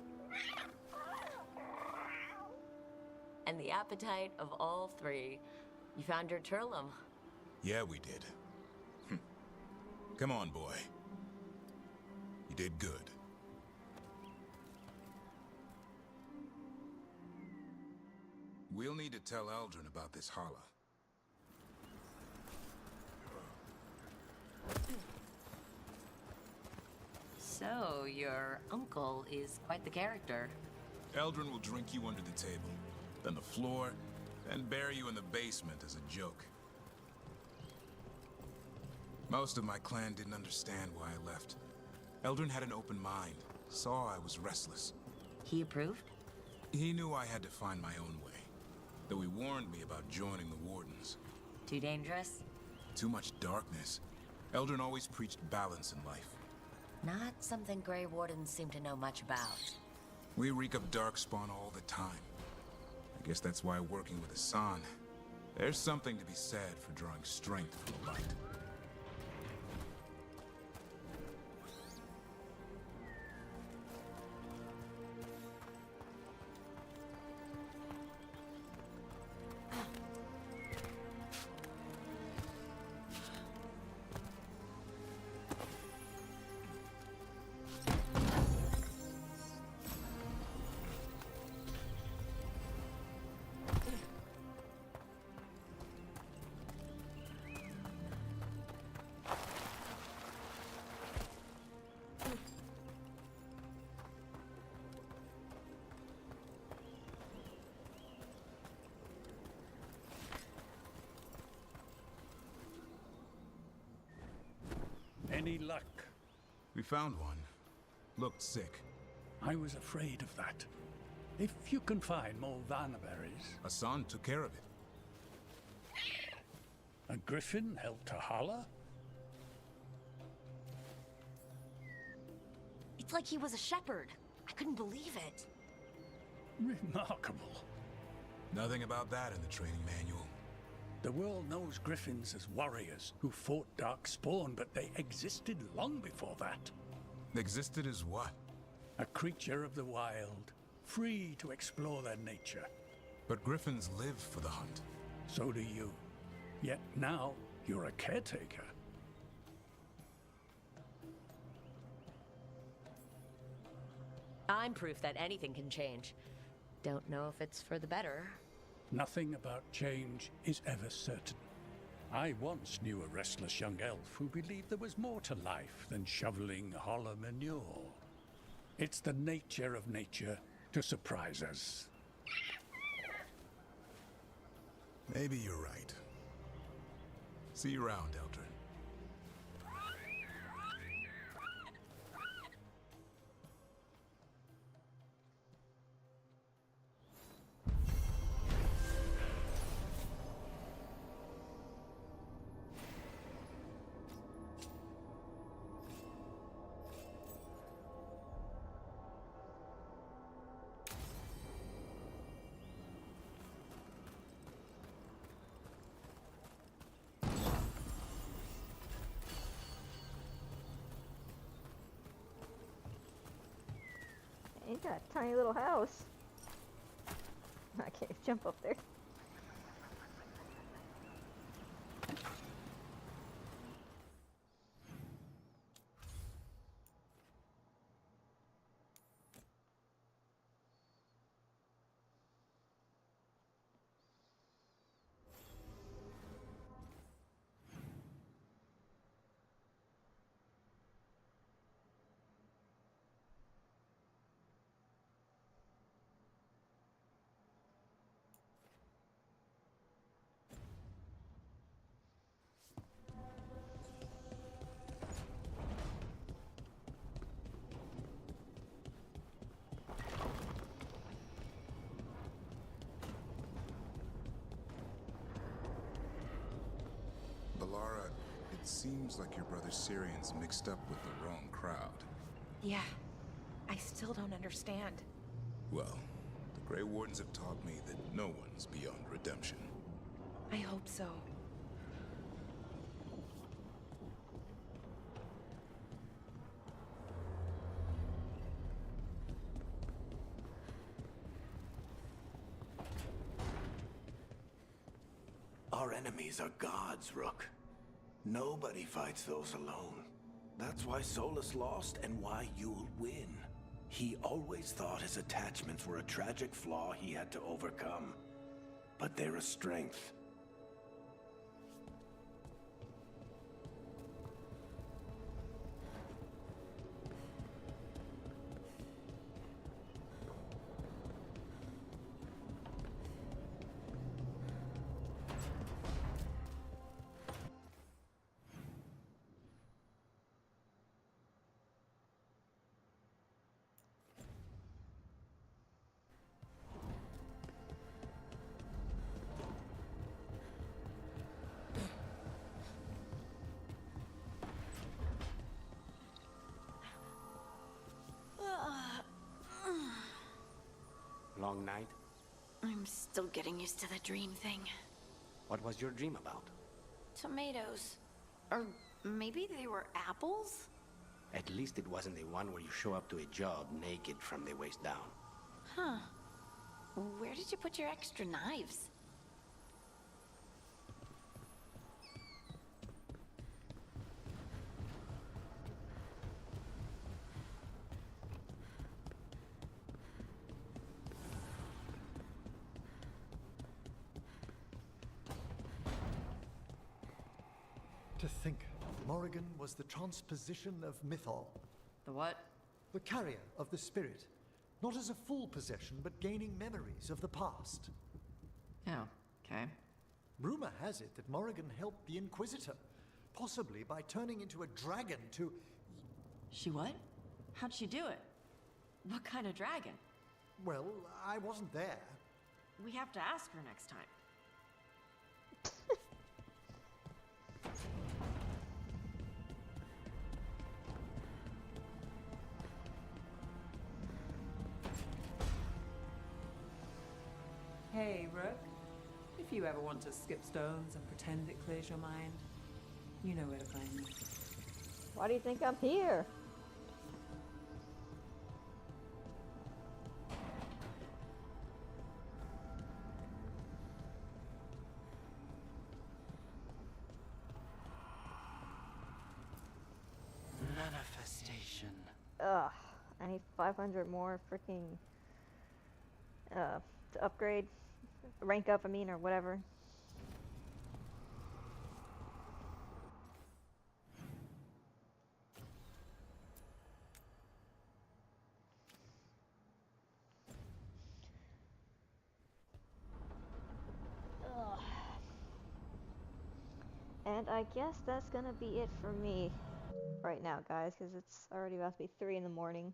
And the appetite of all three. You found your Turlum. Yeah, we did. Come on, boy. You did good. We'll need to tell Eldrin about this holla. So, your uncle is quite the character. Eldrin will drink you under the table, then the floor, and bury you in the basement as a joke. Most of my clan didn't understand why I left. Eldrin had an open mind, saw I was restless. He approved? He knew I had to find my own way, though he warned me about joining the Wardens. Too dangerous? Too much darkness. Eldrin always preached balance in life. Not something Grey Wardens seem to know much about. We reek of darkspawn all the time. I guess that's why working with Asan, there's something to be said for drawing strength from the light. Any luck? We found one. Looked sick. I was afraid of that. If you can find more Vannerberries... Asan took care of it. A griffin helped to holler? It's like he was a shepherd. I couldn't believe it. Remarkable. Nothing about that in the training manual. The world knows griffins as warriors who fought darkspawn, but they existed long before that. Existed as what? A creature of the wild, free to explore their nature. But griffins live for the hunt. So do you. Yet now, you're a caretaker. I'm proof that anything can change. Don't know if it's for the better. Nothing about change is ever certain. I once knew a restless young elf who believed there was more to life than shoveling hollow manure. It's the nature of nature to surprise us. Maybe you're right. See you around, Eldrin. Look at that tiny little house. I can't jump up there. Balara, it seems like your brother Syrian's mixed up with the wrong crowd. Yeah. I still don't understand. Well, the Grey Wardens have taught me that no one's beyond redemption. I hope so. Our enemies are gods, Rook. Nobody fights those alone. That's why Solus lost and why you'll win. He always thought his attachments were a tragic flaw he had to overcome. But they're a strength. Long night? I'm still getting used to the dream thing. What was your dream about? Tomatoes. Or maybe they were apples? At least it wasn't the one where you show up to a job naked from the waist down. Huh. Where did you put your extra knives? To think, Morrigan was the transposition of Mythol. The what? The carrier of the spirit. Not as a full possession, but gaining memories of the past. Oh, okay. Rumor has it that Morrigan helped the Inquisitor, possibly by turning into a dragon to... She what? How'd she do it? What kind of dragon? Well, I wasn't there. We have to ask her next time. Hey, Rook. If you ever want to skip stones and pretend it clears your mind, you know where to find me. Why do you think I'm here? Manifestation. Ugh. I need 500 more freaking to upgrade, rank up, I mean, or whatever. Ugh. And I guess that's gonna be it for me right now, guys, because it's already about to be 3 in the morning.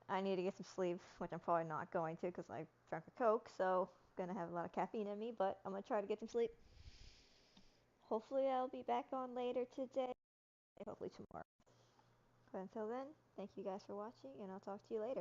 I need to get some sleep, which I'm probably not going to because I drank a Coke, so I'm gonna have a lot of caffeine in me, but I'm gonna try to get some sleep. Hopefully I'll be back on later today, hopefully tomorrow. But until then, thank you guys for watching, and I'll talk to you later.